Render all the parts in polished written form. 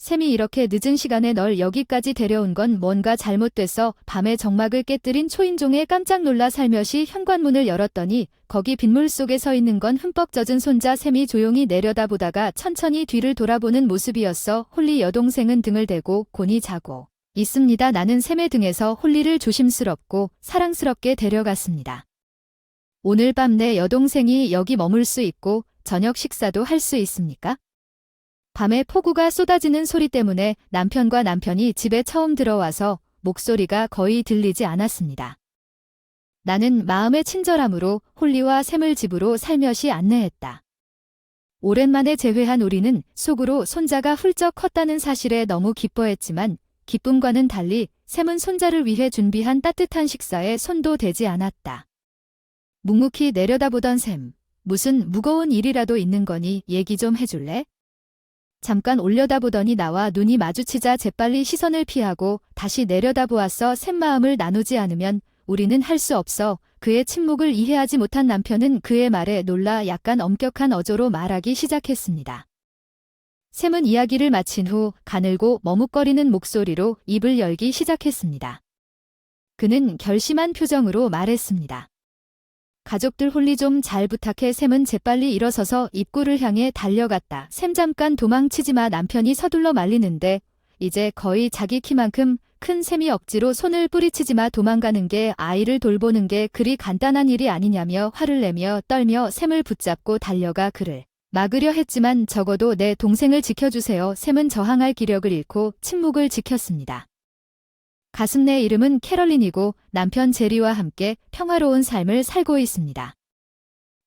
샘이 이렇게 늦은 시간에 널 여기까지 데려온 건 뭔가 잘못됐어. 밤에 정막을 깨뜨린 초인종에 깜짝 놀라 살며시 현관문을 열었더니 거기 빗물 속에 서 있는 건 흠뻑 젖은 손자 샘이 조용히 내려다보다가 천천히 뒤를 돌아보는 모습이었어. 홀리 여동생은 등을 대고 곤히 자고 있습니다. 나는 샘의 등에서 홀리를 조심스럽고 사랑스럽게 데려갔습니다. 오늘 밤 내 여동생이 여기 머물 수 있고 저녁 식사도 할 수 있습니까? 밤에 폭우가 쏟아지는 소리 때문에 남편과 남편이 집에 처음 들어와서 목소리가 거의 들리지 않았습니다. 나는 마음의 친절함으로 홀리와 샘을 집으로 살며시 안내했다. 오랜만에 재회한 우리는 속으로 손자가 훌쩍 컸다는 사실에 너무 기뻐했지만 기쁨과는 달리 샘은 손자를 위해 준비한 따뜻한 식사에 손도 대지 않았다. 묵묵히 내려다보던 샘, 무슨 무거운 일이라도 있는 거니 얘기 좀 해줄래? 잠깐 올려다보더니 나와 눈이 마주치자 재빨리 시선을 피하고 다시 내려다보았어. 샘 마음을 나누지 않으면 우리는 할 수 없어. 그의 침묵을 이해하지 못한 남편은 그의 말에 놀라 약간 엄격한 어조로 말하기 시작했습니다. 샘은 이야기를 마친 후 가늘고 머뭇거리는 목소리로 입을 열기 시작했습니다. 그는 결심한 표정으로 말했습니다. 가족들 홀리 좀 잘 부탁해. 샘은 재빨리 일어서서 입구를 향해 달려갔다. 샘 잠깐 도망치지 마. 남편이 서둘러 말리는데 이제 거의 자기 키만큼 큰 샘이 억지로 손을 뿌리치지 마. 도망가는 게 아이를 돌보는 게 그리 간단한 일이 아니냐며 화를 내며 떨며 샘을 붙잡고 달려가 그를 막으려 했지만 적어도 내 동생을 지켜주세요. 샘은 저항할 기력을 잃고 침묵을 지켰습니다. 가슴 내 이름은 캐럴린이고 남편 제리와 함께 평화로운 삶을 살고 있습니다.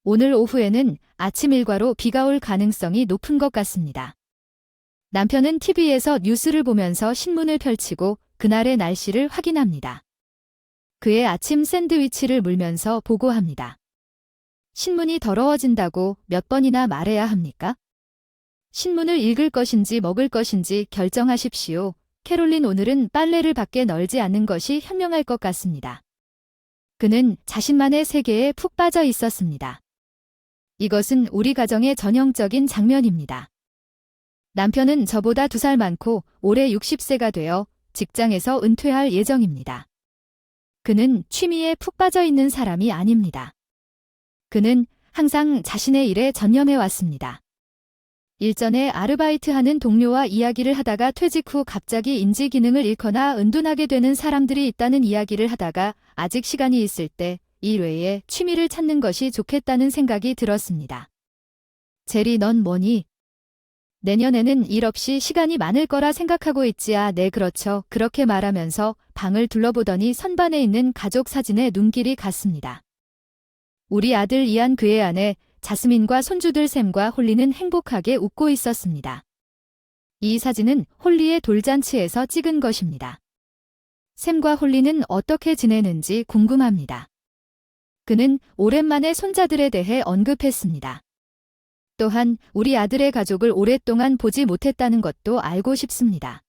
오늘 오후에는 아침 일과로 비가 올 가능성이 높은 것 같습니다. 남편은 TV에서 뉴스를 보면서 신문을 펼치고 그날의 날씨를 확인합니다. 그의 아침 샌드위치를 물면서 보고합니다. 신문이 더러워진다고 몇 번이나 말해야 합니까? 신문을 읽을 것인지 먹을 것인지 결정하십시오. 캐롤린, 오늘은 빨래를 밖에 널지 않는 것이 현명할 것 같습니다. 그는 자신만의 세계에 푹 빠져 있었습니다. 이것은 우리 가정의 전형적인 장면입니다. 남편은 저보다 2살 많고 올해 60세가 되어 직장에서 은퇴할 예정입니다. 그는 취미에 푹 빠져 있는 사람이 아닙니다. 그는 항상 자신의 일에 전념해 왔습니다. 일전에 아르바이트하는 동료와 이야기를 하다가 퇴직 후 갑자기 인지 기능을 잃거나 은둔하게 되는 사람들이 있다는 이야기를 하다가 아직 시간이 있을 때 일 외에 취미를 찾는 것이 좋겠다는 생각이 들었습니다. 제리, 넌 뭐니? 내년에는 일 없이 시간이 많을 거라 생각하고 있지. 아, 네, 그렇죠. 그렇게 말하면서 방을 둘러보더니 선반에 있는 가족 사진에 눈길이 갔습니다. 우리 아들 이안, 그의 아내 자스민과 손주들 샘과 홀리는 행복하게 웃고 있었습니다. 이 사진은 홀리의 돌잔치에서 찍은 것입니다. 샘과 홀리는 어떻게 지내는지 궁금합니다. 그는 오랜만에 손자들에 대해 언급했습니다. 또한 우리 아들의 가족을 오랫동안 보지 못했다는 것도 알고 싶습니다.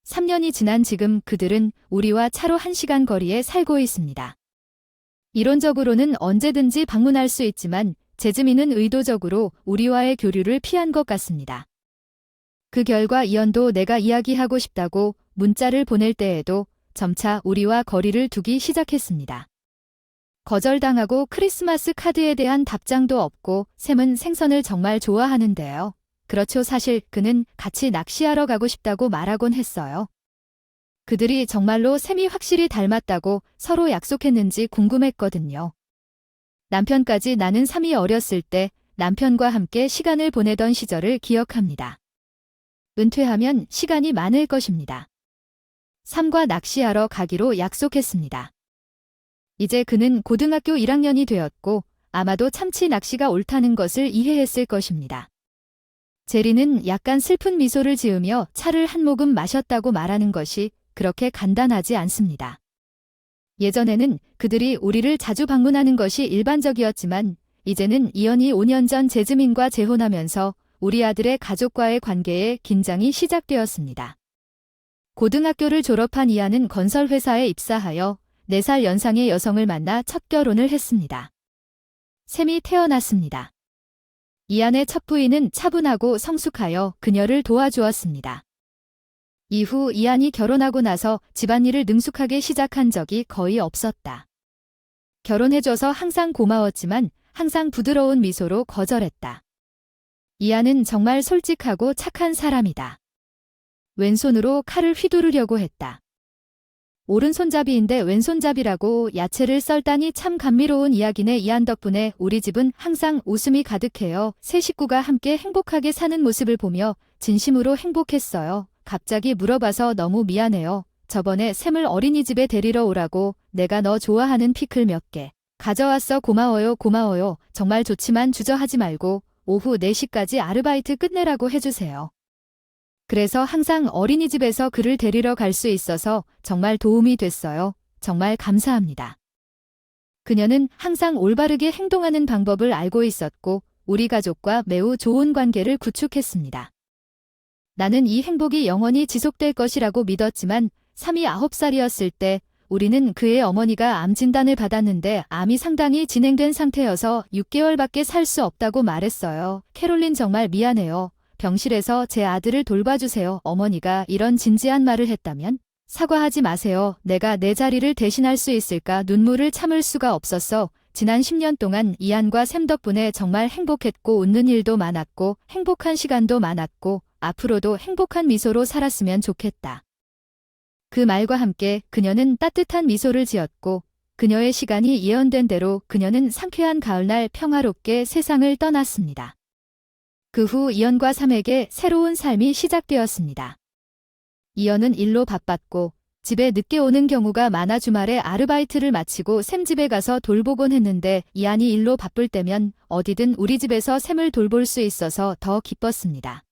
3년이 지난 지금 그들은 우리와 차로 1시간 거리에 살고 있습니다. 이론적으로는 언제든지 방문할 수 있지만 제즈민은 의도적으로 우리와의 교류를 피한 것 같습니다. 그 결과 이언도 내가 이야기하고 싶다고 문자를 보낼 때에도 점차 우리와 거리를 두기 시작했습니다. 거절당하고 크리스마스 카드에 대한 답장도 없고 샘은 생선을 정말 좋아하는데요. 그렇죠. 사실 그는 같이 낚시하러 가고 싶다고 말하곤 했어요. 그들이 정말로 샘이 확실히 닮았다고 서로 약속했는지 궁금했거든요. 남편까지 나는 샘이 어렸을 때 남편과 함께 시간을 보내던 시절을 기억합니다. 은퇴하면 시간이 많을 것입니다. 샘과 낚시하러 가기로 약속했습니다. 이제 그는 고등학교 1학년이 되었고 아마도 참치 낚시가 옳다는 것을 이해했을 것입니다. 제리는 약간 슬픈 미소를 지으며 차를 한 모금 마셨다고 말하는 것이 그렇게 간단하지 않습니다. 예전에는 그들이 우리를 자주 방문하는 것이 일반적이었지만 이제는 이언이 5년 전 제즈민과 재혼하면서 우리 아들의 가족과의 관계에 긴장이 시작되었습니다. 고등학교를 졸업한 이안은 건설회사에 입사하여 4살 연상의 여성을 만나 첫 결혼을 했습니다. 샘이 태어났습니다. 이안의 첫 부인은 차분하고 성숙하여 그녀를 도와주었습니다. 이후 이한이 결혼하고 나서 집안일을 능숙하게 시작한 적이 거의 없었다. 결혼해줘서 항상 고마웠지만 항상 부드러운 미소로 거절했다. 이한은 정말 솔직하고 착한 사람이다. 왼손으로 칼을 휘두르려고 했다. 오른손잡이인데 왼손잡이라고 야채를 썰다니 참 감미로운 이야기네. 이한 덕분에 우리 집은 항상 웃음이 가득해요. 세 식구가 함께 행복하게 사는 모습을 보며 진심으로 행복했어요. 갑자기 물어봐서 너무 미안해요. 저번에 샘을 어린이집에 데리러 오라고 내가 너 좋아하는 피클 몇 개 가져왔어. 고마워요. 고마워요. 정말 좋지만 주저하지 말고 오후 4시까지 아르바이트 끝내라고 해주세요. 그래서 항상 어린이집에서 그를 데리러 갈 수 있어서 정말 도움이 됐어요. 정말 감사합니다. 그녀는 항상 올바르게 행동하는 방법을 알고 있었고 우리 가족과 매우 좋은 관계를 구축했습니다. 나는 이 행복이 영원히 지속될 것이라고 믿었지만 삼이 9살이었을 때 우리는 그의 어머니가 암 진단을 받았는데 암이 상당히 진행된 상태여서 6개월밖에 살 수 없다고 말했어요. 캐롤린 정말 미안해요. 병실에서 제 아들을 돌봐주세요. 어머니가 이런 진지한 말을 했다면 사과하지 마세요. 내가 내 자리를 대신할 수 있을까? 눈물을 참을 수가 없었어. 지난 10년 동안 이한과 샘 덕분에 정말 행복했고 웃는 일도 많았고 행복한 시간도 많았고 앞으로도 행복한 미소로 살았으면 좋겠다. 그 말과 함께 그녀는 따뜻한 미소를 지었고 그녀의 시간이 예언된 대로 그녀는 상쾌한 가을날 평화롭게 세상을 떠났습니다. 그 후 이현과 삼에게 새로운 삶이 시작되었습니다. 이현은 일로 바빴고 집에 늦게 오는 경우가 많아 주말에 아르바이트를 마치고 샘 집에 가서 돌보곤 했는데 이한이 일로 바쁠 때면 어디든 우리 집에서 샘을 돌볼 수 있어서 더 기뻤습니다.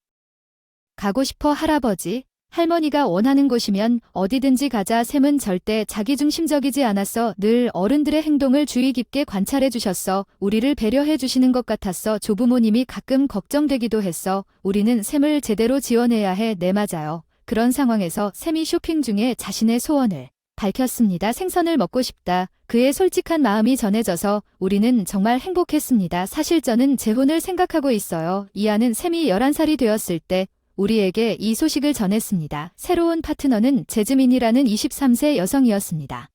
가고 싶어 할아버지. 할머니가 원하는 곳이면 어디든지 가자. 샘은 절대 자기중심적이지 않았어. 늘 어른들의 행동을 주의 깊게 관찰해 주셨어. 우리를 배려해 주시는 것 같았어. 조부모님이 가끔 걱정되기도 했어. 우리는 샘을 제대로 지원해야 해. 네, 맞아요. 그런 상황에서 샘이 쇼핑 중에 자신의 소원을 밝혔습니다. 생선을 먹고 싶다. 그의 솔직한 마음이 전해져서 우리는 정말 행복했습니다. 사실 저는 재혼을 생각하고 있어요. 이하는 샘이 11살이 되었을 때 우리에게 이 소식을 전했습니다. 새로운 파트너는 제즈민이라는 23세 여성이었습니다.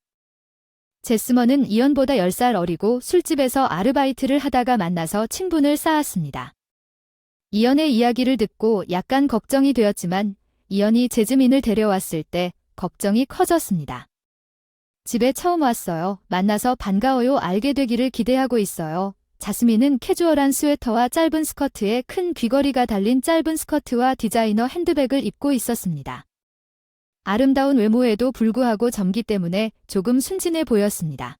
제스먼은 이언보다 10살 어리고 술집에서 아르바이트를 하다가 만나서 친분을 쌓았습니다. 이언의 이야기를 듣고 약간 걱정이 되었지만 이언이 제즈민을 데려왔을 때 걱정이 커졌습니다. 집에 처음 왔어요. 만나서 반가워요. 알게 되기를 기대하고 있어요. 자스민은 캐주얼한 스웨터와 짧은 스커트에 큰 귀걸이가 달린 짧은 스커트와 디자이너 핸드백을 입고 있었습니다. 아름다운 외모에도 불구하고 젊기 때문에 조금 순진해 보였습니다.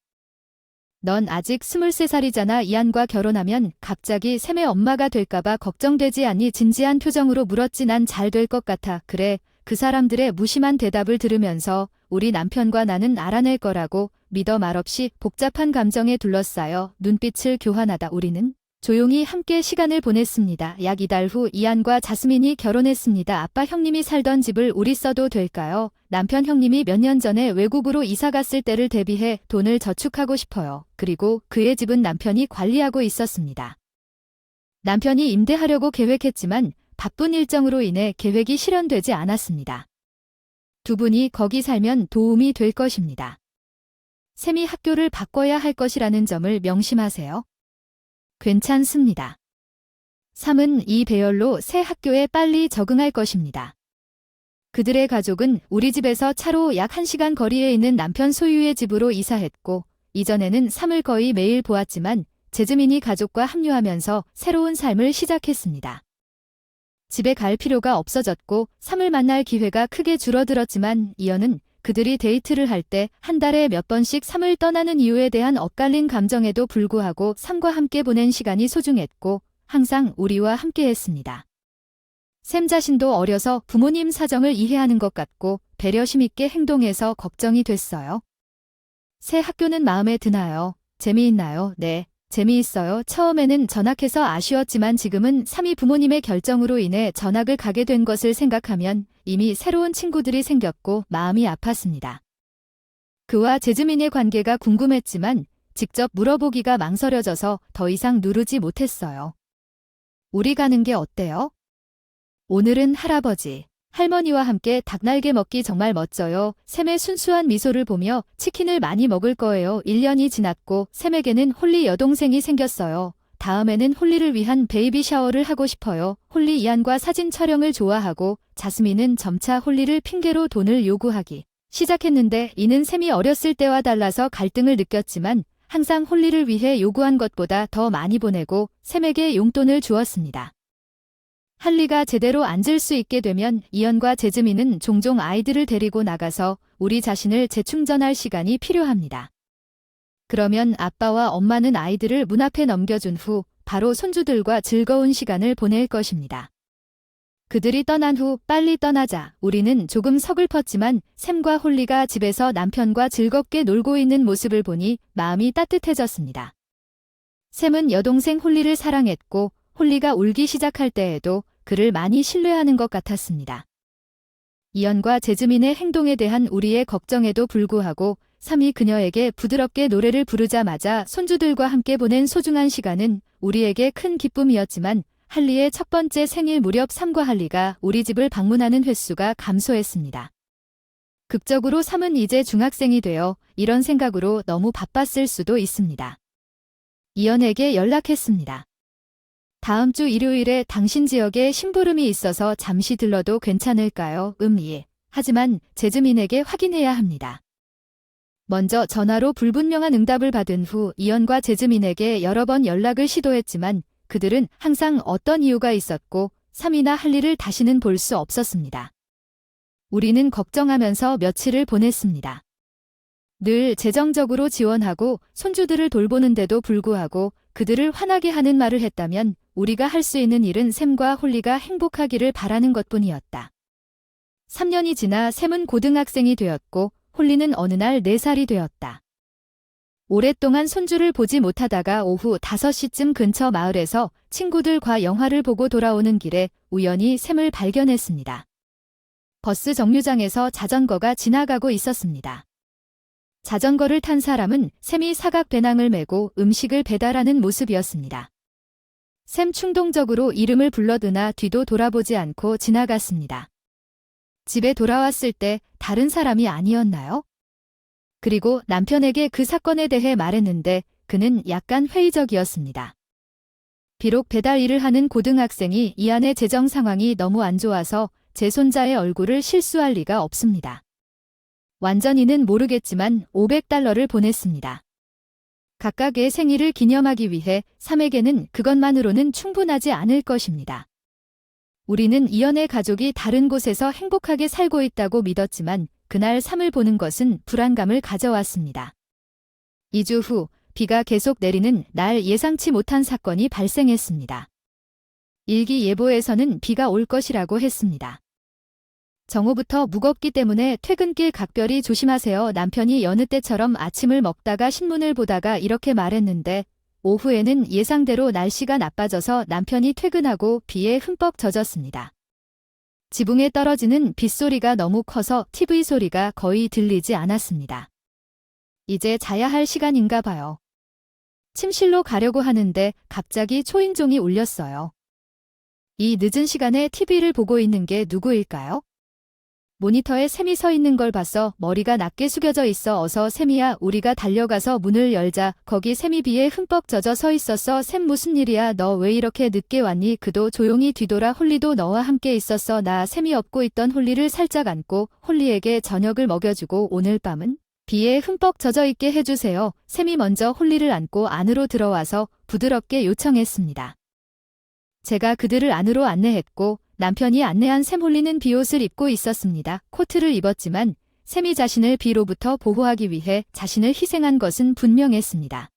넌 아직 23살이잖아. 이한과 결혼하면 갑자기 샘의 엄마가 될까봐 걱정되지 않니? 진지한 표정으로 물었지. 난 잘 될 것 같아. 그래. 그 사람들의 무심한 대답을 들으면서 우리 남편과 나는 알아낼 거라고 믿어. 말없이 복잡한 감정에 둘러싸여 눈빛을 교환하다 우리는 조용히 함께 시간을 보냈습니다. 약 2달 후 이한과 자스민이 결혼했습니다. 아빠, 형님이 살던 집을 우리 써도 될까요? 남편, 형님이 몇 년 전에 외국으로 이사 갔을 때를 대비해 돈을 저축하고 싶어요. 그리고 그의 집은 남편이 관리하고 있었습니다. 남편이 임대하려고 계획했지만 바쁜 일정으로 인해 계획이 실현되지 않았습니다. 두 분이 거기 살면 도움이 될 것입니다. 샘이 학교를 바꿔야 할 것이라는 점을 명심하세요. 괜찮습니다. 3은 이 배열로 새 학교에 빨리 적응할 것입니다. 그들의 가족은 우리 집에서 차로 약 1시간 거리에 있는 남편 소유의 집으로 이사했고 이전에는 3을 거의 매일 보았지만 제즈민이 가족과 합류하면서 새로운 삶을 시작했습니다. 집에 갈 필요가 없어졌고 3을 만날 기회가 크게 줄어들었지만 이언은 그들이 데이트를 할 때 한 달에 몇 번씩 3을 떠나는 이유에 대한 엇갈린 감정에도 불구하고 3과 함께 보낸 시간이 소중했고 항상 우리와 함께했습니다. 샘 자신도 어려서 부모님 사정을 이해하는 것 같고 배려심 있게 행동해서 걱정이 됐어요. 새 학교는 마음에 드나요? 재미있나요? 네, 재미있어요. 처음에는 전학해서 아쉬웠지만 지금은 3이 부모님의 결정으로 인해 전학을 가게 된 것을 생각하면 이미 새로운 친구들이 생겼고 마음이 아팠습니다. 그와 제즈민의 관계가 궁금했지만 직접 물어보기가 망설여져서 더 이상 누르지 못했어요. 우리 가는 게 어때요? 오늘은 할아버지, 할머니와 함께 닭날개 먹기 정말 멋져요. 샘의 순수한 미소를 보며 치킨을 많이 먹을 거예요. 1년이 지났고 샘에게는 홀리 여동생이 생겼어요. 다음에는 홀리를 위한 베이비 샤워를 하고 싶어요. 홀리 이안과 사진 촬영을 좋아하고 자스민은 점차 홀리를 핑계로 돈을 요구하기 시작했는데 이는 샘이 어렸을 때와 달라서 갈등을 느꼈지만 항상 홀리를 위해 요구한 것보다 더 많이 보내고 샘에게 용돈을 주었습니다. 할리가 제대로 앉을 수 있게 되면 이언과 제즈민은 종종 아이들을 데리고 나가서 우리 자신을 재충전할 시간이 필요합니다. 그러면 아빠와 엄마는 아이들을 문 앞에 넘겨준 후 바로 손주들과 즐거운 시간을 보낼 것입니다. 그들이 떠난 후 빨리 떠나자 우리는 조금 서글펐지만 샘과 홀리가 집에서 남편과 즐겁게 놀고 있는 모습을 보니 마음이 따뜻해졌습니다. 샘은 여동생 홀리를 사랑했고 홀리가 울기 시작할 때에도 그를 많이 신뢰하는 것 같았습니다. 이언과 제즈민의 행동에 대한 우리의 걱정에도 불구하고 샘이 그녀에게 부드럽게 노래를 부르자마자 손주들과 함께 보낸 소중한 시간은 우리에게 큰 기쁨이었지만 할리의 첫 번째 생일 무렵 샘과 할리가 우리 집을 방문하는 횟수가 감소했습니다. 극적으로 샘은 이제 중학생이 되어 이런 생각으로 너무 바빴을 수도 있습니다. 이언에게 연락했습니다. 다음 주 일요일에 당신 지역에 심부름이 있어서 잠시 들러도 괜찮을까요? 예. 하지만 제즈민에게 확인해야 합니다. 먼저 전화로 불분명한 응답을 받은 후 이언과 제즈민에게 여러 번 연락을 시도했지만 그들은 항상 어떤 이유가 있었고 샘이나 할리를 다시는 볼 수 없었습니다. 우리는 걱정하면서 며칠을 보냈습니다. 늘 재정적으로 지원하고 손주들을 돌보는데도 불구하고 그들을 화나게 하는 말을 했다면 우리가 할 수 있는 일은 샘과 홀리가 행복하기를 바라는 것뿐이었다. 3년이 지나 샘은 고등학생이 되었고 홀리는 어느 날 4살이 되었다. 오랫동안 손주를 보지 못하다가 오후 5시쯤 근처 마을에서 친구들과 영화를 보고 돌아오는 길에 우연히 샘을 발견했습니다. 버스 정류장에서 자전거가 지나가고 있었습니다. 자전거를 탄 사람은 샘이 사각 배낭을 메고 음식을 배달하는 모습이었습니다. 샘 충동적으로 이름을 불러드나 뒤도 돌아보지 않고 지나갔습니다. 집에 돌아왔을 때 다른 사람이 아니었나요? 그리고 남편에게 그 사건에 대해 말했는데 그는 약간 회의적이었습니다. 비록 배달 일을 하는 고등학생이 이안의 재정 상황이 너무 안 좋아서 제 손자의 얼굴을 실수할 리가 없습니다. 완전히는 모르겠지만 $500를 보냈습니다. 각각의 생일을 기념하기 위해 샘에게는 그것만으로는 충분하지 않을 것입니다. 우리는 이언의 가족이 다른 곳에서 행복하게 살고 있다고 믿었지만 그날 샘을 보는 것은 불안감을 가져왔습니다. 2주 후 비가 계속 내리는 날 예상치 못한 사건이 발생했습니다. 일기예보에서는 비가 올 것이라고 했습니다. 정오부터 무겁기 때문에 퇴근길 각별히 조심하세요. 남편이 여느 때처럼 아침을 먹다가 신문을 보다가 이렇게 말했는데 오후에는 예상대로 날씨가 나빠져서 남편이 퇴근하고 비에 흠뻑 젖었습니다. 지붕에 떨어지는 빗소리가 너무 커서 TV 소리가 거의 들리지 않았습니다. 이제 자야 할 시간인가 봐요. 침실로 가려고 하는데 갑자기 초인종이 울렸어요. 이 늦은 시간에 TV를 보고 있는 게 누구일까요? 모니터에 샘이 서 있는 걸 봐서 머리가 낮게 숙여져 있어 어서 샘이야. 우리가 달려가서 문을 열자 거기 샘이 비에 흠뻑 젖어 서 있었어. 샘 무슨 일이야? 너 왜 이렇게 늦게 왔니? 그도 조용히 뒤돌아 홀리도 너와 함께 있었어. 나 샘이 업고 있던 홀리를 살짝 안고 홀리에게 저녁을 먹여주고 오늘 밤은 비에 흠뻑 젖어 있게 해주세요. 샘이 먼저 홀리를 안고 안으로 들어와서 부드럽게 요청했습니다. 제가 그들을 안으로 안내했고 남편이 안내한 샘 홀리는 비옷을 입고 있었습니다. 코트를 입었지만 샘이 자신을 비로부터 보호하기 위해 자신을 희생한 것은 분명했습니다.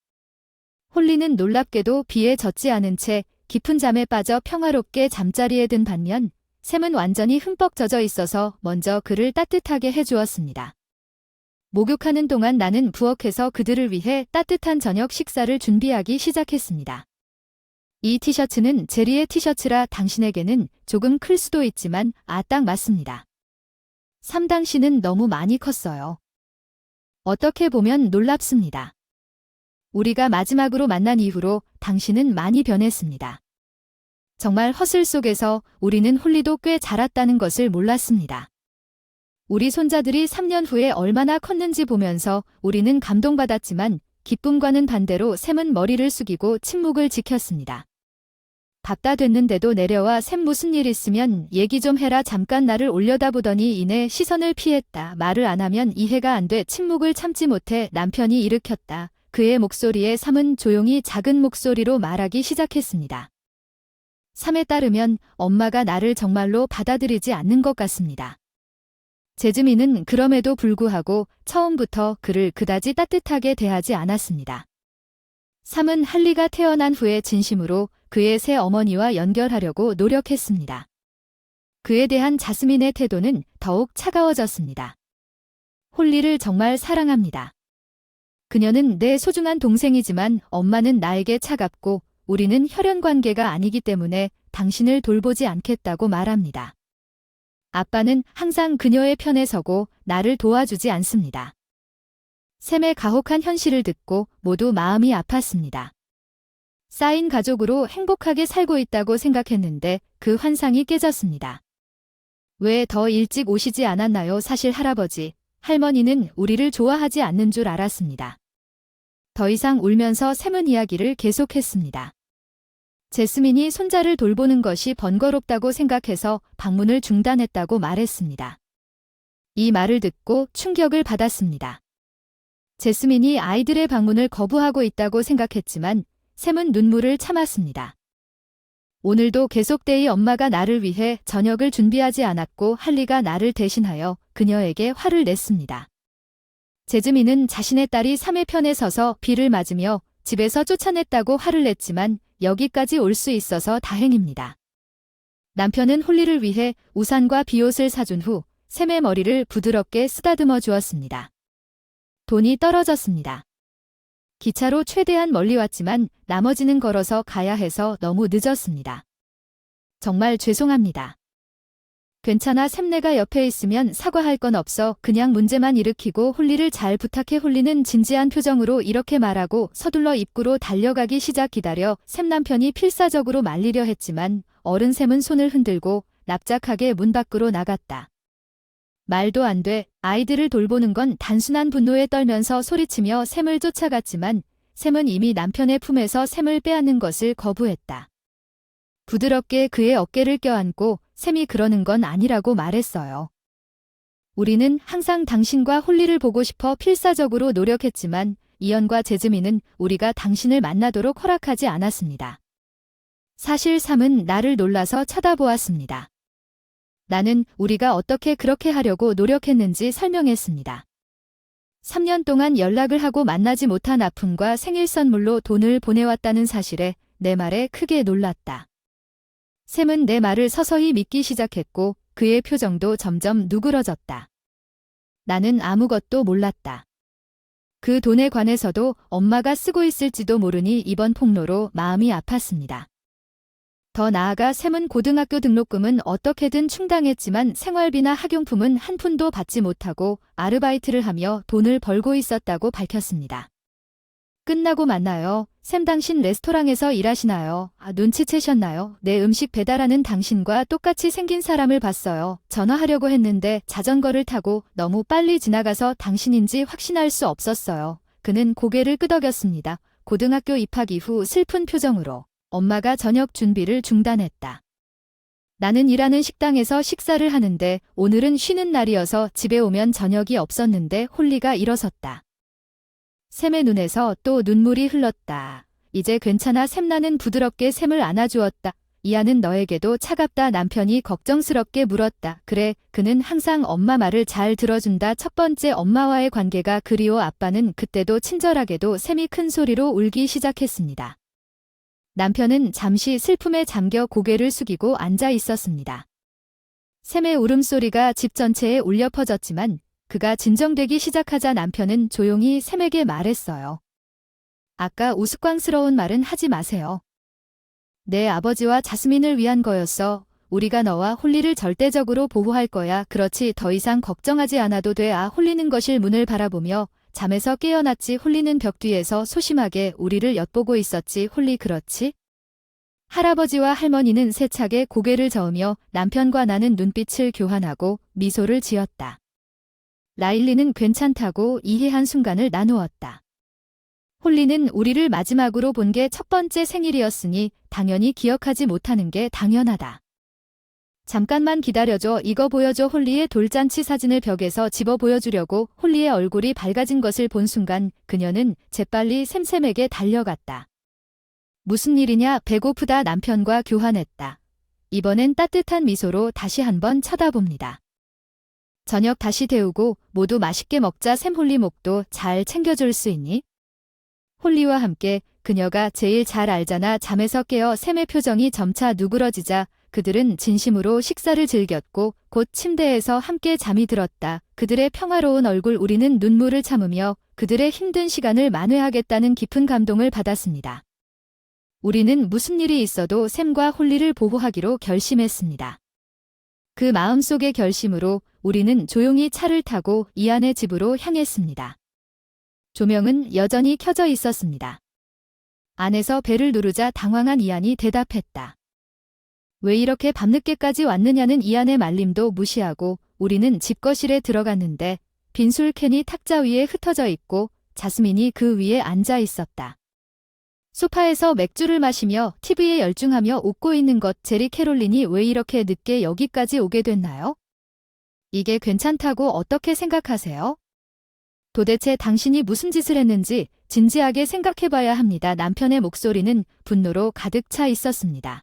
홀리는 놀랍게도 비에 젖지 않은 채 깊은 잠에 빠져 평화롭게 잠자리에 든 반면 샘은 완전히 흠뻑 젖어 있어서 먼저 그를 따뜻하게 해주었습니다. 목욕하는 동안 나는 부엌에서 그들을 위해 따뜻한 저녁 식사를 준비하기 시작했습니다. 이 티셔츠는 제리의 티셔츠라 당신에게는 조금 클 수도 있지만 딱 맞습니다. 샘 당신은 너무 많이 컸어요. 어떻게 보면 놀랍습니다. 우리가 마지막으로 만난 이후로 당신은 많이 변했습니다. 정말 허슬 속에서 우리는 홀리도 꽤 자랐다는 것을 몰랐습니다. 우리 손자들이 3년 후에 얼마나 컸는지 보면서 우리는 감동받았지만 기쁨과는 반대로 샘은 머리를 숙이고 침묵을 지켰습니다. 밥 다 됐는데도 내려와 샘 무슨 일 있으면 얘기 좀 해라. 잠깐 나를 올려다보더니 이내 시선을 피했다. 말을 안 하면 이해가 안 돼. 침묵을 참지 못해 남편이 일으켰다. 그의 목소리에 샘은 조용히 작은 목소리로 말하기 시작했습니다. 샘에 따르면 엄마가 나를 정말로 받아들이지 않는 것 같습니다. 재즈미는 그럼에도 불구하고 처음부터 그를 그다지 따뜻하게 대하지 않았습니다. 샘은 할리가 태어난 후에 진심으로 그의 새 어머니와 연결하려고 노력했습니다. 그에 대한 자스민의 태도는 더욱 차가워졌습니다. 홀리를 정말 사랑합니다. 그녀는 내 소중한 동생이지만 엄마는 나에게 차갑고 우리는 혈연 관계가 아니기 때문에 당신을 돌보지 않겠다고 말합니다. 아빠는 항상 그녀의 편에 서고 나를 도와주지 않습니다. 샘의 가혹한 현실을 듣고 모두 마음이 아팠습니다. 쌓인 가족으로 행복하게 살고 있다고 생각했는데 그 환상이 깨졌습니다. 왜 더 일찍 오시지 않았나요? 사실 할아버지, 할머니는 우리를 좋아하지 않는 줄 알았습니다. 더 이상 울면서 샘은 이야기를 계속했습니다. 제스민이 손자를 돌보는 것이 번거롭다고 생각해서 방문을 중단했다고 말했습니다. 이 말을 듣고 충격을 받았습니다. 제스민이 아이들의 방문을 거부하고 있다고 생각했지만 샘은 눈물을 참았습니다. 오늘도 계속되이 엄마가 나를 위해 저녁을 준비하지 않았고 할리가 나를 대신하여 그녀에게 화를 냈습니다. 제즈민은 자신의 딸이 샘의 편에 서서 비를 맞으며 집에서 쫓아냈다고 화를 냈지만 여기까지 올 수 있어서 다행입니다. 남편은 홀리를 위해 우산과 비옷을 사준 후 샘의 머리를 부드럽게 쓰다듬어 주었습니다. 돈이 떨어졌습니다. 기차로 최대한 멀리 왔지만 나머지는 걸어서 가야 해서 너무 늦었습니다. 정말 죄송합니다. 괜찮아. 샘 내가 옆에 있으면 사과할 건 없어. 그냥 문제만 일으키고 홀리를 잘 부탁해. 홀리는 진지한 표정으로 이렇게 말하고 서둘러 입구로 달려가기 시작. 기다려. 샘 남편이 필사적으로 말리려 했지만 어른 샘은 손을 흔들고 납작하게 문 밖으로 나갔다. 말도 안 돼. 아이들을 돌보는 건 단순한 분노에 떨면서 소리치며 샘을 쫓아갔지만 샘은 이미 남편의 품에서 샘을 빼앗는 것을 거부했다. 부드럽게 그의 어깨를 껴안고 샘이 그러는 건 아니라고 말했어요. 우리는 항상 당신과 홀리를 보고 싶어 필사적으로 노력했지만 이언과 제즈민은 우리가 당신을 만나도록 허락하지 않았습니다. 사실 샘은 나를 놀라서 쳐다보았습니다. 나는 우리가 어떻게 그렇게 하려고 노력했는지 설명했습니다. 3년 동안 연락을 하고 만나지 못한 아픔과 생일 선물로 돈을 보내왔다는 사실에 내 말에 크게 놀랐다. 샘은 내 말을 서서히 믿기 시작했고 그의 표정도 점점 누그러졌다. 나는 아무것도 몰랐다. 그 돈에 관해서도 엄마가 쓰고 있을지도 모르니 이번 폭로로 마음이 아팠습니다. 더 나아가 샘은 고등학교 등록금은 어떻게든 충당했지만 생활비나 학용품은 한 푼도 받지 못하고 아르바이트를 하며 돈을 벌고 있었다고 밝혔습니다. 끝나고 만나요. 샘 당신 레스토랑에서 일하시나요? 눈치채셨나요? 내 음식 배달하는 당신과 똑같이 생긴 사람을 봤어요. 전화하려고 했는데 자전거를 타고 너무 빨리 지나가서 당신인지 확신할 수 없었어요. 그는 고개를 끄덕였습니다. 고등학교 입학 이후 슬픈 표정으로. 엄마가 저녁 준비를 중단했다. 나는 일하는 식당에서 식사를 하는데 오늘은 쉬는 날이어서 집에 오면 저녁이 없었는데 홀리가 일어섰다. 샘의 눈에서 또 눈물이 흘렀다. 이제 괜찮아. 샘. 나는 부드럽게 샘을 안아주었다. 이하는 너에게도 차갑다. 남편이 걱정스럽게 물었다. 그래, 그는 항상 엄마 말을 잘 들어준다. 첫 번째 엄마와의 관계가 그리워. 아빠는 그때도 친절하게도 샘이 큰 소리로 울기 시작했습니다. 남편은 잠시 슬픔에 잠겨 고개를 숙이고 앉아 있었습니다. 샘의 울음소리가 집 전체에 울려 퍼졌지만 그가 진정되기 시작하자 남편은 조용히 샘에게 말했어요. 아까 우스꽝스러운 말은 하지 마세요. 내 아버지와 자스민을 위한 거였어. 우리가 너와 홀리를 절대적으로 보호할 거야. 그렇지. 더 이상 걱정하지 않아도 돼. 홀리는 거실 문을 바라보며 잠에서 깨어났지. 홀리는 벽 뒤에서 소심하게 우리를 엿보고 있었지. 홀리 그렇지? 할아버지와 할머니는 세차게 고개를 저으며 남편과 나는 눈빛을 교환하고 미소를 지었다. 라일리는 괜찮다고 이해한 순간을 나누었다. 홀리는 우리를 마지막으로 본 게 첫 번째 생일이었으니 당연히 기억하지 못하는 게 당연하다. 잠깐만 기다려줘. 이거 보여줘. 홀리의 돌잔치 사진을 벽에서 집어 보여주려고 홀리의 얼굴이 밝아진 것을 본 순간 그녀는 재빨리 샘샘에게 달려갔다. 무슨 일이냐? 배고프다. 남편과 교환했다. 이번엔 따뜻한 미소로 다시 한번 쳐다봅니다. 저녁 다시 데우고 모두 맛있게 먹자. 샘. 홀리 목도 잘 챙겨줄 수 있니? 홀리와 함께 그녀가 제일 잘 알잖아. 잠에서 깨어 샘의 표정이 점차 누그러지자 그들은 진심으로 식사를 즐겼고 곧 침대에서 함께 잠이 들었다. 그들의 평화로운 얼굴 우리는 눈물을 참으며 그들의 힘든 시간을 만회하겠다는 깊은 감동을 받았습니다. 우리는 무슨 일이 있어도 샘과 홀리를 보호하기로 결심했습니다. 그 마음속의 결심으로 우리는 조용히 차를 타고 이안의 집으로 향했습니다. 조명은 여전히 켜져 있었습니다. 안에서 벨을 누르자 당황한 이안이 대답했다. 왜 이렇게 밤늦게까지 왔느냐는 이안의 말림도 무시하고 우리는 집거실에 들어갔는데 빈술 캔이 탁자 위에 흩어져 있고 자스민이 그 위에 앉아 있었다. 소파에서 맥주를 마시며 TV에 열중하며 웃고 있는 것. 제리 캐롤린이 왜 이렇게 늦게 여기까지 오게 됐나요? 이게 괜찮다고 어떻게 생각하세요? 도대체 당신이 무슨 짓을 했는지 진지하게 생각해봐야 합니다. 남편의 목소리는 분노로 가득 차 있었습니다.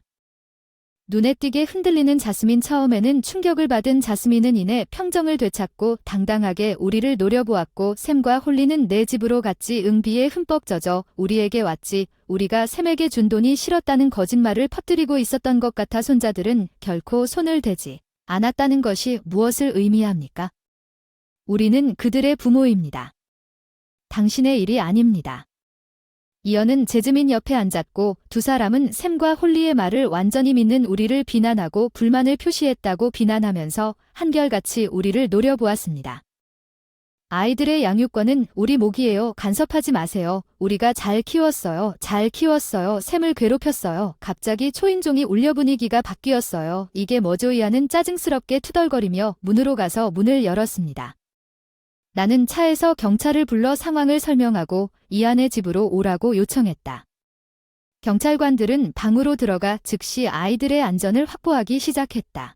눈에 띄게 흔들리는 자스민. 처음에는 충격을 받은 자스민은 이내 평정을 되찾고 당당하게 우리를 노려보았고 샘과 홀리는 내 집으로 갔지. 비에 흠뻑 젖어 우리에게 왔지. 우리가 샘에게 준 돈이 싫었다는 거짓말을 퍼뜨리고 있었던 것 같아. 손자들은 결코 손을 대지 않았다는 것이 무엇을 의미합니까? 우리는 그들의 부모입니다. 당신의 일이 아닙니다. 이언은 제즈민 옆에 앉았고 두 사람은 샘과 홀리의 말을 완전히 믿는 우리를 비난하고 불만을 표시했다고 비난하면서 한결같이 우리를 노려보았습니다. 아이들의 양육권은 우리 몫이에요. 간섭하지 마세요. 우리가 잘 키웠어요. 잘 키웠어요. 샘을 괴롭혔어요. 갑자기 초인종이 울려 분위기가 바뀌었어요. 이게 뭐죠? 이안은 짜증스럽게 투덜거리며 문으로 가서 문을 열었습니다. 나는 차에서 경찰을 불러 상황을 설명하고 이안의 집으로 오라고 요청했다. 경찰관들은 방으로 들어가 즉시 아이들의 안전을 확보하기 시작했다.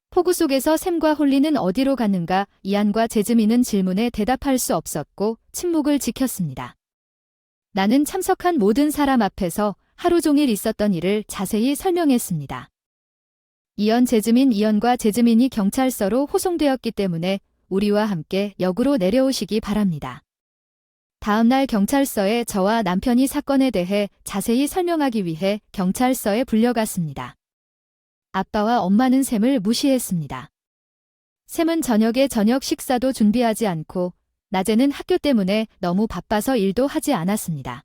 폭우 속에서 샘과 홀리는 어디로 갔는가? 이안과 제즈민은 질문에 대답할 수 없었고 침묵을 지켰습니다. 나는 참석한 모든 사람 앞에서 하루 종일 있었던 일을 자세히 설명했습니다. 이언과 제즈민이 경찰서로 호송되었기 때문에 우리와 함께 역으로 내려오시기 바랍니다. 다음 날 경찰서에 저와 남편이 사건에 대해 자세히 설명하기 위해 경찰서에 불려갔습니다. 아빠와 엄마는 샘을 무시했습니다. 샘은 저녁에 저녁 식사도 준비하지 않고 낮에는 학교 때문에 너무 바빠서 일도 하지 않았습니다.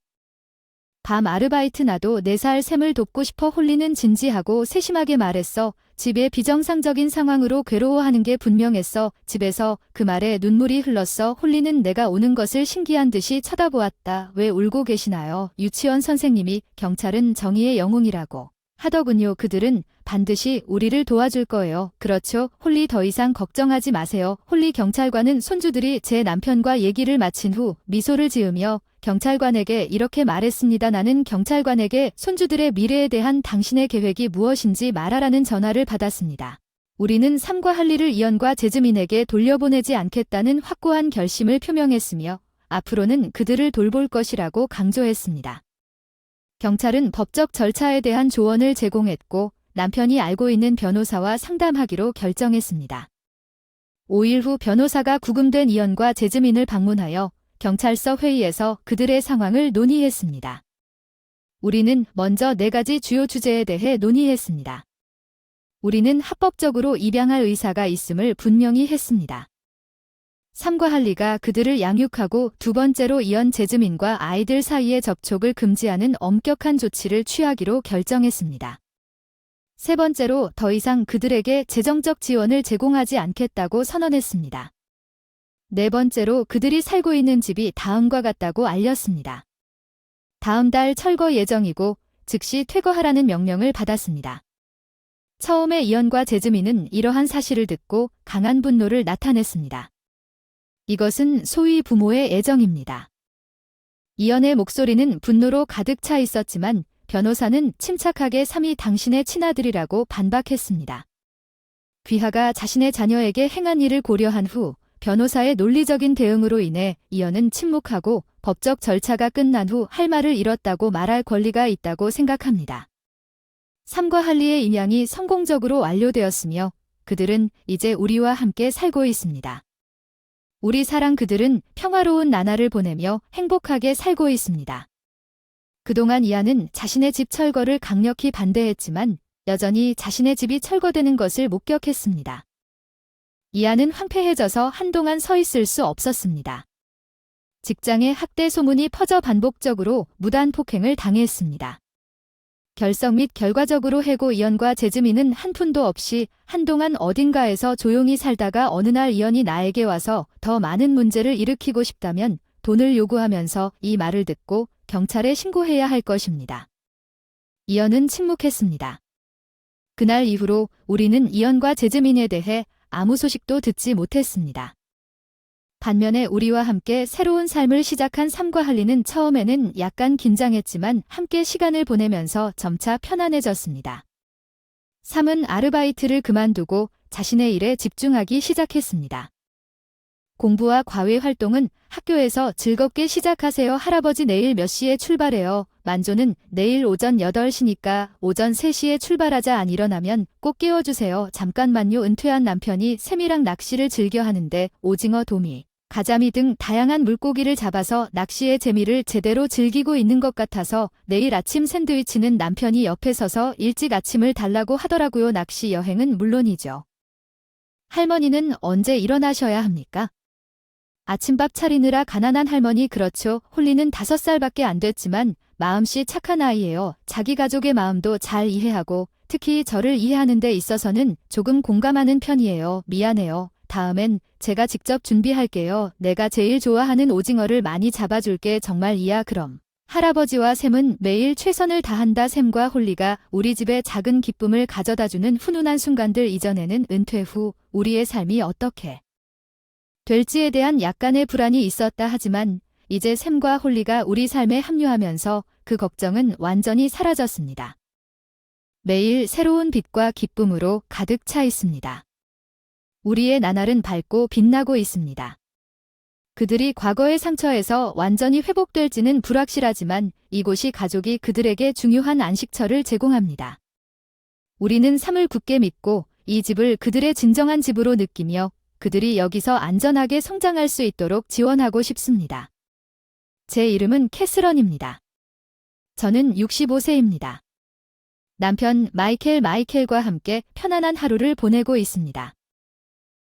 밤 아르바이트 나도 4살 샘을 돕고 싶어. 홀리는 진지하고 세심하게 말했어. 집에 비정상적인 상황으로 괴로워하는 게 분명했어. 집에서 그 말에 눈물이 흘렀어. 홀리는 내가 오는 것을 신기한 듯이 쳐다보았다. 왜 울고 계시나요? 유치원 선생님이 경찰은 정의의 영웅이라고 하더군요. 그들은 반드시 우리를 도와줄 거예요. 그렇죠. 홀리 더 이상 걱정하지 마세요. 홀리 경찰관은 손주들이 제 남편과 얘기를 마친 후 미소를 지으며 경찰관에게 이렇게 말했습니다. 나는 경찰관에게 손주들의 미래에 대한 당신의 계획이 무엇인지 말하라는 전화를 받았습니다. 우리는 삼과 할리를 이언과 제즈민에게 돌려보내지 않겠다는 확고한 결심을 표명했으며 앞으로는 그들을 돌볼 것이라고 강조했습니다. 경찰은 법적 절차에 대한 조언을 제공했고 남편이 알고 있는 변호사와 상담하기로 결정했습니다. 5일 후 변호사가 구금된 이언과 제즈민을 방문하여 경찰서 회의에서 그들의 상황을 논의했습니다. 우리는 먼저 4가지 주요 주제에 대해 논의했습니다. 우리는 합법적으로 입양할 의사가 있음을 분명히 했습니다. 삼과 할리가 그들을 양육하고 두 번째로 이언 제즈민과 아이들 사이의 접촉을 금지하는 엄격한 조치를 취하기로 결정했습니다. 세 번째로 더 이상 그들에게 재정적 지원을 제공하지 않겠다고 선언했습니다. 네 번째로 그들이 살고 있는 집이 다음과 같다고 알렸습니다. 다음 달 철거 예정이고 즉시 퇴거하라는 명령을 받았습니다. 처음에 이언과 제즈민은 이러한 사실을 듣고 강한 분노를 나타냈습니다. 이것은 소위 부모의 애정입니다. 이언의 목소리는 분노로 가득 차 있었지만 변호사는 침착하게 삼이 당신의 친아들이라고 반박했습니다. 귀하가 자신의 자녀에게 행한 일을 고려한 후 변호사의 논리적인 대응으로 인해 이언은 침묵하고 법적 절차가 끝난 후 할 말을 잃었다고 말할 권리가 있다고 생각합니다. 삼과 할리의 입양이 성공적으로 완료되었으며 그들은 이제 우리와 함께 살고 있습니다. 우리 사랑 그들은 평화로운 나날을 보내며 행복하게 살고 있습니다. 그동안 이안은 자신의 집 철거를 강력히 반대했지만 여전히 자신의 집이 철거되는 것을 목격했습니다. 이안은 황폐해져서 한동안 서 있을 수 없었습니다. 직장에 학대 소문이 퍼져 반복적으로 무단 폭행을 당했습니다. 결석 및 결과적으로 해고 이언과 제즈민은 한 푼도 없이 한동안 어딘가에서 조용히 살다가 어느 날 이언이 나에게 와서 더 많은 문제를 일으키고 싶다면 돈을 요구하면서 이 말을 듣고 경찰에 신고해야 할 것입니다. 이언은 침묵했습니다. 그날 이후로 우리는 이언과 제즈민에 대해 아무 소식도 듣지 못했습니다. 반면에 우리와 함께 새로운 삶을 시작한 삼과 할리는 처음에는 약간 긴장했지만 함께 시간을 보내면서 점차 편안해졌습니다. 삼은 아르바이트를 그만두고 자신의 일에 집중하기 시작했습니다. 공부와 과외 활동은 학교에서 즐겁게 시작하세요. 할아버지 내일 몇 시에 출발해요. 만조는 내일 오전 8시니까 오전 3시에 출발하자. 안 일어나면 꼭 깨워주세요. 잠깐만요. 은퇴한 남편이 샘이랑 낚시를 즐겨 하는데 오징어, 도미, 가자미 등 다양한 물고기를 잡아서 낚시의 재미를 제대로 즐기고 있는 것 같아서 내일 아침 샌드위치는 남편이 옆에 서서 일찍 아침을 달라고 하더라고요. 낚시 여행은 물론이죠. 할머니는 언제 일어나셔야 합니까? 아침밥 차리느라 가난한 할머니. 그렇죠. 홀리는 5살밖에 안 됐지만 마음씨 착한 아이예요. 자기 가족의 마음도 잘 이해하고 특히 저를 이해하는 데 있어서는 조금 공감하는 편이에요. 미안해요. 다음엔 제가 직접 준비할게요. 내가 제일 좋아하는 오징어를 많이 잡아줄게. 정말 이야. 그럼. 할아버지와 샘은 매일 최선을 다한다. 샘과 홀리가 우리 집에 작은 기쁨을 가져다주는 훈훈한 순간들. 이전에는 은퇴 후 우리의 삶이 어떻게 될지에 대한 약간의 불안이 있었다. 하지만 이제 샘과 홀리가 우리 삶에 합류하면서 그 걱정은 완전히 사라졌습니다. 매일 새로운 빛과 기쁨으로 가득 차 있습니다. 우리의 나날은 밝고 빛나고 있습니다. 그들이 과거의 상처에서 완전히 회복될지는 불확실하지만 이곳이 가족이 그들에게 중요한 안식처를 제공합니다. 우리는 삶을 굳게 믿고 이 집을 그들의 진정한 집으로 느끼며 그들이 여기서 안전하게 성장할 수 있도록 지원하고 싶습니다. 제 이름은 캐스런입니다. 저는 65세입니다. 남편 마이켈과 함께 편안한 하루를 보내고 있습니다.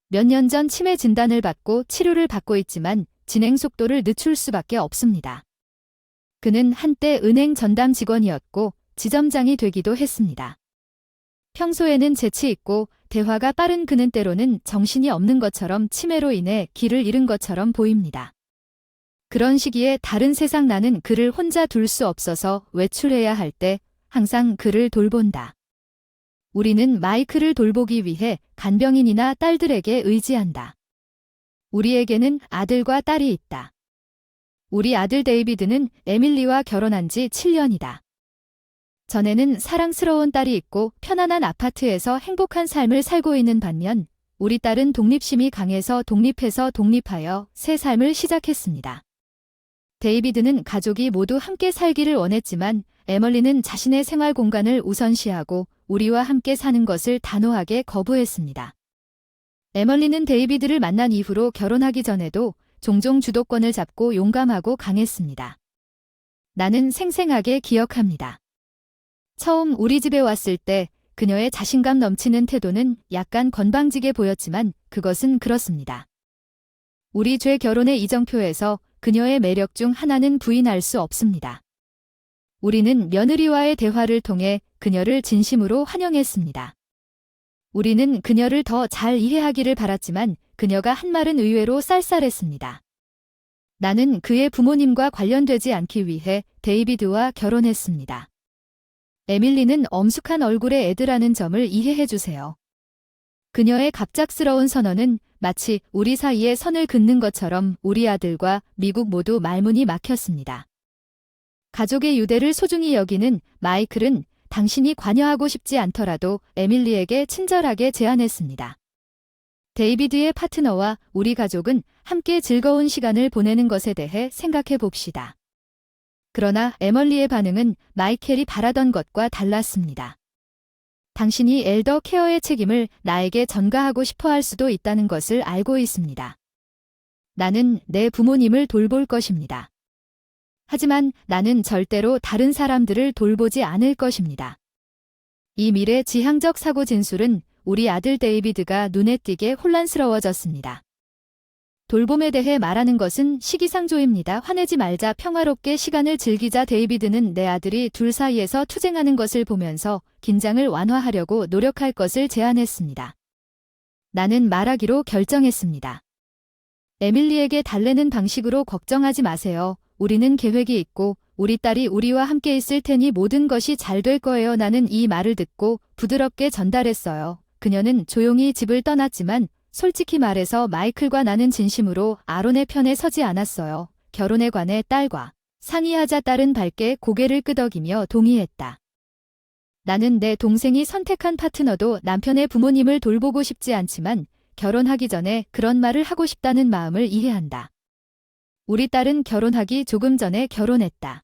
몇 년 전 치매 진단을 받고 치료를 받고 있지만 진행 속도를 늦출 수밖에 없습니다. 그는 한때 은행 전담 직원이었고 지점장이 되기도 했습니다. 평소에는 재치 있고 대화가 빠른 그는 때로는 정신이 없는 것처럼 치매로 인해 길을 잃은 것처럼 보입니다. 그런 시기에 다른 세상 나는 그를 혼자 둘 수 없어서 외출해야 할 때 항상 그를 돌본다. 우리는 마이클을 돌보기 위해 간병인이나 딸들에게 의지한다. 우리에게는 아들과 딸이 있다. 우리 아들 데이비드는 에밀리와 결혼한 지 7년이다. 전에는 사랑스러운 딸이 있고 편안한 아파트에서 행복한 삶을 살고 있는 반면 우리 딸은 독립심이 강해서 독립해서 독립하여 새 삶을 시작했습니다. 데이비드는 가족이 모두 함께 살기를 원했지만 에멀리는 자신의 생활 공간을 우선시하고 우리와 함께 사는 것을 단호하게 거부했습니다. 에멀리는 데이비드를 만난 이후로 결혼하기 전에도 종종 주도권을 잡고 용감하고 강했습니다. 나는 생생하게 기억합니다. 처음 우리 집에 왔을 때 그녀의 자신감 넘치는 태도는 약간 건방지게 보였지만 그것은 그렇습니다. 우리 죄 결혼의 이정표에서 그녀의 매력 중 하나는 부인할 수 없습니다. 우리는 며느리와의 대화를 통해 그녀를 진심으로 환영했습니다. 우리는 그녀를 더 잘 이해하기를 바랐지만 그녀가 한 말은 의외로 쌀쌀했습니다. 나는 그의 부모님과 관련되지 않기 위해 데이비드와 결혼했습니다. 에밀리는 엄숙한 얼굴의 애드라는 점을 이해해 주세요. 그녀의 갑작스러운 선언은 마치 우리 사이에 선을 긋는 것처럼 우리 아들과 미국 모두 말문이 막혔습니다. 가족의 유대를 소중히 여기는 마이클은 당신이 관여하고 싶지 않더라도 에밀리에게 친절하게 제안했습니다. 데이비드의 파트너와 우리 가족은 함께 즐거운 시간을 보내는 것에 대해 생각해 봅시다. 그러나 에멀리의 반응은 마이켈이 바라던 것과 달랐습니다. 당신이 엘더 케어의 책임을 나에게 전가하고 싶어 할 수도 있다는 것을 알고 있습니다. 나는 내 부모님을 돌볼 것입니다. 하지만 나는 절대로 다른 사람들을 돌보지 않을 것입니다. 이 미래지향적 사고 진술은 우리 아들 데이비드가 눈에 띄게 혼란스러워졌습니다. 돌봄에 대해 말하는 것은 시기상조입니다. 화내지 말자, 평화롭게 시간을 즐기자. 데이비드는 내 아들이 둘 사이에서 투쟁하는 것을 보면서 긴장을 완화하려고 노력할 것을 제안했습니다. 나는 말하기로 결정했습니다. 에밀리에게 달래는 방식으로 걱정하지 마세요. 우리는 계획이 있고 우리 딸이 우리와 함께 있을 테니 모든 것이 잘 될 거예요. 나는 이 말을 듣고 부드럽게 전달했어요. 그녀는 조용히 집을 떠났지만 솔직히 말해서 마이클과 나는 진심으로 아론의 편에 서지 않았어요. 결혼에 관해 딸과 상의하자. 딸은 밝게 고개를 끄덕이며 동의했다. 나는 내 동생이 선택한 파트너도 남편의 부모님을 돌보고 싶지 않지만 결혼하기 전에 그런 말을 하고 싶다는 마음을 이해한다. 우리 딸은 결혼하기 조금 전에 결혼했다.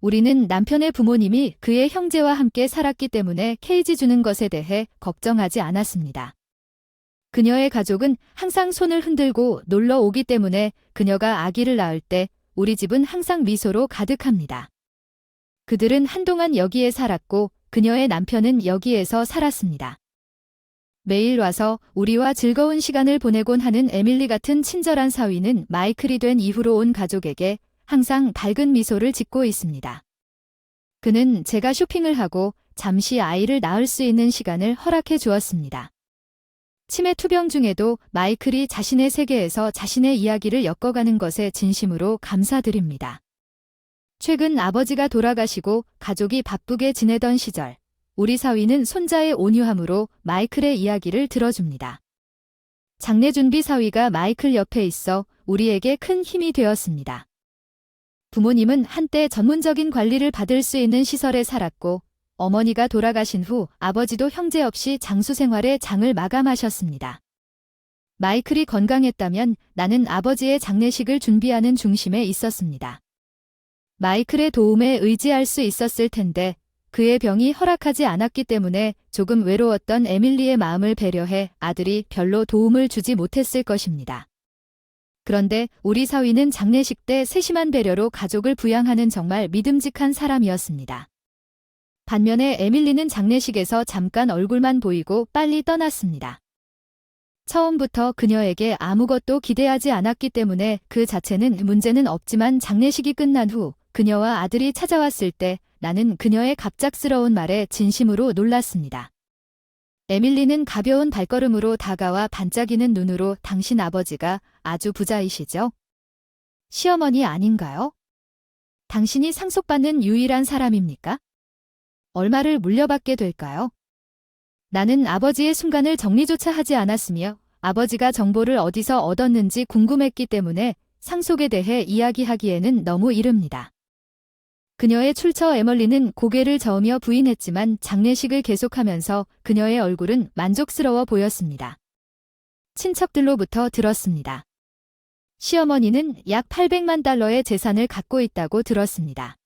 우리는 남편의 부모님이 그의 형제와 함께 살았기 때문에 케이지 주는 것에 대해 걱정하지 않았습니다. 그녀의 가족은 항상 손을 흔들고 놀러 오기 때문에 그녀가 아기를 낳을 때 우리 집은 항상 미소로 가득합니다. 그들은 한동안 여기에 살았고 그녀의 남편은 여기에서 살았습니다. 매일 와서 우리와 즐거운 시간을 보내곤 하는 에밀리 같은 친절한 사위는 마이클이 된 이후로 온 가족에게 항상 밝은 미소를 짓고 있습니다. 그는 제가 쇼핑을 하고 잠시 아이를 낳을 수 있는 시간을 허락해 주었습니다. 치매 투병 중에도 마이클이 자신의 세계에서 자신의 이야기를 엮어가는 것에 진심으로 감사드립니다. 최근 아버지가 돌아가시고 가족이 바쁘게 지내던 시절, 우리 사위는 손자의 온유함으로 마이클의 이야기를 들어줍니다. 장례 준비 사위가 마이클 옆에 있어 우리에게 큰 힘이 되었습니다. 부모님은 한때 전문적인 관리를 받을 수 있는 시설에 살았고 어머니가 돌아가신 후 아버지도 형제 없이 장수 생활의 장을 마감하셨습니다. 마이클이 건강했다면 나는 아버지의 장례식을 준비하는 중심에 있었습니다. 마이클의 도움에 의지할 수 있었을 텐데 그의 병이 허락하지 않았기 때문에 조금 외로웠던 에밀리의 마음을 배려해 아들이 별로 도움을 주지 못했을 것입니다. 그런데 우리 사위는 장례식 때 세심한 배려로 가족을 부양하는 정말 믿음직한 사람이었습니다. 반면에 에밀리는 장례식에서 잠깐 얼굴만 보이고 빨리 떠났습니다. 처음부터 그녀에게 아무것도 기대하지 않았기 때문에 그 자체는 문제는 없지만 장례식이 끝난 후 그녀와 아들이 찾아왔을 때 나는 그녀의 갑작스러운 말에 진심으로 놀랐습니다. 에밀리는 가벼운 발걸음으로 다가와 반짝이는 눈으로 당신 아버지가 아주 부자이시죠? 시어머니 아닌가요? 당신이 상속받는 유일한 사람입니까? 얼마를 물려받게 될까요? 나는 아버지의 순간을 정리조차 하지 않았으며 아버지가 정보를 어디서 얻었는지 궁금했기 때문에 상속에 대해 이야기하기에는 너무 이릅니다. 그녀의 출처 에멀리는 고개를 저으며 부인했지만 장례식을 계속하면서 그녀의 얼굴은 만족스러워 보였습니다. 친척들로부터 들었습니다. 시어머니는 약 800만 달러의 재산을 갖고 있다고 들었습니다.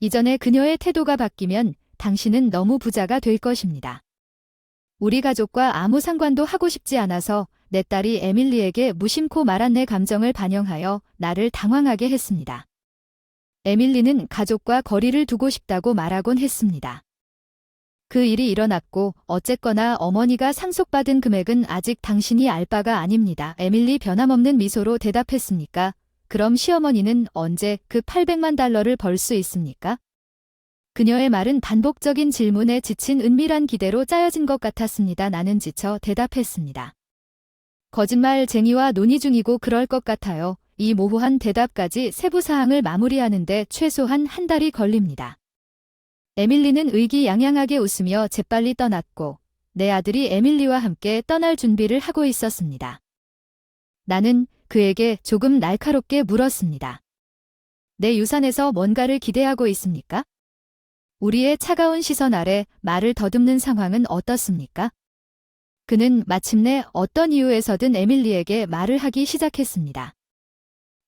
이전에 그녀의 태도가 바뀌면 당신은 너무 부자가 될 것입니다. 우리 가족과 아무 상관도 하고 싶지 않아서 내 딸이 에밀리에게 무심코 말한 내 감정을 반영하여 나를 당황하게 했습니다. 에밀리는 가족과 거리를 두고 싶다고 말하곤 했습니다. 그 일이 일어났고 어쨌거나 어머니가 상속받은 금액은 아직 당신이 알 바가 아닙니다. 에밀리 변함없는 미소로 대답했으니까 그럼 시어머니는 언제 그 800만 달러를 벌 수 있습니까? 그녀의 말은 반복적인 질문에 지친 은밀한 기대로 짜여진 것 같았습니다. 나는 지쳐 대답했습니다. 거짓말쟁이와 논의 중이고 그럴 것 같아요. 이 모호한 대답까지 세부 사항을 마무리하는데 최소한 한 달이 걸립니다. 에밀리는 의기양양하게 웃으며 재빨리 떠났고 내 아들이 에밀리와 함께 떠날 준비를 하고 있었습니다. 나는 그에게 조금 날카롭게 물었습니다. 내 유산에서 뭔가를 기대하고 있습니까? 우리의 차가운 시선 아래 말을 더듬는 상황은 어떻습니까? 그는 마침내 어떤 이유에서든 에밀리에게 말을 하기 시작했습니다.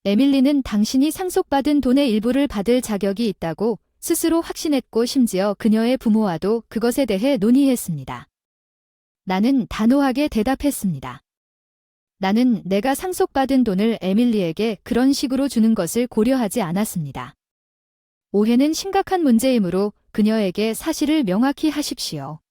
에밀리는 당신이 상속받은 돈의 일부를 받을 자격이 있다고 스스로 확신했고 심지어 그녀의 부모와도 그것에 대해 논의했습니다. 나는 단호하게 대답했습니다. 나는 내가 상속받은 돈을 에밀리에게 그런 식으로 주는 것을 고려하지 않았습니다. 오해는 심각한 문제이므로 그녀에게 사실을 명확히 하십시오.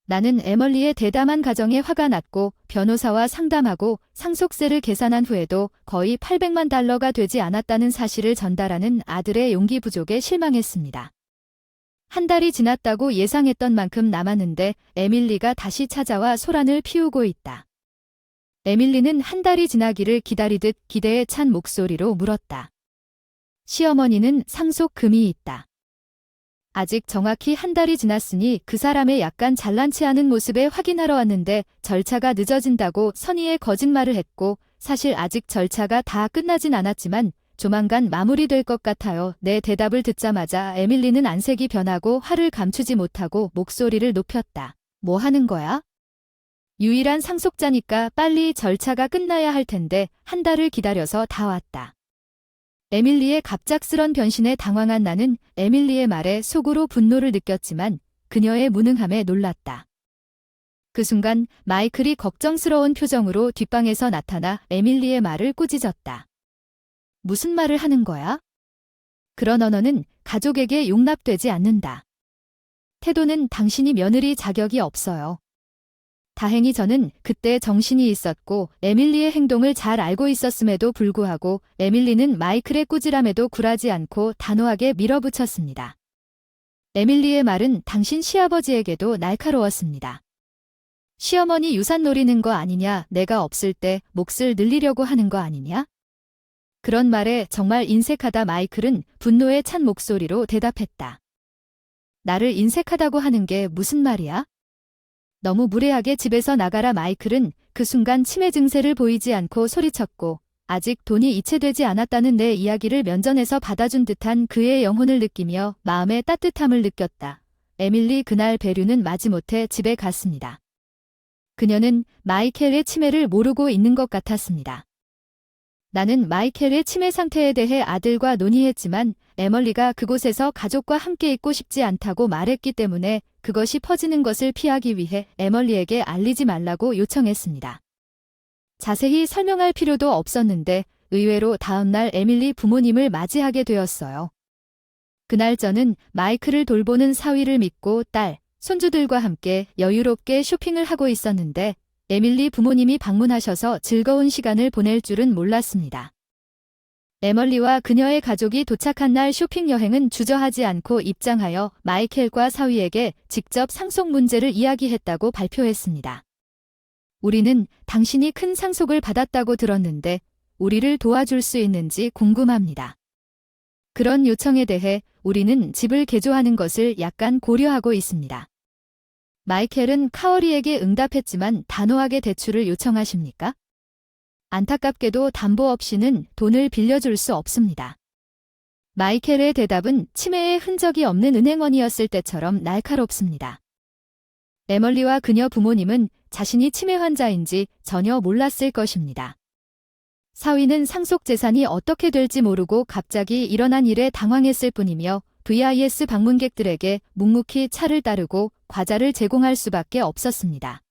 나는 에멀리의 대담한 가정에 화가 났고 변호사와 상담하고 상속세를 계산한 후에도 거의 800만 달러가 되지 않았다는 사실을 전달하는 아들의 용기 부족에 실망했습니다. 한 달이 지났다고 예상했던 만큼 남았는데 에밀리가 다시 찾아와 소란을 피우고 있다. 에밀리는 한 달이 지나기를 기다리듯 기대에 찬 목소리로 물었다. 시어머니는 상속금이 있다. 아직 정확히 한 달이 지났으니 그 사람의 약간 잘난치 않은 모습에 확인하러 왔는데 절차가 늦어진다고 선의의 거짓말을 했고 사실 아직 절차가 다 끝나진 않았지만 조만간 마무리될 것 같아요. 내 대답을 듣자마자 에밀리는 안색이 변하고 화를 감추지 못하고 목소리를 높였다. 뭐 하는 거야? 유일한 상속자니까 빨리 절차가 끝나야 할 텐데 한 달을 기다려서 다 왔다. 에밀리의 갑작스런 변신에 당황한 나는 에밀리의 말에 속으로 분노를 느꼈지만 그녀의 무능함에 놀랐다. 그 순간 마이클이 걱정스러운 표정으로 뒷방에서 나타나 에밀리의 말을 꾸짖었다. 무슨 말을 하는 거야? 그런 언어는 가족에게 용납되지 않는다. 태도는 당신이 며느리 자격이 없어요. 다행히 저는 그때 정신이 있었고 에밀리의 행동을 잘 알고 있었음에도 불구하고 에밀리는 마이클의 꾸지람에도 굴하지 않고 단호하게 밀어붙였습니다. 에밀리의 말은 당신 시아버지에게도 날카로웠습니다. 시어머니 유산 노리는 거 아니냐, 내가 없을 때 몫을 늘리려고 하는 거 아니냐? 그런 말에 정말 인색하다. 마이클은 분노에 찬 목소리로 대답했다. 나를 인색하다고 하는 게 무슨 말이야? 너무 무례하게 집에서 나가라. 마이클은 그 순간 치매 증세를 보이지 않고 소리쳤고 아직 돈이 이체되지 않았다는 내 이야기를 면전에서 받아준 듯한 그의 영혼을 느끼며 마음의 따뜻함을 느꼈다. 에밀리 그날 배류는 마지못해 집에 갔습니다. 그녀는 마이켈의 치매를 모르고 있는 것 같았습니다. 나는 마이켈의 치매 상태에 대해 아들과 논의했지만 에멀리가 그곳에서 가족과 함께 있고 싶지 않다고 말했기 때문에 그것이 퍼지는 것을 피하기 위해 에멀리에게 알리지 말라고 요청했습니다. 자세히 설명할 필요도 없었는데 의외로 다음날 에밀리 부모님을 맞이하게 되었어요. 그날 저는 마이클을 돌보는 사위를 믿고 딸, 손주들과 함께 여유롭게 쇼핑을 하고 있었는데 에밀리 부모님이 방문하셔서 즐거운 시간을 보낼 줄은 몰랐습니다. 에멀리와 그녀의 가족이 도착한 날 쇼핑 여행은 주저하지 않고 입장하여 마이켈과 사위에게 직접 상속 문제를 이야기했다고 발표했습니다. 우리는 당신이 큰 상속을 받았다고 들었는데 우리를 도와줄 수 있는지 궁금합니다. 그런 요청에 대해 우리는 집을 개조하는 것을 약간 고려하고 있습니다. 마이켈은 카어리에게 응답했지만 단호하게 대출을 요청하십니까? 안타깝게도 담보 없이는 돈을 빌려줄 수 없습니다. 마이켈의 대답은 치매의 흔적이 없는 은행원이었을 때처럼 날카롭습니다. 에멀리와 그녀 부모님은 자신이 치매 환자인지 전혀 몰랐을 것입니다. 사위는 상속 재산이 어떻게 될지 모르고 갑자기 일어난 일에 당황했을 뿐이며 VIS 방문객들에게 묵묵히 차를 따르고 과자를 제공할 수밖에 없었습니다.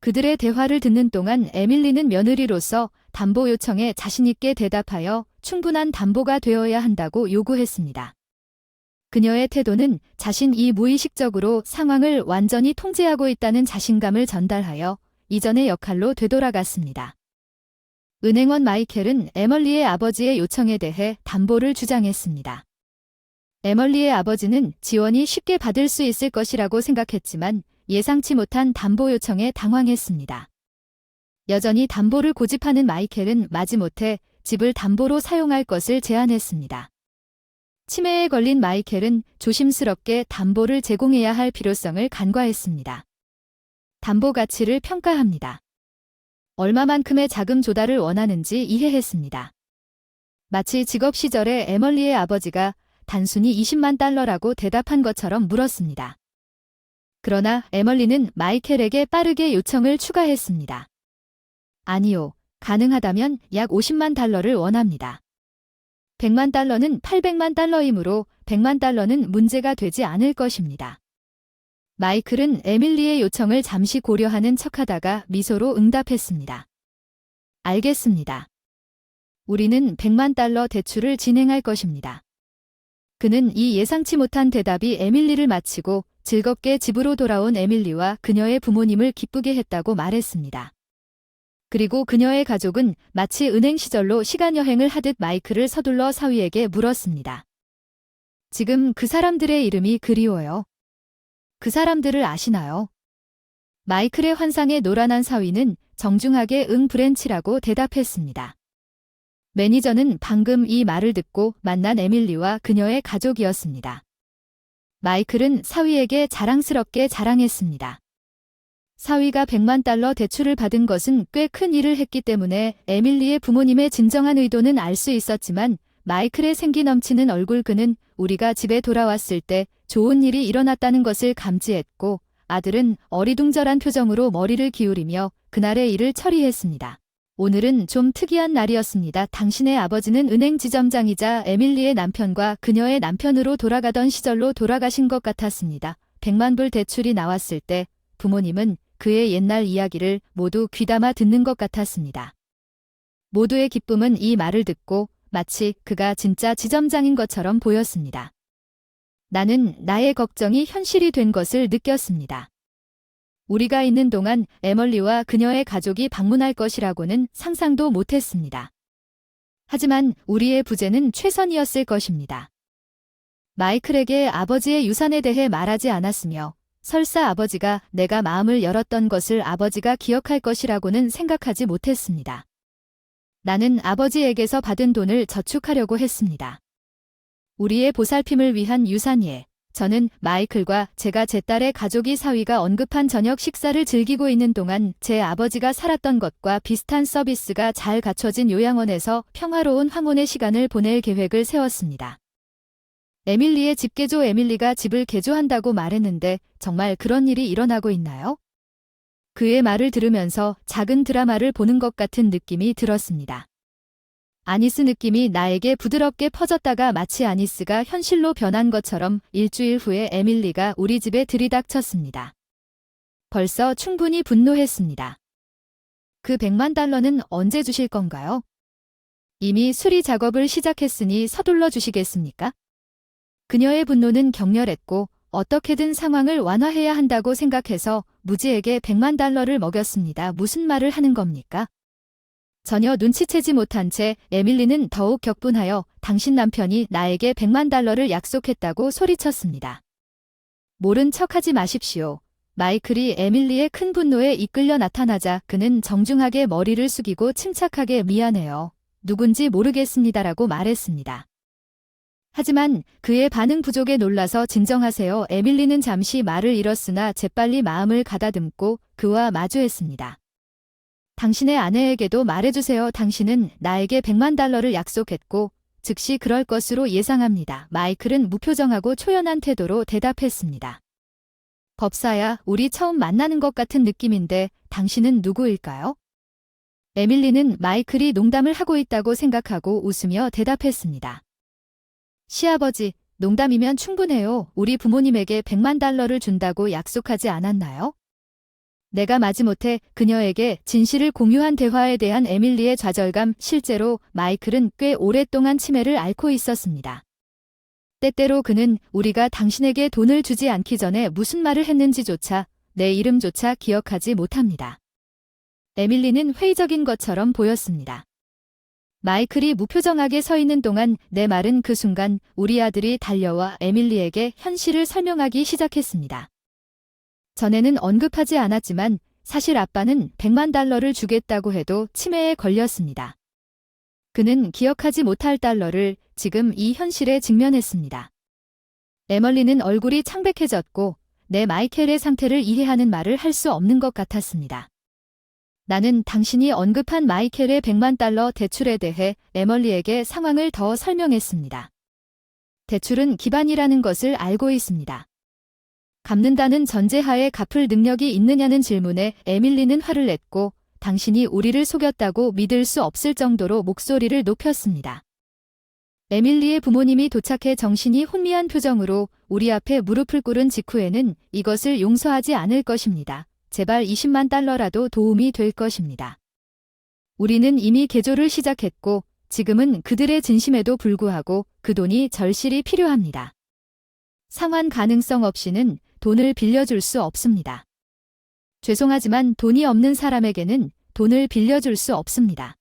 그들의 대화를 듣는 동안 에밀리는 며느리로서 담보 요청에 자신있게 대답하여 충분한 담보가 되어야 한다고 요구했습니다. 그녀의 태도는 자신이 무의식적으로 상황을 완전히 통제하고 있다는 자신감을 전달하여 이전의 역할로 되돌아갔습니다. 은행원 마이켈은 에멀리의 아버지의 요청에 대해 담보를 주장했습니다. 에멀리의 아버지는 지원이 쉽게 받을 수 있을 것이라고 생각했지만 예상치 못한 담보 요청에 당황했습니다. 여전히 담보를 고집하는 마이켈은 마지못해 집을 담보로 사용할 것을 제안했습니다. 치매에 걸린 마이켈은 조심스럽게 담보를 제공해야 할 필요성을 간과했습니다. 담보 가치를 평가합니다. 얼마만큼의 자금 조달을 원하는지 이해했습니다. 마치 직업 시절에 에멀리의 아버지가 단순히 20만 달러라고 대답한 것처럼 물었습니다. 그러나 에멀리는 마이켈에게 빠르게 요청을 추가했습니다. 아니요, 가능하다면 약 50만 달러를 원합니다. 100만 달러는 800만 달러이므로 100만 달러는 문제가 되지 않을 것입니다. 마이클은 에밀리의 요청을 잠시 고려하는 척하다가 미소로 응답했습니다. 알겠습니다. 우리는 100만 달러 대출을 진행할 것입니다. 그는 이 예상치 못한 대답이 에밀리를 마치고 즐겁게 집으로 돌아온 에밀리와 그녀의 부모님을 기쁘게 했다고 말했습니다. 그리고 그녀의 가족은 마치 은행 시절로 시간여행을 하듯 마이클을 서둘러 사위에게 물었습니다. 지금 그 사람들의 이름이 그리워요. 그 사람들을 아시나요? 마이클의 환상에 노란한 사위는 정중하게 응 브랜치라고 대답했습니다. 매니저는 방금 이 말을 듣고 만난 에밀리와 그녀의 가족이었습니다. 마이클은 사위에게 자랑스럽게 자랑했습니다. 사위가 100만 달러 대출을 받은 것은 꽤 큰 일을 했기 때문에 에밀리의 부모님의 진정한 의도는 알 수 있었지만 마이클의 생기 넘치는 얼굴 그는 우리가 집에 돌아왔을 때 좋은 일이 일어났다는 것을 감지했고 아들은 어리둥절한 표정으로 머리를 기울이며 그날의 일을 처리했습니다. 오늘은 좀 특이한 날이었습니다. 당신의 아버지는 은행 지점장이자 에밀리의 남편과 그녀의 남편으로 돌아가던 시절로 돌아가신 것 같았습니다. 100만 불 대출이 나왔을 때 부모님은 그의 옛날 이야기를 모두 귀담아 듣는 것 같았습니다. 모두의 기쁨은 이 말을 듣고 마치 그가 진짜 지점장인 것처럼 보였습니다. 나는 나의 걱정이 현실이 된 것을 느꼈습니다. 우리가 있는 동안 에멀리와 그녀의 가족이 방문할 것이라고는 상상도 못했습니다. 하지만 우리의 부재는 최선이었을 것입니다. 마이클에게 아버지의 유산에 대해 말하지 않았으며 설사 아버지가 내가 마음을 열었던 것을 아버지가 기억할 것이라고는 생각하지 못했습니다. 나는 아버지에게서 받은 돈을 저축하려고 했습니다. 우리의 보살핌을 위한 유산이에 저는 마이클과 제가 제 딸의 가족이 사위가 언급한 저녁 식사를 즐기고 있는 동안 제 아버지가 살았던 것과 비슷한 서비스가 잘 갖춰진 요양원에서 평화로운 황혼의 시간을 보낼 계획을 세웠습니다. 에밀리의 집 개조 에밀리가 집을 개조한다고 말했는데 정말 그런 일이 일어나고 있나요? 그의 말을 들으면서 작은 드라마를 보는 것 같은 느낌이 들었습니다. 아니스 느낌이 나에게 부드럽게 퍼졌다가 마치 아니스가 현실로 변한 것처럼 일주일 후에 에밀리가 우리 집에 들이닥쳤습니다. 벌써 충분히 분노했습니다. 그 100만 달러는 언제 주실 건가요? 이미 수리 작업을 시작했으니 서둘러 주시겠습니까? 그녀의 분노는 격렬했고 어떻게든 상황을 완화해야 한다고 생각해서 무지에게 100만 달러를 먹였습니다. 무슨 말을 하는 겁니까? 전혀 눈치채지 못한 채 에밀리는 더욱 격분하여 당신 남편이 나에게 100만 달러를 약속했다고 소리쳤습니다. 모른 척하지 마십시오. 마이클이 에밀리의 큰 분노에 이끌려 나타나자 그는 정중하게 머리를 숙이고 침착하게 미안해요. 누군지 모르겠습니다라고 말했습니다. 하지만 그의 반응 부족에 놀라서 진정하세요. 에밀리는 잠시 말을 잃었으나 재빨리 마음을 가다듬고 그와 마주했습니다. 당신의 아내에게도 말해주세요. 당신은 나에게 100만 달러를 약속했고 즉시 그럴 것으로 예상합니다. 마이클은 무표정하고 초연한 태도로 대답했습니다. 법사야, 우리 처음 만나는 것 같은 느낌인데 당신은 누구일까요? 에밀리는 마이클이 농담을 하고 있다고 생각하고 웃으며 대답했습니다. 시아버지, 농담이면 충분해요. 우리 부모님에게 100만 달러를 준다고 약속하지 않았나요? 내가 마지못해 그녀에게 진실을 공유한 대화에 대한 에밀리의 좌절감, 실제로 마이클은 꽤 오랫동안 치매를 앓고 있었습니다. 때때로 그는 우리가 당신에게 돈을 주지 않기 전에 무슨 말을 했는지조차, 내 이름조차 기억하지 못합니다. 에밀리는 회의적인 것처럼 보였습니다. 마이클이 무표정하게 서 있는 동안 내 말은 그 순간 우리 아들이 달려와 에밀리에게 현실을 설명하기 시작했습니다. 전에는 언급하지 않았지만 사실 아빠는 100만 달러를 주겠다고 해도 치매에 걸렸습니다. 그는 기억하지 못할 달러를 지금 이 현실에 직면했습니다. 에멀리는 얼굴이 창백해졌고 내 마이켈의 상태를 이해하는 말을 할 수 없는 것 같았습니다. 나는 당신이 언급한 마이켈의 100만 달러 대출에 대해 에멀리에게 상황을 더 설명했습니다. 대출은 기반이라는 것을 알고 있습니다. 갚는다는 전제하에 갚을 능력이 있느냐는 질문에 에밀리는 화를 냈고 당신이 우리를 속였다고 믿을 수 없을 정도로 목소리를 높였습니다. 에밀리의 부모님이 도착해 정신이 혼미한 표정으로 우리 앞에 무릎을 꿇은 직후에는 이것을 용서하지 않을 것입니다. 제발 20만 달러라도 도움이 될 것입니다. 우리는 이미 개조를 시작했고 지금은 그들의 진심에도 불구하고 그 돈이 절실히 필요합니다. 상환 가능성 없이는 돈을 빌려줄 수 없습니다. 죄송하지만 돈이 없는 사람에게는 돈을 빌려줄 수 없습니다.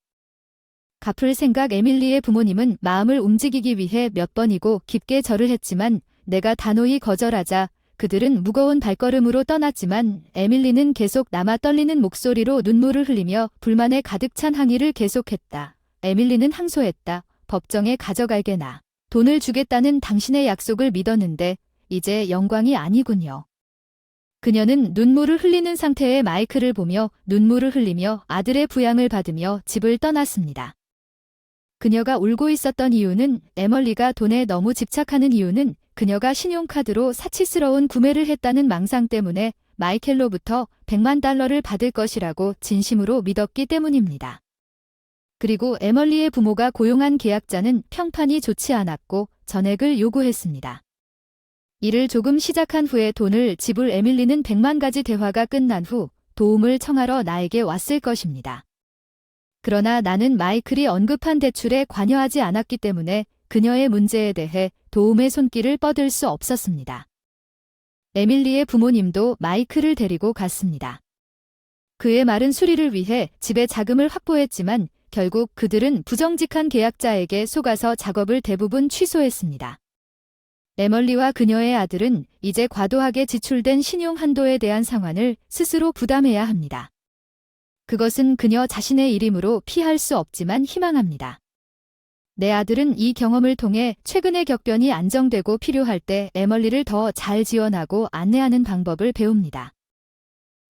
갚을 생각. 에밀리의 부모님은 마음을 움직이기 위해 몇 번이고 깊게 절을 했지만 내가 단호히 거절하자 그들은 무거운 발걸음으로 떠났지만 에밀리는 계속 남아 떨리는 목소리로 눈물을 흘리며 불만에 가득 찬 항의를 계속했다. 에밀리는 항소했다. 법정에 가져갈게나. 돈을 주겠다는 당신의 약속을 믿었는데 이제 영광이 아니군요. 그녀는 눈물을 흘리는 상태의 마이클을 보며 눈물을 흘리며 아들의 부양을 받으며 집을 떠났습니다. 그녀가 울고 있었던 이유는 에멀리가 돈에 너무 집착하는 이유는 그녀가 신용카드로 사치스러운 구매를 했다는 망상 때문에 마이켈로부터 100만 달러를 받을 것이라고 진심으로 믿었기 때문입니다. 그리고 에멀리의 부모가 고용한 계약자는 평판이 좋지 않았고 전액을 요구했습니다. 일을 조금 시작한 후에 돈을 지불. 에밀리는 100만 가지 대화가 끝난 후 도움을 청하러 나에게 왔을 것입니다. 그러나 나는 마이클이 언급한 대출에 관여하지 않았기 때문에 그녀의 문제에 대해 도움의 손길을 뻗을 수 없었습니다. 에밀리의 부모님도 마이클을 데리고 갔습니다. 그의 마른 수리를 위해 집에 자금을 확보했지만 결국 그들은 부정직한 계약자에게 속아서 작업을 대부분 취소했습니다. 에멀리와 그녀의 아들은 이제 과도하게 지출된 신용 한도에 대한 상환을 스스로 부담해야 합니다. 그것은 그녀 자신의 일이므로 피할 수 없지만 희망합니다. 내 아들은 이 경험을 통해 최근의 격변이 안정되고 필요할 때 에멀리를 더 잘 지원하고 안내하는 방법을 배웁니다.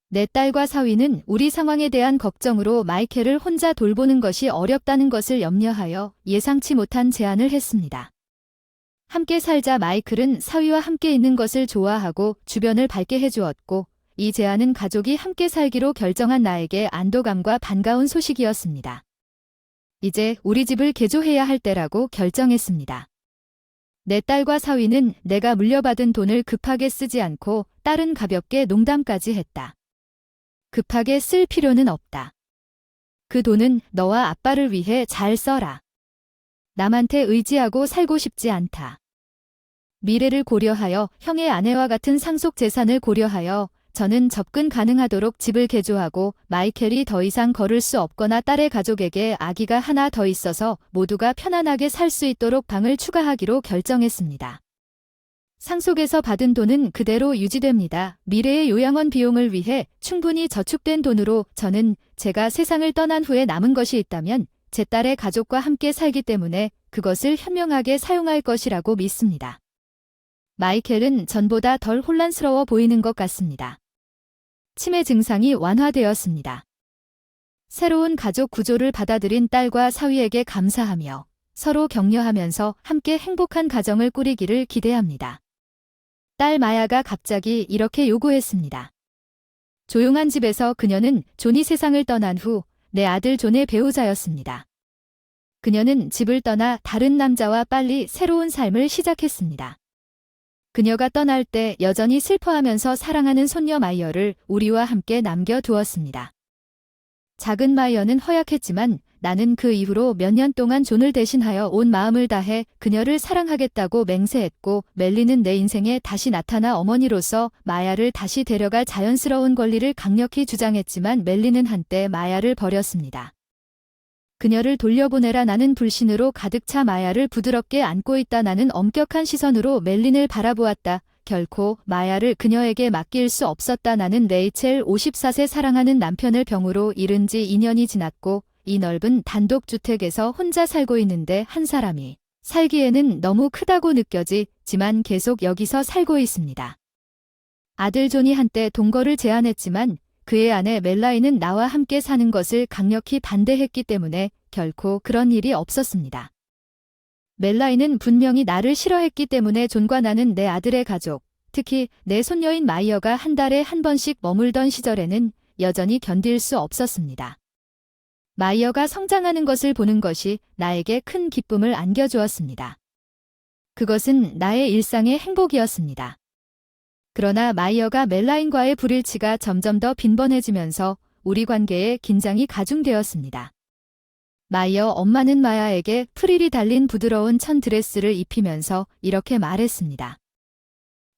내 딸과 사위는 우리 상황에 대한 걱정으로 마이켈을 혼자 돌보는 것이 어렵다는 것을 염려하여 예상치 못한 제안을 했습니다. 함께 살자. 마이클은 사위와 함께 있는 것을 좋아하고 주변을 밝게 해주었고 이 제안은 가족이 함께 살기로 결정한 나에게 안도감과 반가운 소식이었습니다. 이제 우리 집을 개조해야 할 때라고 결정했습니다. 내 딸과 사위는 내가 물려받은 돈을 급하게 쓰지 않고 딸은 가볍게 농담까지 했다. 급하게 쓸 필요는 없다. 그 돈은 너와 아빠를 위해 잘 써라. 남한테 의지하고 살고 싶지 않다. 미래를 고려하여 형의 아내와 같은 상속 재산을 고려하여 저는 접근 가능하도록 집을 개조하고 마이켈이 더 이상 걸을 수 없거나 딸의 가족에게 아기가 하나 더 있어서 모두가 편안하게 살 수 있도록 방을 추가하기로 결정했습니다. 상속에서 받은 돈은 그대로 유지됩니다. 미래의 요양원 비용을 위해 충분히 저축된 돈으로 저는 제가 세상을 떠난 후에 남은 것이 있다면 제 딸의 가족과 함께 살기 때문에 그것을 현명하게 사용할 것이라고 믿습니다. 마이켈은 전보다 덜 혼란스러워 보이는 것 같습니다. 치매 증상이 완화되었습니다. 새로운 가족 구조를 받아들인 딸과 사위에게 감사하며 서로 격려하면서 함께 행복한 가정을 꾸리기를 기대합니다. 딸 마야가 갑자기 이렇게 요구했습니다. 조용한 집에서 그녀는 존이 세상을 떠난 후 내 아들 존의 배우자였습니다. 그녀는 집을 떠나 다른 남자와 빨리 새로운 삶을 시작했습니다. 그녀가 떠날 때 여전히 슬퍼하면서 사랑하는 손녀 마이어를 우리와 함께 남겨두었습니다. 작은 마이어는 허약했지만 나는 그 이후로 몇 년 동안 존을 대신하여 온 마음을 다해 그녀를 사랑하겠다고 맹세했고 멜리는 내 인생에 다시 나타나 어머니로서 마야를 다시 데려갈 자연스러운 권리를 강력히 주장했지만 멜리는 한때 마야를 버렸습니다. 그녀를 돌려보내라. 나는 불신으로 가득 차 마야를 부드럽게 안고 있다. 나는 엄격한 시선으로 멜린을 바라보았다. 결코 마야를 그녀에게 맡길 수 없었다. 나는 레이첼 54세 사랑하는 남편을 병으로 잃은 지 2년이 지났고 이 넓은 단독주택에서 혼자 살고 있는데 한 사람이 살기에는 너무 크다고 느껴지지만 계속 여기서 살고 있습니다. 아들 존이 한때 동거를 제안했지만 그의 아내 멜라이는 나와 함께 사는 것을 강력히 반대했기 때문에 결코 그런 일이 없었습니다. 멜라이는 분명히 나를 싫어했기 때문에 존과 나는 내 아들의 가족, 특히 내 손녀인 마이어가 한 달에 한 번씩 머물던 시절에는 여전히 견딜 수 없었습니다. 마이어가 성장하는 것을 보는 것이 나에게 큰 기쁨을 안겨주었습니다. 그것은 나의 일상의 행복이었습니다. 그러나 마이어가 멜라인과의 불일치가 점점 더 빈번해지면서 우리 관계에 긴장이 가중되었습니다. 마이어 엄마는 마야에게 프릴이 달린 부드러운 천 드레스를 입히면서 이렇게 말했습니다.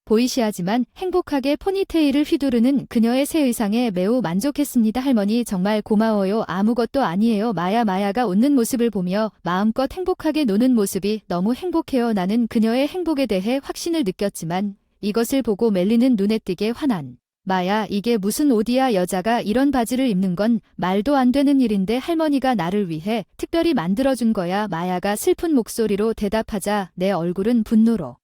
보이시하지만 행복하게 포니테일을 휘두르는 그녀의 새 의상에 매우 만족했습니다. 할머니 정말 고마워요. 아무것도 아니에요. 마야가 웃는 모습을 보며 마음껏 행복하게 노는 모습이 너무 행복해요. 나는 그녀의 행복에 대해 확신을 느꼈지만 이것을 보고 멜리는 눈에 띄게 화난. 마야 이게 무슨 옷이야. 여자가 이런 바지를 입는 건 말도 안 되는 일인데 할머니가 나를 위해 특별히 만들어준 거야. 마야가 슬픈 목소리로 대답하자 내 얼굴은 분노로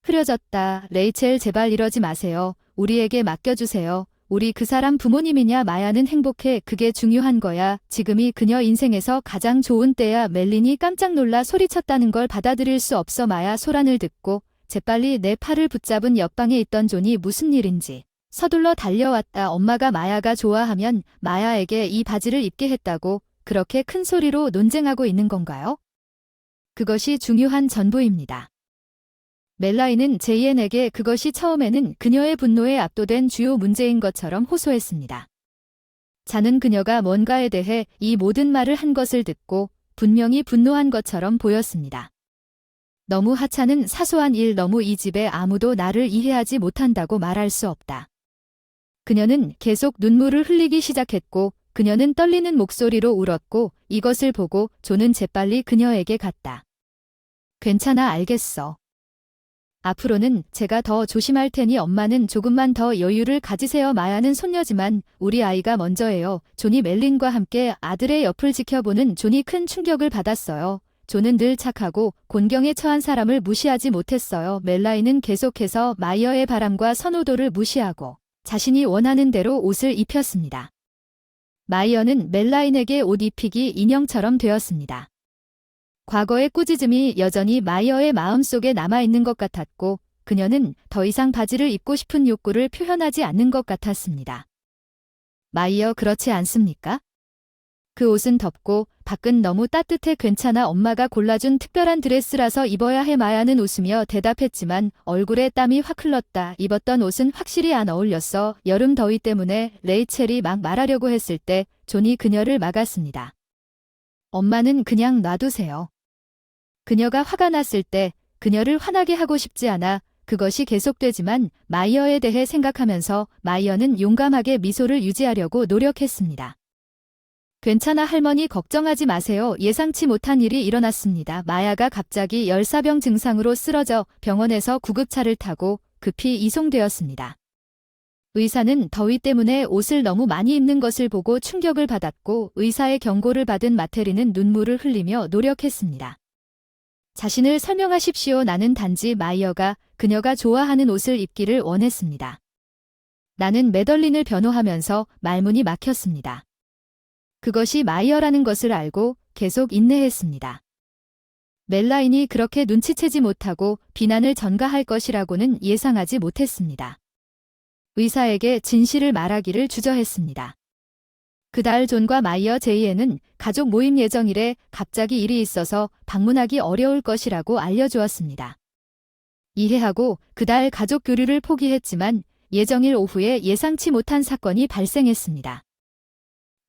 흐려졌다. 레이첼 제발 이러지 마세요. 우리에게 맡겨주세요. 우리 그 사람 부모님이냐. 마야는 행복해. 그게 중요한 거야. 지금이 그녀 인생에서 가장 좋은 때야. 멜린이 깜짝 놀라 소리쳤다는 걸 받아들일 수 없어. 마야 소란을 듣고 재빨리 내 팔을 붙잡은 옆방에 있던 존이 무슨 일인지 서둘러 달려왔다. 엄마가 마야가 좋아하면 마야에게 이 바지를 입게 했다고 그렇게 큰 소리로 논쟁하고 있는 건가요? 그것이 중요한 전부입니다. 멜라이는 제이엔에게 그것이 처음에는 그녀의 분노에 압도된 주요 문제인 것처럼 호소했습니다. 자는 그녀가 뭔가에 대해 이 모든 말을 한 것을 듣고 분명히 분노한 것처럼 보였습니다. 너무 하찮은 사소한 일, 너무 이 집에 아무도 나를 이해하지 못한다고 말할 수 없다. 그녀는 계속 눈물을 흘리기 시작했고 그녀는 떨리는 목소리로 울었고 이것을 보고 존은 재빨리 그녀에게 갔다. 괜찮아, 알겠어. 앞으로는 제가 더 조심할 테니 엄마는 조금만 더 여유를 가지세요. 마야는 손녀지만 우리 아이가 먼저예요. 존이 멜린과 함께 아들의 옆을 지켜보는 존이 큰 충격을 받았어요. 존은 늘 착하고 곤경에 처한 사람을 무시하지 못했어요. 멜라이는 계속해서 마이어의 바람과 선호도를 무시하고 자신이 원하는 대로 옷을 입혔습니다. 마이어는 멜라인에게 옷 입히기 인형처럼 되었습니다. 과거의 꾸짖음이 여전히 마이어의 마음속에 남아있는 것 같았고 그녀는 더 이상 바지를 입고 싶은 욕구를 표현하지 않는 것 같았습니다. 마이어 그렇지 않습니까? 그 옷은 덥고 밖은 너무 따뜻해. 괜찮아, 엄마가 골라준 특별한 드레스라서 입어야 해. 마야는 웃으며 대답했지만 얼굴에 땀이 확 흘렀다. 입었던 옷은 확실히 안 어울렸어. 여름 더위 때문에. 레이첼이 막 말하려고 했을 때 존이 그녀를 막았습니다. 엄마는 그냥 놔두세요. 그녀가 화가 났을 때 그녀를 화나게 하고 싶지 않아. 그것이 계속되지만 마이어에 대해 생각하면서 마이어는 용감하게 미소를 유지하려고 노력했습니다. 괜찮아, 할머니 걱정하지 마세요. 예상치 못한 일이 일어났습니다. 마야가 갑자기 열사병 증상으로 쓰러져 병원에서 구급차를 타고 급히 이송되었습니다. 의사는 더위 때문에 옷을 너무 많이 입는 것을 보고 충격을 받았고 의사의 경고를 받은 마테리는 눈물을 흘리며 노력했습니다. 자신을 설명하십시오. 나는 단지 마이어가 그녀가 좋아하는 옷을 입기를 원했습니다. 나는 매덜린을 변호하면서 말문이 막혔습니다. 그것이 마이어라는 것을 알고 계속 인내했습니다. 멜라인이 그렇게 눈치채지 못하고 비난을 전가할 것이라고는 예상하지 못했습니다. 의사에게 진실을 말하기를 주저했습니다. 그달 존과 마이어 제이에는 가족 모임 예정일에 갑자기 일이 있어서 방문하기 어려울 것이라고 알려주었습니다. 이해하고 그달 가족 교류를 포기했지만 예정일 오후에 예상치 못한 사건이 발생했습니다.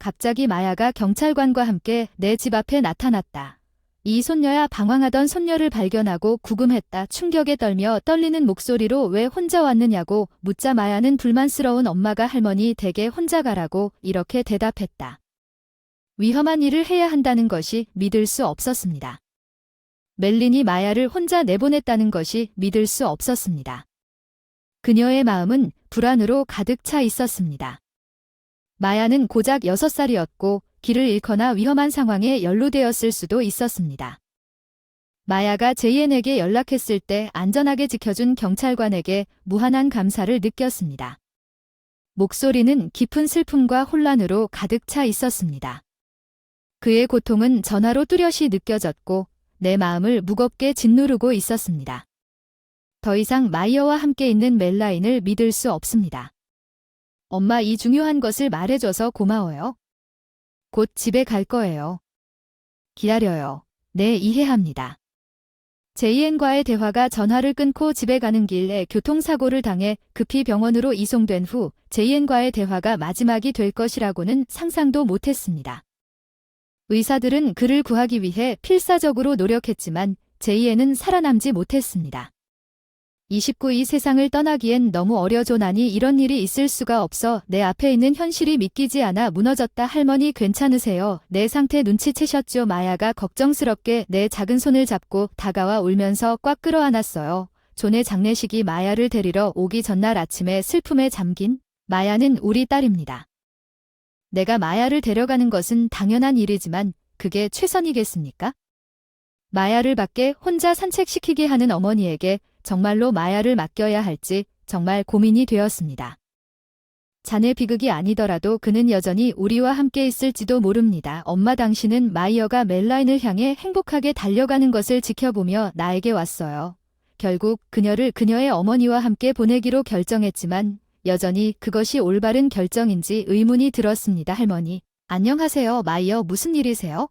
갑자기 마야가 경찰관과 함께 내 집 앞에 나타났다. 이 손녀야. 방황하던 손녀를 발견하고 구금했다. 충격에 떨며 떨리는 목소리로 왜 혼자 왔느냐고 묻자 마야는 불만스러운 엄마가 할머니 댁에 혼자 가라고 이렇게 대답했다. 위험한 일을 해야 한다는 것이 믿을 수 없었습니다. 멜린이 마야를 혼자 내보냈다는 것이 믿을 수 없었습니다. 그녀의 마음은 불안으로 가득 차 있었습니다. 마야는 고작 6살이었고 길을 잃거나 위험한 상황에 연루되었을 수도 있었습니다. 마야가 제이엔에게 연락했을 때 안전하게 지켜준 경찰관에게 무한한 감사를 느꼈습니다. 목소리는 깊은 슬픔과 혼란으로 가득 차 있었습니다. 그의 고통은 전하로 뚜렷이 느껴졌고 내 마음을 무겁게 짓누르고 있었습니다. 더 이상 마이어와 함께 있는 멜라인을 믿을 수 없습니다. 엄마, 이 중요한 것을 말해줘서 고마워요. 곧 집에 갈 거예요. 기다려요. 네, 이해합니다. 제이엔과의 대화가 전화를 끊고 집에 가는 길에 교통사고를 당해 급히 병원으로 이송된 후 제이엔과의 대화가 마지막이 될 것이라고는 상상도 못했습니다. 의사들은 그를 구하기 위해 필사적으로 노력했지만 제이엔은 살아남지 못했습니다. 29이 세상을 떠나기엔 너무 어려져나니 이런 일이 있을 수가 없어 내 앞에 있는 현실이 믿기지 않아 무너졌다. 할머니 괜찮으세요? 내 상태 눈치채셨죠? 마야가 걱정스럽게 내 작은 손을 잡고 다가와 울면서 꽉 끌어안았어요. 존의 장례식이 마야를 데리러 오기 전날 아침에 슬픔에 잠긴 마야는 우리 딸입니다. 내가 마야를 데려가는 것은 당연한 일이지만 그게 최선이겠습니까? 마야를 밖에 혼자 산책시키게 하는 어머니에게 정말로 마야를 맡겨야 할지 정말 고민이 되었습니다. 자네 비극이 아니더라도 그는 여전히 우리와 함께 있을지도 모릅니다. 엄마, 당신은 마이어가 멜라인을 향해 행복하게 달려가는 것을 지켜보며 나에게 왔어요. 결국 그녀를 그녀의 어머니와 함께 보내기로 결정했지만 여전히 그것이 올바른 결정인지 의문이 들었습니다. 할머니, 안녕하세요. 마이어, 무슨 일이세요?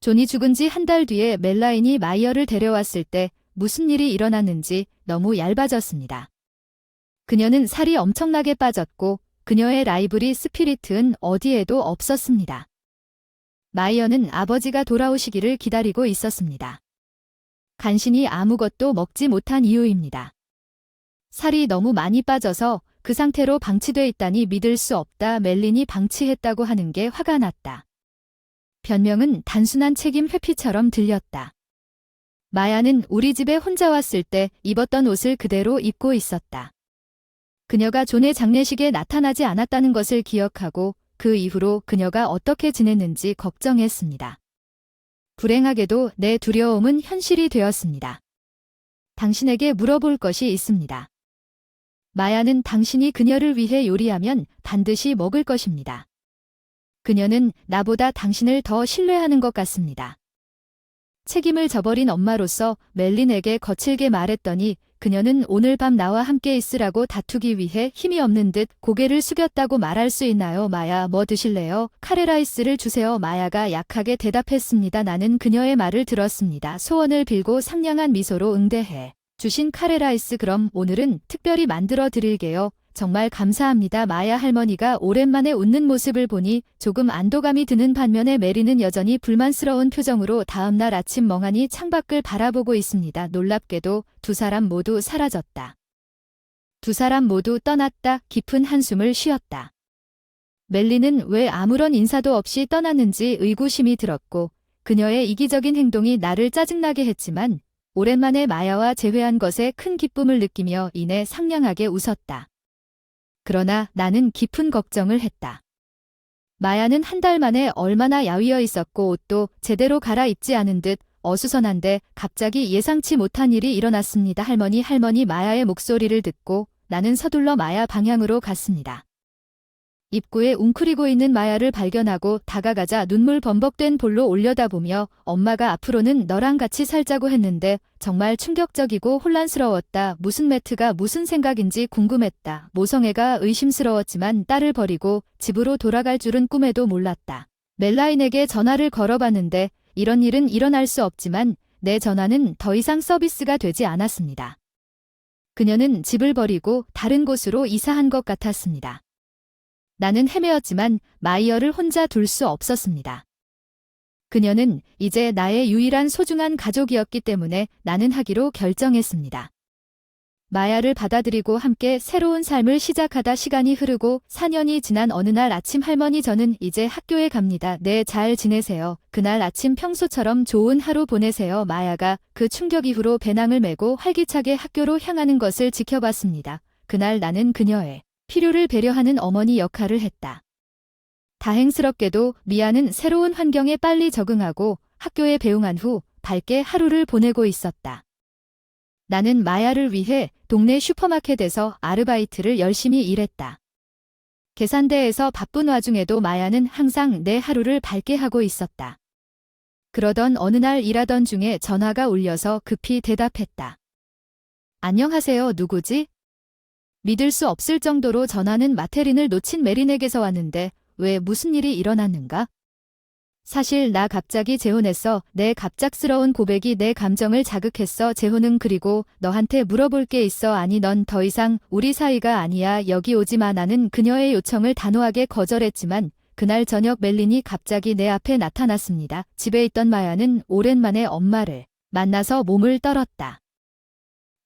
존이 죽은 지 한 달 뒤에 멜라인이 마이어를 데려왔을 때 무슨 일이 일어났는지 너무 얇아졌습니다. 그녀는 살이 엄청나게 빠졌고 그녀의 라이브리 스피릿은 어디에도 없었습니다. 마이어는 아버지가 돌아오시기를 기다리고 있었습니다. 간신히 아무것도 먹지 못한 이유입니다. 살이 너무 많이 빠져서 그 상태로 방치돼 있다니 믿을 수 없다. 멜린이 방치했다고 하는 게 화가 났다. 변명은 단순한 책임 회피처럼 들렸다. 마야는 우리 집에 혼자 왔을 때 입었던 옷을 그대로 입고 있었다. 그녀가 존의 장례식에 나타나지 않았다는 것을 기억하고 그 이후로 그녀가 어떻게 지냈는지 걱정했습니다. 불행하게도 내 두려움은 현실이 되었습니다. 당신에게 물어볼 것이 있습니다. 마야는 당신이 그녀를 위해 요리하면 반드시 먹을 것입니다. 그녀는 나보다 당신을 더 신뢰하는 것 같습니다. 책임을 져버린 엄마로서 멜린에게 거칠게 말했더니 그녀는 오늘 밤 나와 함께 있으라고 다투기 위해 힘이 없는 듯 고개를 숙였다고 말할 수 있나요? 마야, 뭐 드실래요? 카레라이스를 주세요. 마야가 약하게 대답했습니다. 나는 그녀의 말을 들었습니다. 소원을 빌고 상냥한 미소로 응대해 주신 카레라이스, 그럼 오늘은 특별히 만들어 드릴게요. 정말 감사합니다. 마야 할머니가 오랜만에 웃는 모습을 보니 조금 안도감이 드는 반면에 메리는 여전히 불만스러운 표정으로 다음날 아침 멍하니 창밖을 바라보고 있습니다. 놀랍게도 두 사람 모두 사라졌다. 두 사람 모두 떠났다. 깊은 한숨을 쉬었다. 멜리는 왜 아무런 인사도 없이 떠났는지 의구심이 들었고 그녀의 이기적인 행동이 나를 짜증나게 했지만 오랜만에 마야와 재회한 것에 큰 기쁨을 느끼며 이내 상냥하게 웃었다. 그러나 나는 깊은 걱정을 했다. 마야는 한 달 만에 얼마나 야위어 있었고 옷도 제대로 갈아입지 않은 듯 어수선한데 갑자기 예상치 못한 일이 일어났습니다. 할머니, 마야의 목소리를 듣고 나는 서둘러 마야 방향으로 갔습니다. 입구에 웅크리고 있는 마야를 발견하고 다가가자 눈물 범벅된 볼로 올려다보며 엄마가 앞으로는 너랑 같이 살자고 했는데 정말 충격적이고 혼란스러웠다. 무슨 매트가 무슨 생각인지 궁금했다. 모성애가 의심스러웠지만 딸을 버리고 집으로 돌아갈 줄은 꿈에도 몰랐다. 멜라인에게 전화를 걸어봤는데 이런 일은 일어날 수 없지만 내 전화는 더 이상 서비스가 되지 않았습니다. 그녀는 집을 버리고 다른 곳으로 이사한 것 같았습니다. 나는 헤매었지만 마이어를 혼자 둘 수 없었습니다. 그녀는 이제 나의 유일한 소중한 가족이었기 때문에 나는 하기로 결정했습니다. 마야를 받아들이고 함께 새로운 삶을 시작하다 시간이 흐르고 4년이 지난 어느 날 아침, 할머니, 저는 이제 학교에 갑니다. 네, 잘 지내세요. 그날 아침 평소처럼 좋은 하루 보내세요. 마야가 그 충격 이후로 배낭을 메고 활기차게 학교로 향하는 것을 지켜봤습니다. 그날 나는 그녀의 필요를 배려하는 어머니 역할을 했다. 다행스럽게도 미아는 새로운 환경에 빨리 적응하고 학교에 배웅한 후 밝게 하루를 보내고 있었다. 나는 마야를 위해 동네 슈퍼마켓에서 아르바이트를 열심히 일했다. 계산대에서 바쁜 와중에도 마야는 항상 내 하루를 밝게 하고 있었다. 그러던 어느 날 일하던 중에 전화가 울려서 급히 대답했다. 안녕하세요, 누구지? 믿을 수 없을 정도로 전화는 마테린을 놓친 메린에게서 왔는데 왜 무슨 일이 일어났는가? 사실 나 갑자기 재혼했어. 내 갑작스러운 고백이 내 감정을 자극했어. 재혼은 그리고 너한테 물어볼 게 있어. 아니 넌 더 이상 우리 사이가 아니야. 여기 오지 마. 나는 그녀의 요청을 단호하게 거절했지만 그날 저녁 멜린이 갑자기 내 앞에 나타났습니다. 집에 있던 마야는 오랜만에 엄마를 만나서 몸을 떨었다.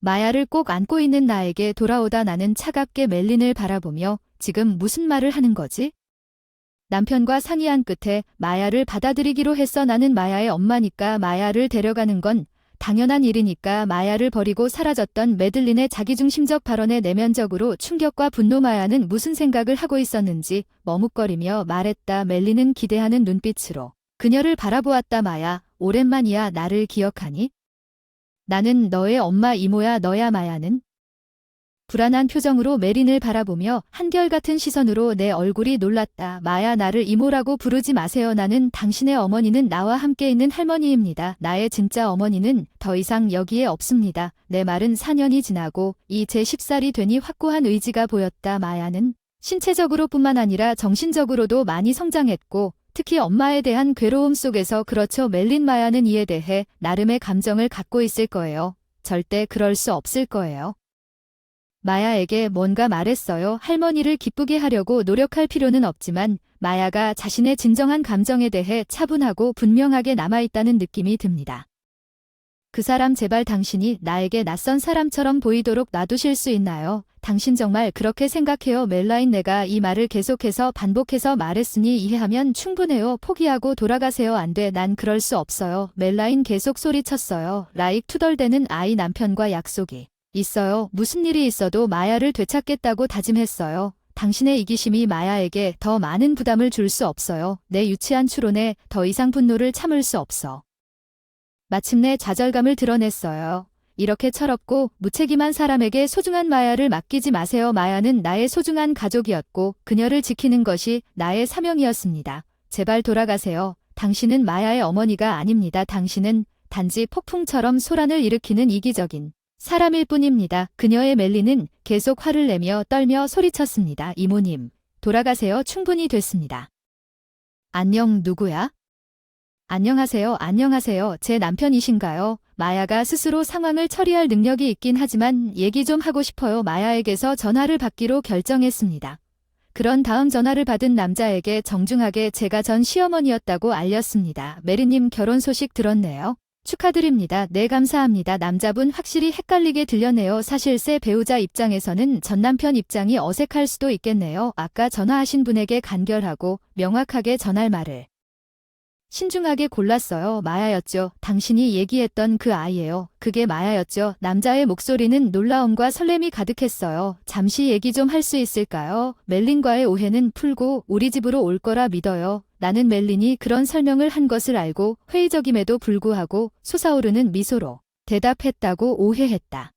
마야를 꼭 안고 있는 나에게 돌아오다 나는 차갑게 멜린을 바라보며 지금 무슨 말을 하는 거지? 남편과 상의한 끝에 마야를 받아들이기로 했어. 나는 마야의 엄마니까 마야를 데려가는 건 당연한 일이니까. 마야를 버리고 사라졌던 매들린의 자기중심적 발언에 내면적으로 충격과 분노. 마야는 무슨 생각을 하고 있었는지 머뭇거리며 말했다. 멜린은 기대하는 눈빛으로 그녀를 바라보았다. 마야, 오랜만이야. 나를 기억하니? 나는 너의 엄마 이모야. 너야. 마야는 불안한 표정으로 메린을 바라보며 한결같은 시선으로 내 얼굴이 놀랐다. 마야, 나를 이모라고 부르지 마세요. 나는 당신의 어머니는 나와 함께 있는 할머니입니다. 나의 진짜 어머니는 더 이상 여기에 없습니다. 내 말은 4년이 지나고 이제 10살이 되니 확고한 의지가 보였다. 마야는 신체적으로 뿐만 아니라 정신적으로도 많이 성장했고 특히 엄마에 대한 괴로움 속에서 그렇죠. 멜린. 마야는 이에 대해 나름의 감정을 갖고 있을 거예요. 절대 그럴 수 없을 거예요. 마야에게 뭔가 말했어요. 할머니를 기쁘게 하려고 노력할 필요는 없지만 마야가 자신의 진정한 감정에 대해 차분하고 분명하게 남아있다는 느낌이 듭니다. 그 사람 제발 당신이 나에게 낯선 사람처럼 보이도록 놔두실 수 있나요? 당신 정말 그렇게 생각해요? 멜라인, 내가 이 말을 계속해서 반복해서 말했으니 이해하면 충분해요. 포기하고 돌아가세요. 안 돼. 난 그럴 수 없어요. 멜라인 계속 소리쳤어요. 라익 투덜대는 아이. 남편과 약속이 있어요. 무슨 일이 있어도 마야를 되찾겠다고 다짐했어요. 당신의 이기심이 마야에게 더 많은 부담을 줄 수 없어요. 내 유치한 추론에 더 이상 분노를 참을 수 없어. 마침내 좌절감을 드러냈어요. 이렇게 철없고 무책임한 사람에게 소중한 마야를 맡기지 마세요. 마야는 나의 소중한 가족이었고 그녀를 지키는 것이 나의 사명이었습니다. 제발 돌아가세요. 당신은 마야의 어머니가 아닙니다. 당신은 단지 폭풍처럼 소란을 일으키는 이기적인 사람일 뿐입니다. 그녀의 멜리는 계속 화를 내며 떨며 소리쳤습니다. 이모님, 돌아가세요. 충분히 됐습니다. 안녕, 누구야? 안녕하세요. 안녕하세요. 제 남편이신가요? 마야가 스스로 상황을 처리할 능력이 있긴 하지만 얘기 좀 하고 싶어요. 마야에게서 전화를 받기로 결정했습니다. 그런 다음 전화를 받은 남자에게 정중하게 제가 전 시어머니였다고 알렸습니다. 메리님, 결혼 소식 들었네요. 축하드립니다. 네, 감사합니다. 남자분 확실히 헷갈리게 들려네요. 사실 새 배우자 입장에서는 전 남편 입장이 어색할 수도 있겠네요. 아까 전화하신 분에게 간결하고 명확하게 전할 말을 신중하게 골랐어요. 마야였죠. 당신이 얘기했던 그 아이예요. 그게 마야였죠. 남자의 목소리는 놀라움과 설렘이 가득했어요. 잠시 얘기 좀 할 수 있을까요? 멜린과의 오해는 풀고 우리 집으로 올 거라 믿어요. 나는 멜린이 그런 설명을 한 것을 알고 회의적임에도 불구하고 솟아오르는 미소로 대답했다고 오해했다.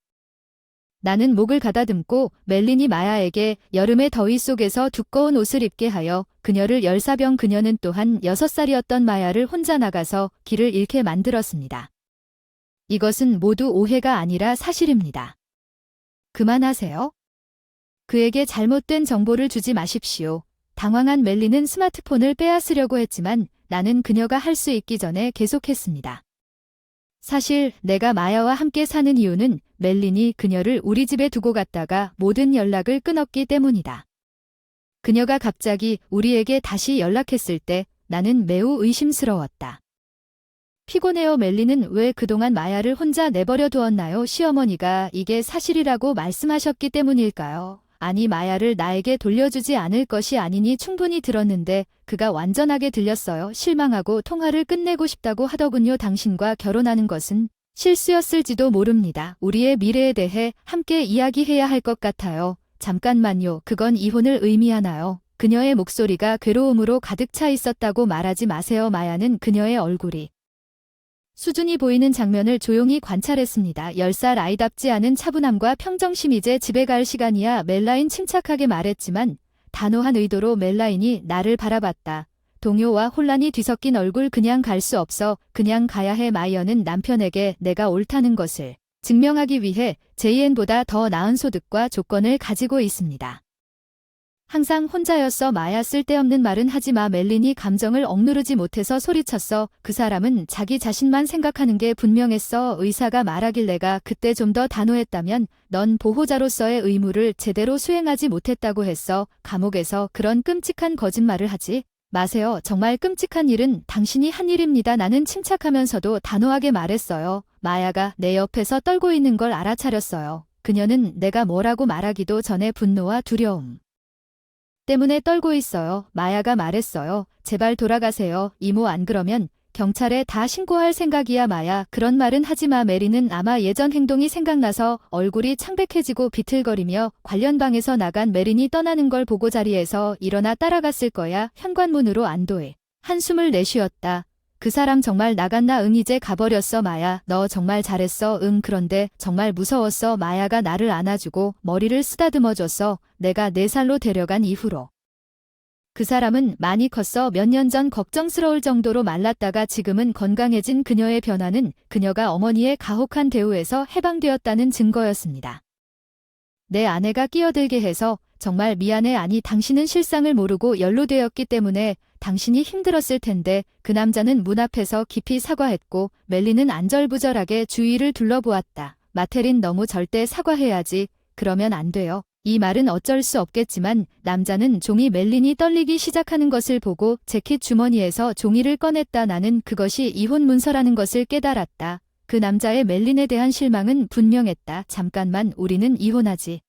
나는 목을 가다듬고 멜린이 마야에게 여름의 더위 속에서 두꺼운 옷을 입게 하여 그녀를 열사병. 그녀는 또한 6살이었던 마야를 혼자 나가서 길을 잃게 만들었습니다. 이것은 모두 오해가 아니라 사실입니다. 그만하세요. 그에게 잘못된 정보를 주지 마십시오. 당황한 멜린은 스마트폰을 빼앗으려고 했지만 나는 그녀가 할 수 있기 전에 계속했습니다. 사실 내가 마야와 함께 사는 이유는 멜린이 그녀를 우리 집에 두고 갔다가 모든 연락을 끊었기 때문이다. 그녀가 갑자기 우리에게 다시 연락했을 때 나는 매우 의심스러웠다. 피곤해요. 멜린은 왜 그동안 마야를 혼자 내버려 두었나요? 시어머니가 이게 사실이라고 말씀하셨기 때문일까요? 아니, 마야를 나에게 돌려주지 않을 것이 아니니 충분히 들었는데 그가 완전하게 들렸어요. 실망하고 통화를 끝내고 싶다고 하더군요. 당신과 결혼하는 것은 실수였을지도 모릅니다. 우리의 미래에 대해 함께 이야기해야 할 것 같아요. 잠깐만요. 그건 이혼을 의미하나요? 그녀의 목소리가 괴로움으로 가득 차 있었다고 말하지 마세요. 마야는 그녀의 얼굴이 수준이 보이는 장면을 조용히 관찰했습니다. 10살 아이답지 않은 차분함과 평정심. 이제 집에 갈 시간이야. 멜라인 침착하게 말했지만 단호한 의도로 멜라인이 나를 바라봤다. 동요와 혼란이 뒤섞인 얼굴. 그냥 갈 수 없어. 그냥 가야 해. 마이어는 남편에게 내가 옳다는 것을 증명하기 위해 제이엔보다 더 나은 소득과 조건을 가지고 있습니다. 항상 혼자였어. 마야. 쓸데없는 말은 하지 마. 멜린이 감정을 억누르지 못해서 소리쳤어. 그 사람은 자기 자신만 생각하는 게 분명했어. 의사가 말하길 내가 그때 좀 더 단호했다면 넌 보호자로서의 의무를 제대로 수행하지 못했다고 했어. 감옥에서 그런 끔찍한 거짓말을 하지 마세요. 정말 끔찍한 일은 당신이 한 일입니다. 나는 침착하면서도 단호하게 말했어요. 마야가 내 옆에서 떨고 있는 걸 알아차렸어요. 그녀는 내가 뭐라고 말하기도 전에 분노와 두려움 때문에 떨고 있어요. 마야가 말했어요. 제발 돌아가세요. 이모, 안 그러면 경찰에 다 신고할 생각이야. 마야, 그런 말은 하지 마. 메리는 아마 예전 행동이 생각나서 얼굴이 창백해지고 비틀거리며 관련 방에서 나간 메린이 떠나는 걸 보고 자리에서 일어나 따라갔을 거야. 현관문으로 안도해 한숨을 내쉬었다. 그 사람 정말 나갔나? 응, 이제 가버렸어. 마야, 너 정말 잘했어. 응, 그런데 정말 무서웠어. 마야가 나를 안아주고 머리를 쓰다듬어줬어. 내가 4살로 데려간 이후로. 그 사람은 많이 컸어. 몇 년 전 걱정스러울 정도로 말랐다가 지금은 건강해진 그녀의 변화는 그녀가 어머니의 가혹한 대우에서 해방되었다는 증거였습니다. 내 아내가 끼어들게 해서 정말 미안해. 아니, 당신은 실상을 모르고 연루되었기 때문에 당신이 힘들었을 텐데. 그 남자는 문 앞에서 깊이 사과했고 멜리는 안절부절하게 주위를 둘러보았다. 마테린, 너무 절대 사과해야지. 그러면 안 돼요. 이 말은 어쩔 수 없겠지만 남자는 종이 멜린이 떨리기 시작하는 것을 보고 재킷 주머니에서 종이를 꺼냈다. 나는 그것이 이혼 문서라는 것을 깨달았다. 그 남자의 멜린에 대한 실망은 분명했다. 잠깐만, 우리는 이혼하지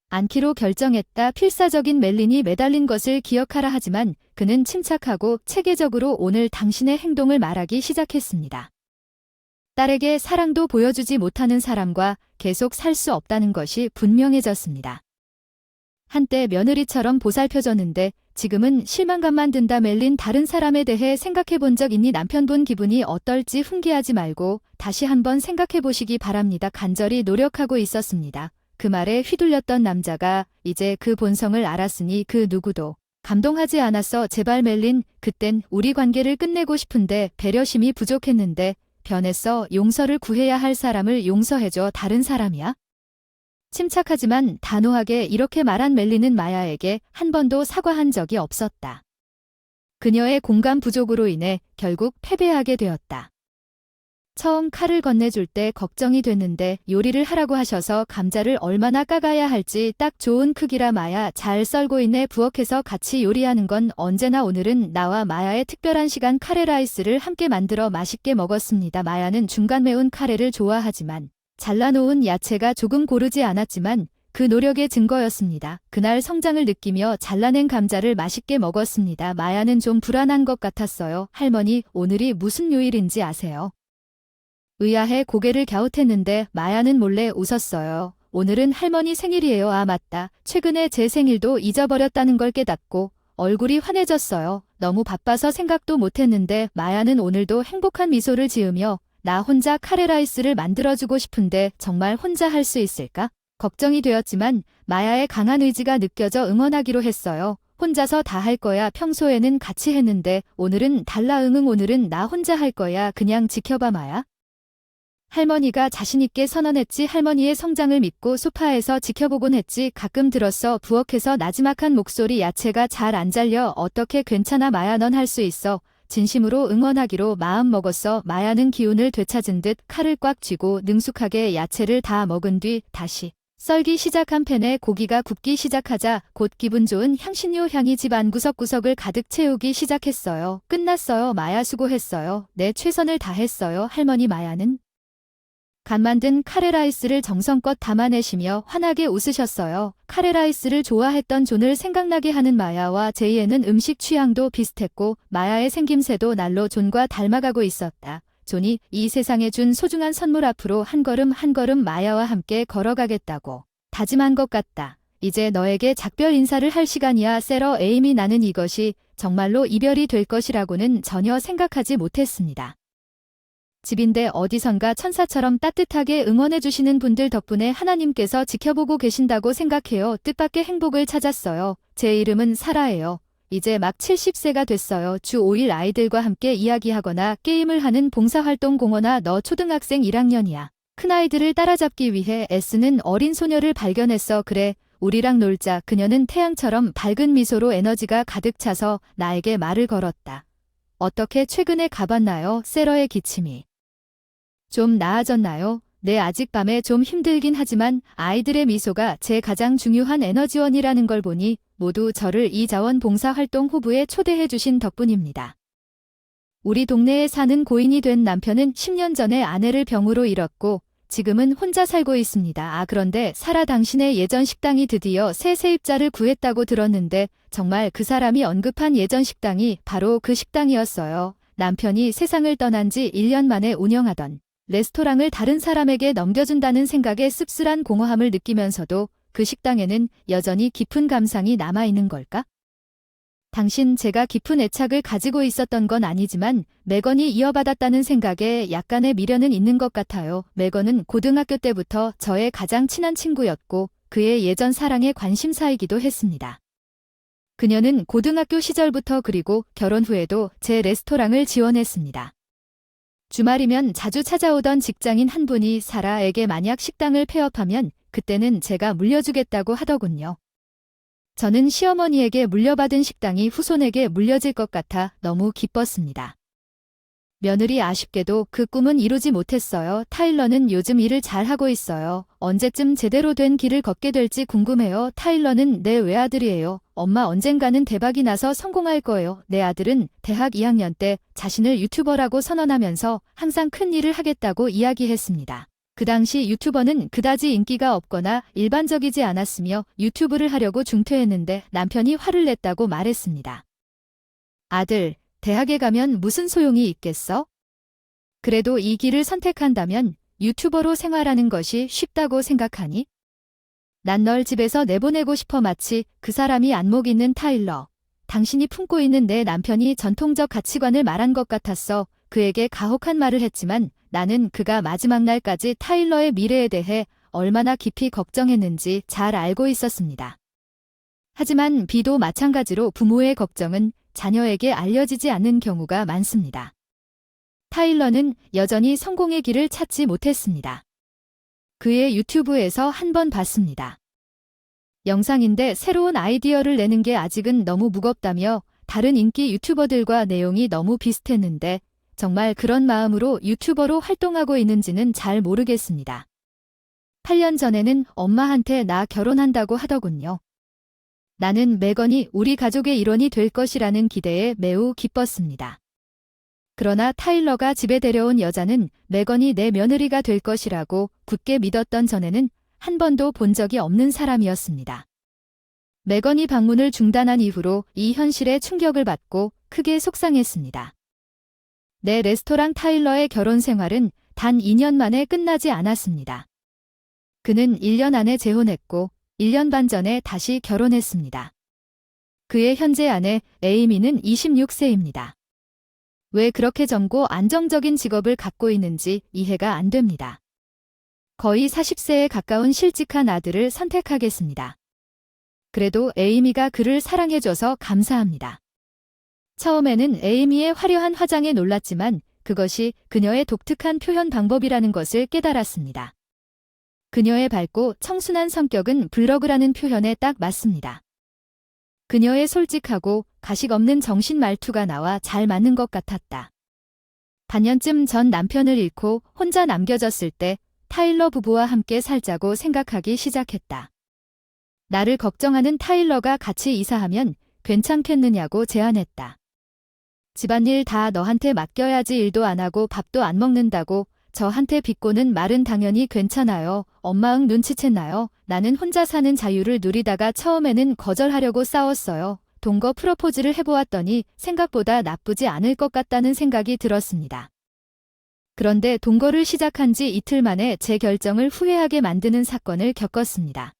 않기로 결정했다. 필사적인 멜린이 매달린 것을 기억하라. 하지만 그는 침착하고 체계적으로 오늘 당신의 행동을 말하기 시작했습니다. 딸에게 사랑도 보여주지 못하는 사람과 계속 살 수 없다는 것이 분명해졌습니다. 한때 며느리처럼 보살펴줬는데 지금은 실망감만 든다. 멜린, 다른 사람에 대해 생각해 본 적 있니? 남편분 기분이 어떨지 훈계하지 말고 다시 한번 생각해 보시기 바랍니다. 간절히 노력하고 있었습니다. 그 말에 휘둘렸던 남자가 이제 그 본성을 알았으니 그 누구도 감동하지 않았어. 제발 멜린, 그땐 우리 관계를 끝내고 싶은데 배려심이 부족했는데 변했어. 용서를 구해야 할 사람을 용서해줘. 다른 사람이야? 침착하지만 단호하게 이렇게 말한 멜리는 마야에게 한 번도 사과한 적이 없었다. 그녀의 공감 부족으로 인해 결국 패배하게 되었다. 처음 칼을 건네줄 때 걱정이 됐는데 요리를 하라고 하셔서 감자를 얼마나 까가야 할지 딱 좋은 크기라. 마야, 잘 썰고 있네. 부엌에서 같이 요리하는 건 언제나. 오늘은 나와 마야의 특별한 시간. 카레라이스를 함께 만들어 맛있게 먹었습니다. 마야는 중간 매운 카레를 좋아하지만 잘라놓은 야채가 조금 고르지 않았지만 그 노력의 증거였습니다. 그날 성장을 느끼며 잘라낸 감자를 맛있게 먹었습니다. 마야는 좀 불안한 것 같았어요. 할머니, 오늘이 무슨 요일인지 아세요? 의아해 고개를 갸웃했는데 마야는 몰래 웃었어요. 오늘은 할머니 생일이에요. 아, 맞다. 최근에 제 생일도 잊어버렸다는 걸 깨닫고 얼굴이 환해졌어요. 너무 바빠서 생각도 못했는데. 마야는 오늘도 행복한 미소를 지으며 나 혼자 카레라이스를 만들어주고 싶은데 정말 혼자 할 수 있을까? 걱정이 되었지만 마야의 강한 의지가 느껴져 응원하기로 했어요. 혼자서 다 할 거야. 평소에는 같이 했는데 오늘은 달라. 응응, 오늘은 나 혼자 할 거야. 그냥 지켜봐. 마야. 할머니가 자신있게 선언했지. 할머니의 성장을 믿고 소파에서 지켜보곤 했지. 가끔 들었어. 부엌에서 나지막한 목소리. 야채가 잘 안 잘려. 어떻게 괜찮아. 마야, 넌 할 수 있어. 진심으로 응원하기로 마음 먹었어. 마야는 기운을 되찾은 듯 칼을 꽉 쥐고 능숙하게 야채를 다 먹은 뒤 다시 썰기 시작한 팬에 고기가 굽기 시작하자 곧 기분 좋은 향신료 향이 집 안 구석구석을 가득 채우기 시작했어요. 끝났어요. 마야, 수고했어요. 내 최선을 다했어요. 할머니. 마야는 간 만든 카레라이스를 정성껏 담아내시며 환하게 웃으셨어요. 카레라이스를 좋아했던 존을 생각나게 하는 마야와 제이에는 음식 취향도 비슷했고 마야의 생김새도 날로 존과 닮아가고 있었다. 존이 이 세상에 준 소중한 선물 앞으로 한 걸음 한 걸음 마야와 함께 걸어가겠다고 다짐한 것 같다. 이제 너에게 작별 인사를 할 시간이야. 세러 에이미, 나는 이것이 정말로 이별이 될 것이라고는 전혀 생각하지 못했습니다. 집인데 어디선가 천사처럼 따뜻하게 응원해주시는 분들 덕분에 하나님께서 지켜보고 계신다고 생각해요. 뜻밖의 행복을 찾았어요. 제 이름은 사라예요. 이제 막 70세가 됐어요. 주 5일 아이들과 함께 이야기하거나 게임을 하는 봉사활동 공원아 너 초등학생 1학년이야. 큰아이들을 따라잡기 위해 애쓰는 어린 소녀를 발견했어. 그래, 우리랑 놀자. 그녀는 태양처럼 밝은 미소로 에너지가 가득 차서 나에게 말을 걸었다. 어떻게 최근에 가봤나요? 세러의 기침이. 좀 나아졌나요? 네, 아직 밤에 좀 힘들긴 하지만 아이들의 미소가 제 가장 중요한 에너지원이라는 걸 보니 모두 저를 이 자원봉사활동 후보에 초대해 주신 덕분입니다. 우리 동네에 사는 고인이 된 남편은 10년 전에 아내를 병으로 잃었고 지금은 혼자 살고 있습니다. 그런데 사라 당신의 예전 식당이 드디어 새 세입자를 구했다고 들었는데 정말 그 사람이 언급한 예전 식당이 바로 그 식당이었어요. 남편이 세상을 떠난 지 1년 만에 운영하던 레스토랑을 다른 사람에게 넘겨준다는 생각에 씁쓸한 공허함을 느끼면서도 그 식당에는 여전히 깊은 감상이 남아있는 걸까? 당신, 제가 깊은 애착을 가지고 있었던 건 아니지만 매건이 이어받았다는 생각에 약간의 미련은 있는 것 같아요. 매건은 고등학교 때부터 저의 가장 친한 친구였고 그의 예전 사랑의 관심사이기도 했습니다. 그녀는 고등학교 시절부터 그리고 결혼 후에도 제 레스토랑을 지원했습니다. 주말이면 자주 찾아오던 직장인 한 분이 사라에게 만약 식당을 폐업하면 그때는 제가 물려주겠다고 하더군요. 저는 시어머니에게 물려받은 식당이 후손에게 물려질 것 같아 너무 기뻤습니다. 며느리 아쉽게도 그 꿈은 이루지 못했어요. 타일러는 요즘 일을 잘하고 있어요. 언제쯤 제대로 된 길을 걷게 될지 궁금해요. 타일러는 내 외아들이에요. 엄마 언젠가는 대박이 나서 성공할 거예요. 내 아들은 대학 2학년 때 자신을 유튜버라고 선언하면서 항상 큰 일을 하겠다고 이야기했습니다. 그 당시 유튜버는 그다지 인기가 없거나 일반적이지 않았으며 유튜브를 하려고 중퇴했는데 남편이 화를 냈다고 말했습니다. 아들, 대학에 가면 무슨 소용이 있겠어? 그래도 이 길을 선택한다면 유튜버로 생활하는 것이 쉽다고 생각하니? 난 널 집에서 내보내고 싶어. 마치 그 사람이 안목 있는 타일러. 당신이 품고 있는 내 남편이 전통적 가치관을 말한 것 같았어. 그에게 가혹한 말을 했지만 나는 그가 마지막 날까지 타일러의 미래에 대해 얼마나 깊이 걱정했는지 잘 알고 있었습니다. 하지만 비도 마찬가지로 부모의 걱정은 자녀에게 알려지지 않는 경우가 많습니다. 타일러는 여전히 성공의 길을 찾지 못했습니다. 그의 유튜브에서 한 번 봤습니다. 영상인데 새로운 아이디어를 내는 게 아직은 너무 무겁다며 다른 인기 유튜버들과 내용이 너무 비슷했는데 정말 그런 마음으로 유튜버로 활동하고 있는지는 잘 모르겠습니다. 8년 전에는 엄마한테 나 결혼한다고 하더군요. 나는 매건이 우리 가족의 일원이 될 것이라는 기대에 매우 기뻤습니다. 그러나 타일러가 집에 데려온 여자는 매건이 내 며느리가 될 것이라고 굳게 믿었던 전에는 한 번도 본 적이 없는 사람이었습니다. 매건이 방문을 중단한 이후로 이 현실에 충격을 받고 크게 속상했습니다. 내 레스토랑 타일러의 결혼 생활은 단 2년 만에 끝나지 않았습니다. 그는 1년 안에 재혼했고 1년 반 전에 다시 결혼했습니다. 그의 현재 아내 에이미는 26세입니다. 왜 그렇게 젊고 안정적인 직업을 갖고 있는지 이해가 안 됩니다. 거의 40세에 가까운 실직한 아들을 선택하겠습니다. 그래도 에이미가 그를 사랑해줘서 감사합니다. 처음에는 에이미의 화려한 화장에 놀랐지만 그것이 그녀의 독특한 표현 방법이라는 것을 깨달았습니다. 그녀의 밝고 청순한 성격은 블로그라는 표현에 딱 맞습니다. 그녀의 솔직하고 가식 없는 정신 말투가 나와 잘 맞는 것 같았다. 반년쯤 전 남편을 잃고 혼자 남겨졌을 때 타일러 부부와 함께 살자고 생각하기 시작했다. 나를 걱정하는 타일러가 같이 이사하면 괜찮겠느냐고 제안했다. 집안일 다 너한테 맡겨야지. 일도 안 하고 밥도 안 먹는다고 저한테 빚고는 말은 당연히 괜찮아요. 엄마 응 눈치챘나요? 나는 혼자 사는 자유를 누리다가 처음에는 거절하려고 싸웠어요. 동거 프로포즈를 해보았더니 생각보다 나쁘지 않을 것 같다는 생각이 들었습니다. 그런데 동거를 시작한 지 이틀 만에 제 결정을 후회하게 만드는 사건을 겪었습니다.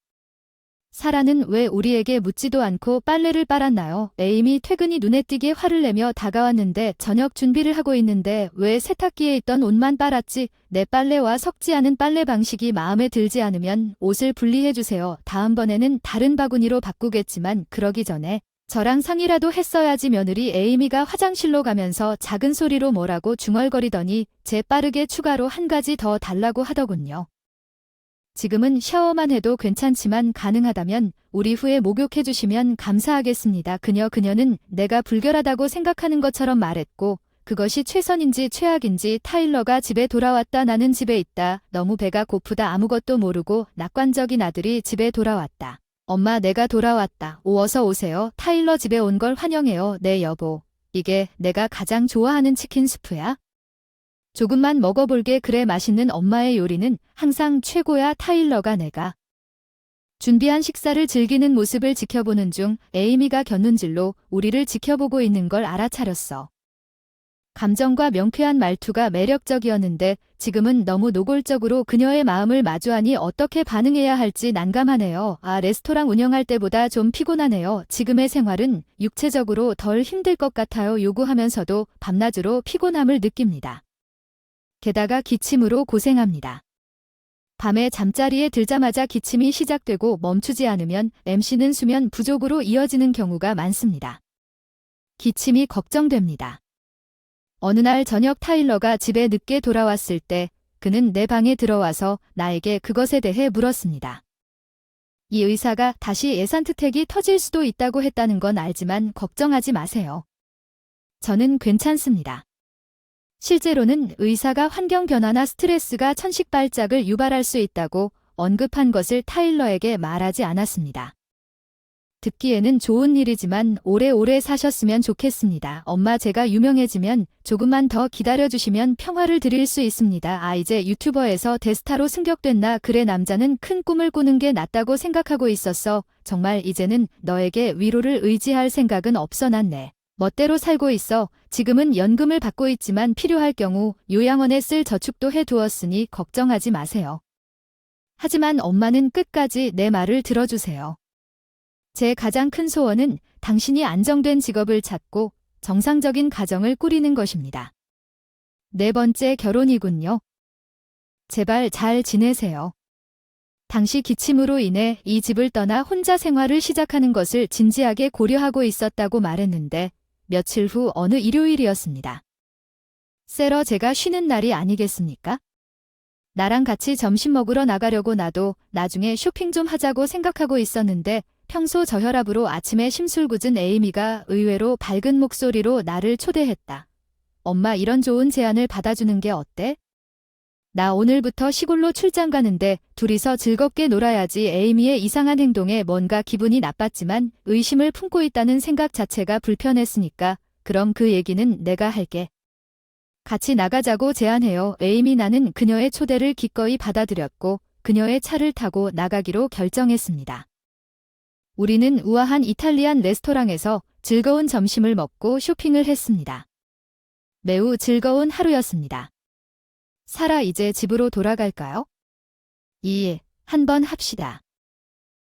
사라는 왜 우리에게 묻지도 않고 빨래를 빨았나요? 에이미 퇴근이 눈에 띄게 화를 내며 다가왔는데 저녁 준비를 하고 있는데 왜 세탁기에 있던 옷만 빨았지? 내 빨래와 섞지 않은 빨래 방식이 마음에 들지 않으면 옷을 분리해주세요. 다음번에는 다른 바구니로 바꾸겠지만 그러기 전에 저랑 상의라도 했어야지. 며느리 에이미가 화장실로 가면서 작은 소리로 뭐라고 중얼거리더니 재빠르게 추가로 한 가지 더 달라고 하더군요. 지금은 샤워만 해도 괜찮지만 가능하다면 우리 후에 목욕해주시면 감사하겠습니다. 그녀는 내가 불결하다고 생각하는 것처럼 말했고 그것이 최선인지 최악인지 타일러가 집에 돌아왔다. 나는 집에 있다. 너무 배가 고프다. 아무것도 모르고 낙관적인 아들이 집에 돌아왔다. 엄마 내가 돌아왔다. 오 어서 오세요. 타일러 집에 온 걸 환영해요. 네 여보. 이게 내가 가장 좋아하는 치킨 스프야? 조금만 먹어볼게. 그래 맛있는 엄마의 요리는 항상 최고야. 타일러가 내가 준비한 식사를 즐기는 모습을 지켜보는 중 에이미가 곁눈질로 우리를 지켜보고 있는 걸 알아차렸어. 감정과 명쾌한 말투가 매력적이었는데 지금은 너무 노골적으로 그녀의 마음을 마주하니 어떻게 반응해야 할지 난감하네요. 레스토랑 운영할 때보다 좀 피곤하네요. 지금의 생활은 육체적으로 덜 힘들 것 같아요. 요구하면서도 밤낮으로 피곤함을 느낍니다. 게다가 기침으로 고생합니다. 밤에 잠자리에 들자마자 기침이 시작되고 멈추지 않으면 MC는 수면 부족으로 이어지는 경우가 많습니다. 기침이 걱정됩니다. 어느 날 저녁 타일러가 집에 늦게 돌아왔을 때 그는 내 방에 들어와서 나에게 그것에 대해 물었습니다. 이 의사가 다시 예산트택이 터질 수도 있다고 했다는 건 알지만 걱정하지 마세요. 저는 괜찮습니다. 실제로는 의사가 환경 변화나 스트레스가 천식발작을 유발할 수 있다고 언급한 것을 타일러에게 말하지 않았습니다. 듣기에는 좋은 일이지만 오래오래 사셨으면 좋겠습니다. 엄마 제가 유명해지면 조금만 더 기다려주시면 평화를 드릴 수 있습니다. 이제 유튜버에서 대스타로 승격됐나? 그래 남자는 큰 꿈을 꾸는 게 낫다고 생각하고 있었어. 정말 이제는 너에게 위로를 의지할 생각은 없어. 난 내 멋대로 살고 있어. 지금은 연금을 받고 있지만 필요할 경우 요양원에 쓸 저축도 해두었으니 걱정하지 마세요. 하지만 엄마는 끝까지 내 말을 들어주세요. 제 가장 큰 소원은 당신이 안정된 직업을 찾고 정상적인 가정을 꾸리는 것입니다. 네 번째 결혼이군요. 제발 잘 지내세요. 당시 기침으로 인해 이 집을 떠나 혼자 생활을 시작하는 것을 진지하게 고려하고 있었다고 말했는데 며칠 후 어느 일요일이었습니다. 세러 제가 쉬는 날이 아니겠습니까? 나랑 같이 점심 먹으러 나가려고 나도 나중에 쇼핑 좀 하자고 생각하고 있었는데 평소 저혈압으로 아침에 심술궂은 에이미가 의외로 밝은 목소리로 나를 초대했다. 엄마 이런 좋은 제안을 받아주는 게 어때? 나 오늘부터 시골로 출장 가는데 둘이서 즐겁게 놀아야지. 에이미의 이상한 행동에 뭔가 기분이 나빴지만 의심을 품고 있다는 생각 자체가 불편했으니까 그럼 그 얘기는 내가 할게. 같이 나가자고 제안해요. 에이미 나는 그녀의 초대를 기꺼이 받아들였고 그녀의 차를 타고 나가기로 결정했습니다. 우리는 우아한 이탈리안 레스토랑에서 즐거운 점심을 먹고 쇼핑을 했습니다. 매우 즐거운 하루였습니다. 사라 이제 집으로 돌아갈까요? 한번 합시다.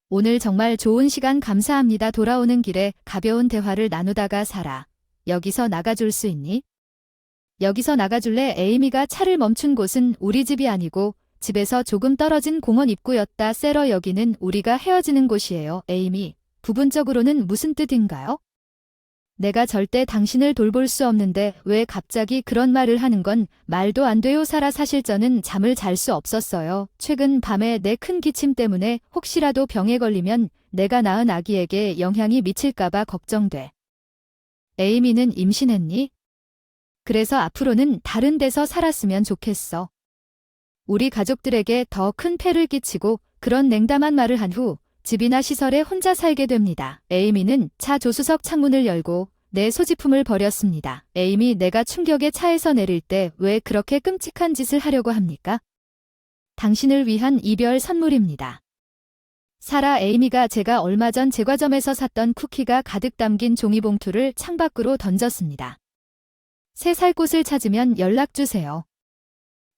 오늘 정말 좋은 시간 감사합니다. 돌아오는 길에 가벼운 대화를 나누다가 사라, 여기서 나가줄 수 있니? 여기서 나가줄래? 에이미가 차를 멈춘 곳은 우리 집이 아니고 집에서 조금 떨어진 공원 입구였다. 세러 여기는 우리가 헤어지는 곳이에요. 에이미, 부분적으로는 무슨 뜻인가요? 내가 절대 당신을 돌볼 수 없는데 왜 갑자기 그런 말을 하는 건 말도 안 돼요. 사라 사실 저는 잠을 잘 수 없었어요. 최근 밤에 내 큰 기침 때문에 혹시라도 병에 걸리면 내가 낳은 아기에게 영향이 미칠까봐 걱정돼. 에이미는 임신했니? 그래서 앞으로는 다른 데서 살았으면 좋겠어. 우리 가족들에게 더 큰 폐를 끼치고 그런 냉담한 말을 한 후 집이나 시설에 혼자 살게 됩니다. 에이미는 차 조수석 창문을 열고 내 소지품을 버렸습니다. 에이미 내가 충격에 차에서 내릴 때 왜 그렇게 끔찍한 짓을 하려고 합니까? 당신을 위한 이별 선물입니다. 사라 에이미가 제가 얼마 전 제과점에서 샀던 쿠키가 가득 담긴 종이봉투를 창밖으로 던졌습니다. 새 살 곳을 찾으면 연락주세요.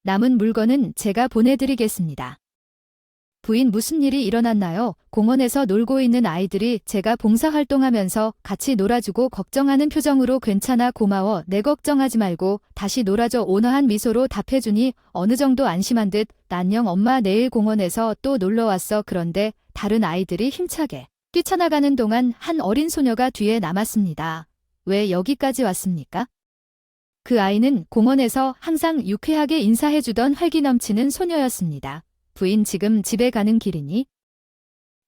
남은 물건은 제가 보내드리겠습니다. 부인 무슨 일이 일어났나요? 공원에서 놀고 있는 아이들이 제가 봉사활동하면서 같이 놀아주고 걱정하는 표정으로 괜찮아 고마워 내 걱정하지 말고 다시 놀아줘 온화한 미소로 답해주니 어느 정도 안심한 듯 안녕 엄마 내일 공원에서 또 놀러왔어. 그런데 다른 아이들이 힘차게 뛰쳐나가는 동안 한 어린 소녀가 뒤에 남았습니다. 왜 여기까지 왔습니까? 그 아이는 공원에서 항상 유쾌하게 인사해주던 활기 넘치는 소녀였습니다. 부인 지금 집에 가는 길이니?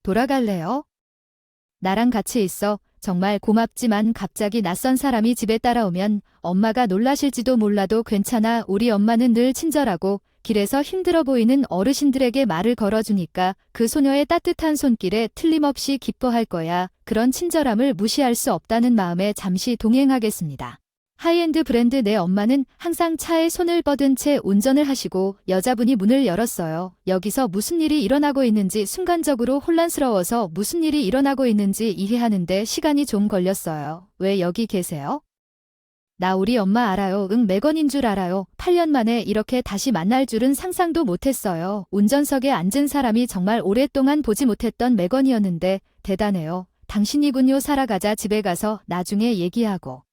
돌아갈래요? 나랑 같이 있어. 정말 고맙지만 갑자기 낯선 사람이 집에 따라오면 엄마가 놀라실지도 몰라도 괜찮아. 우리 엄마는 늘 친절하고 길에서 힘들어 보이는 어르신들에게 말을 걸어주니까 그 소녀의 따뜻한 손길에 틀림없이 기뻐할 거야. 그런 친절함을 무시할 수 없다는 마음에 잠시 동행하겠습니다. 하이엔드 브랜드 내 엄마는 항상 차에 손을 뻗은 채 운전을 하시고 여자분이 문을 열었어요. 여기서 무슨 일이 일어나고 있는지 순간적으로 혼란스러워서 무슨 일이 일어나고 있는지 이해하는데 시간이 좀 걸렸어요. 왜 여기 계세요? 나 우리 엄마 알아요. 응, 매건인 줄 알아요. 8년 만에 이렇게 다시 만날 줄은 상상도 못했어요. 운전석에 앉은 사람이 정말 오랫동안 보지 못했던 매건이었는데 대단해요. 당신이군요. 살아가자. 집에 가서 나중에 얘기하고.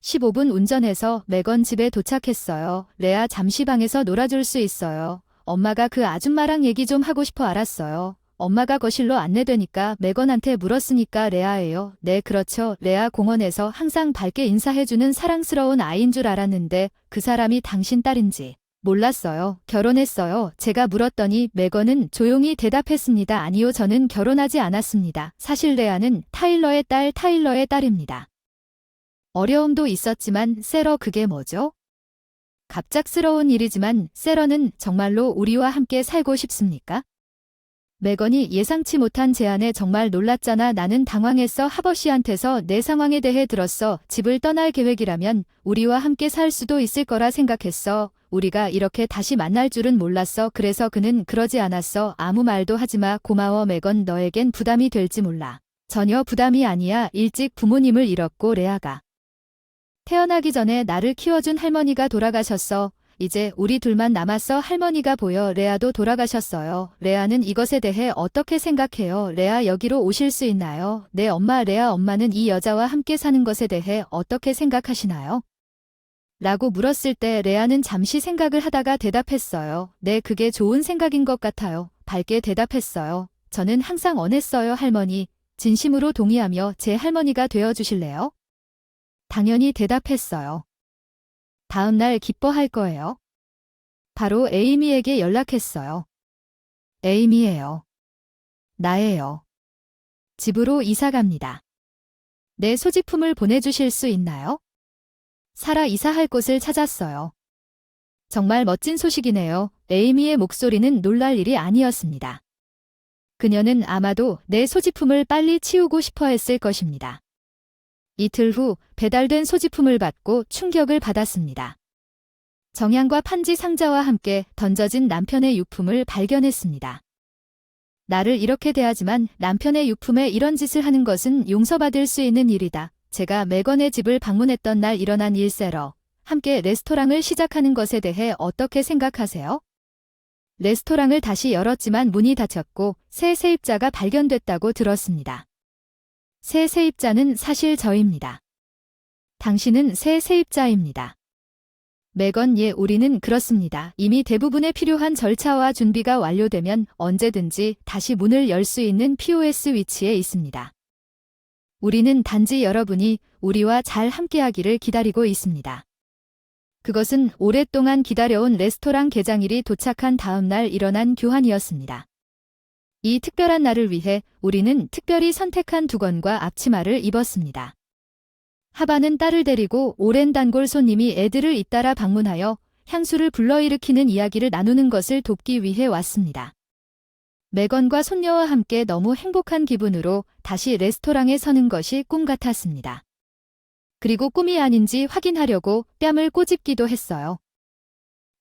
15분 운전해서 매건 집에 도착했어요. 레아 잠시 방에서 놀아줄 수 있어요. 엄마가 그 아줌마랑 얘기 좀 하고 싶어. 알았어요. 엄마가 거실로 안내되니까 매건한테 물었으니까 레아예요. 네 그렇죠. 레아 공원에서 항상 밝게 인사해주는 사랑스러운 아이인 줄 알았는데 그 사람이 당신 딸인지 몰랐어요. 결혼했어요. 제가 물었더니 매건은 조용히 대답했습니다. 아니요 저는 결혼하지 않았습니다. 사실 레아는 타일러의 딸입니다. 어려움도 있었지만 세러 그게 뭐죠? 갑작스러운 일이지만 세러는 정말로 우리와 함께 살고 싶습니까? 매건이 예상치 못한 제안에 정말 놀랐잖아. 나는 당황했어. 하버씨한테서 내 상황에 대해 들었어. 집을 떠날 계획이라면 우리와 함께 살 수도 있을 거라 생각했어. 우리가 이렇게 다시 만날 줄은 몰랐어. 그래서 그는 그러지 않았어. 아무 말도 하지마. 고마워 매건. 너에겐 부담이 될지 몰라. 전혀 부담이 아니야. 일찍 부모님을 잃었고 레아가 태어나기 전에 나를 키워준 할머니가 돌아가셨어. 이제 우리 둘만 남았어. 할머니가 보여. 레아도 돌아가셨어요. 레아는 이것에 대해 어떻게 생각해요? 레아 여기로 오실 수 있나요? 네 엄마. 레아 엄마는 이 여자와 함께 사는 것에 대해 어떻게 생각하시나요? 라고 물었을 때 레아는 잠시 생각을 하다가 대답했어요. 네 그게 좋은 생각인 것 같아요. 밝게 대답했어요. 저는 항상 원했어요. 할머니. 진심으로 동의하며 제 할머니가 되어주실래요? 당연히 대답했어요. 다음 날 기뻐할 거예요. 바로 에이미에게 연락했어요. 에이미예요. 나예요. 집으로 이사 갑니다. 내 소지품을 보내주실 수 있나요? 살아 이사할 곳을 찾았어요. 정말 멋진 소식이네요. 에이미의 목소리는 놀랄 일이 아니었습니다. 그녀는 아마도 내 소지품을 빨리 치우고 싶어 했을 것입니다. 이틀 후 배달된 소지품을 받고 충격을 받았습니다. 정향과 판지 상자와 함께 던져진 남편의 유품을 발견했습니다. 나를 이렇게 대하지만 남편의 유품에 이런 짓을 하는 것은 용서받을 수 있는 일이다. 제가 매건의 집을 방문했던 날 일어난 일세러. 함께 레스토랑을 시작하는 것에 대해 어떻게 생각하세요? 레스토랑을 다시 열었지만 문이 닫혔고 새 세입자가 발견됐다고 들었습니다. 새 세입자는 사실 저입니다. 당신은 새 세입자입니다. 매건 예 우리는 그렇습니다. 이미 대부분의 필요한 절차와 준비가 완료되면 언제든지 다시 문을 열 수 있는 POS 위치에 있습니다. 우리는 단지 여러분이 우리와 잘 함께하기를 기다리고 있습니다. 그것은 오랫동안 기다려온 레스토랑 개장일이 도착한 다음 날 일어난 교환이었습니다. 이 특별한 날을 위해 우리는 특별히 선택한 두건과 앞치마를 입었습니다. 하바는 딸을 데리고 오랜 단골 손님이 애들을 잇따라 방문하여 향수를 불러일으키는 이야기를 나누는 것을 돕기 위해 왔습니다. 매건과 손녀와 함께 너무 행복한 기분으로 다시 레스토랑에 서는 것이 꿈 같았습니다. 그리고 꿈이 아닌지 확인하려고 뺨을 꼬집기도 했어요.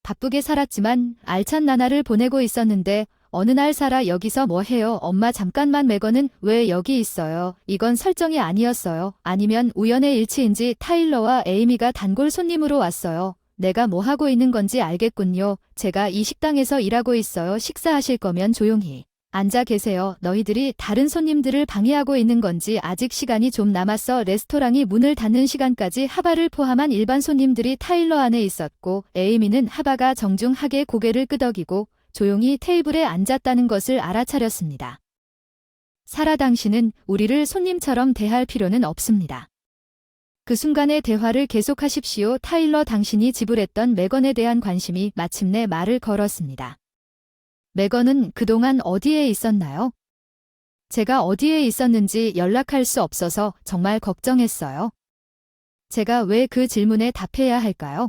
바쁘게 살았지만 알찬 나날을 보내고 있었는데 어느 날 사라 여기서 뭐 해요? 엄마 잠깐만. 매건은 왜 여기 있어요? 이건 설정이 아니었어요. 아니면 우연의 일치인지 타일러와 에이미가 단골 손님으로 왔어요. 내가 뭐 하고 있는 건지 알겠군요. 제가 이 식당에서 일하고 있어요. 식사하실 거면 조용히 앉아 계세요. 너희들이 다른 손님들을 방해하고 있는 건지 아직 시간이 좀 남았어. 레스토랑이 문을 닫는 시간까지 하바를 포함한 일반 손님들이 타일러 안에 있었고 에이미는 하바가 정중하게 고개를 끄덕이고 조용히 테이블에 앉았다는 것을 알아차렸습니다. 사라, 당신은 우리를 손님처럼 대할 필요는 없습니다. 그 순간의 대화를 계속하십시오. 타일러, 당신이 지불했던 매건에 대한 관심이 마침내 말을 걸었습니다. 매건은 그동안 어디에 있었나요? 제가 어디에 있었는지 연락할 수 없어서 정말 걱정했어요. 제가 왜 그 질문에 답해야 할까요?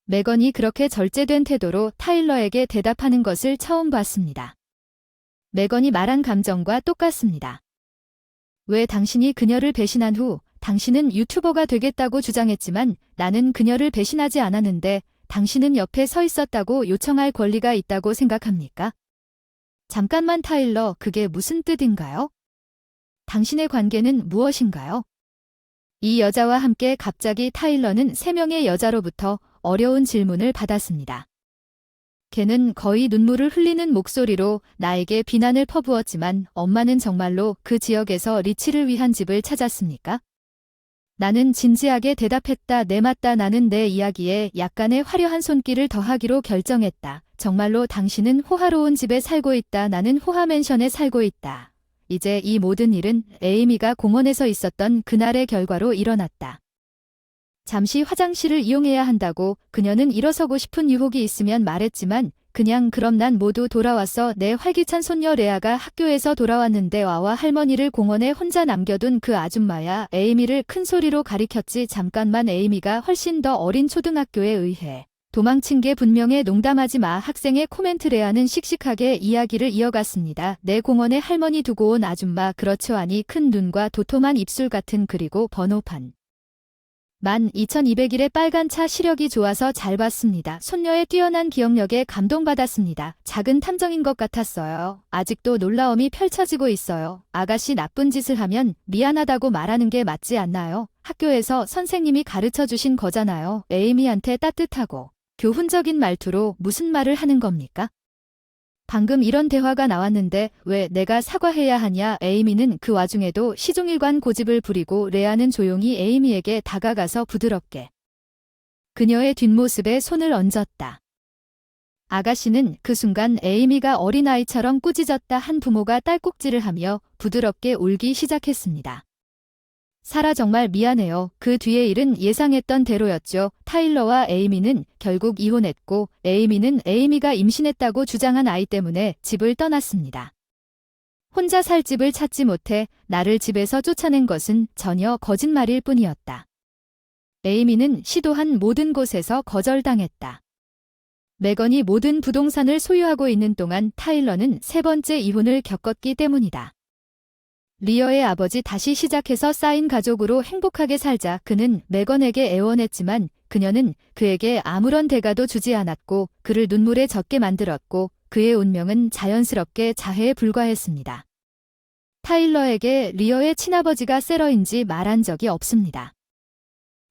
매건이 그렇게 절제된 태도로 타일러에게 대답하는 것을 처음 봤습니다. 매건이 말한 감정과 똑같습니다. 왜 당신이 그녀를 배신한 후 당신은 유튜버가 되겠다고 주장했지만 나는 그녀를 배신하지 않았는데 당신은 옆에 서 있었다고 요청할 권리가 있다고 생각합니까? 잠깐만 타일러, 그게 무슨 뜻인가요? 당신의 관계는 무엇인가요? 이 여자와 함께 갑자기 타일러는 3명의 여자로부터 어려운 질문을 받았습니다. 걔는 거의 눈물을 흘리는 목소리로 나에게 비난을 퍼부었지만 엄마는 정말로 그 지역에서 리치를 위한 집을 찾았습니까? 나는 진지하게 대답했다. 네, 맞다. 나는 내 이야기에 약간의 화려한 손길을 더하기로 결정했다. 정말로 당신은 호화로운 집에 살고 있다. 나는 호화 맨션에 살고 있다. 이제 이 모든 일은 에이미가 공원에서 있었던 그날의 결과로 일어났다. 잠시 화장실을 이용해야 한다고 그녀는 일어서고 싶은 유혹이 있으면 말했지만 그냥 그럼 난 모두 돌아왔어. 내 활기찬 손녀 레아가 학교에서 돌아왔는데 와와 할머니를 공원에 혼자 남겨둔 그 아줌마야. 에이미를 큰 소리로 가리켰지. 잠깐만, 에이미가 훨씬 더 어린 초등학교에 의해 도망친 게 분명해. 농담하지 마. 학생의 코멘트. 레아는 씩씩하게 이야기를 이어갔습니다. 내 공원에 할머니 두고 온 아줌마. 그렇죠. 아니, 큰 눈과 도톰한 입술 같은, 그리고 번호판 12,200일의 빨간 차. 시력이 좋아서 잘 봤습니다. 손녀의 뛰어난 기억력에 감동받았습니다. 작은 탐정인 것 같았어요. 아직도 놀라움이 펼쳐지고 있어요. 아가씨, 나쁜 짓을 하면 미안하다고 말하는 게 맞지 않나요? 학교에서 선생님이 가르쳐 주신 거잖아요. 에이미한테 따뜻하고 교훈적인 말투로 무슨 말을 하는 겁니까? 방금 이런 대화가 나왔는데 왜 내가 사과해야 하냐? 에이미는 그 와중에도 시종일관 고집을 부리고 레아는 조용히 에이미에게 다가가서 부드럽게 그녀의 뒷모습에 손을 얹었다. 아가씨는 그 순간 에이미가 어린아이처럼 꾸짖었다. 한 부모가 딸꾹질을 하며 부드럽게 울기 시작했습니다. 사라, 정말 미안해요. 그 뒤의 일은 예상했던 대로였죠. 타일러와 에이미는 결국 이혼했고 에이미는 에이미가 임신했다고 주장한 아이 때문에 집을 떠났습니다. 혼자 살 집을 찾지 못해 나를 집에서 쫓아낸 것은 전혀 거짓말일 뿐이었다. 에이미는 시도한 모든 곳에서 거절당했다. 매건이 모든 부동산을 소유하고 있는 동안 타일러는 3번째 이혼을 겪었기 때문이다. 리어의 아버지 다시 시작해서 쌓인 가족으로 행복하게 살자. 그는 매건에게 애원했지만 그녀는 그에게 아무런 대가도 주지 않았고 그를 눈물에 젖게 만들었고 그의 운명은 자연스럽게 자해에 불과했습니다. 타일러에게 리어의 친아버지가 세러인지 말한 적이 없습니다.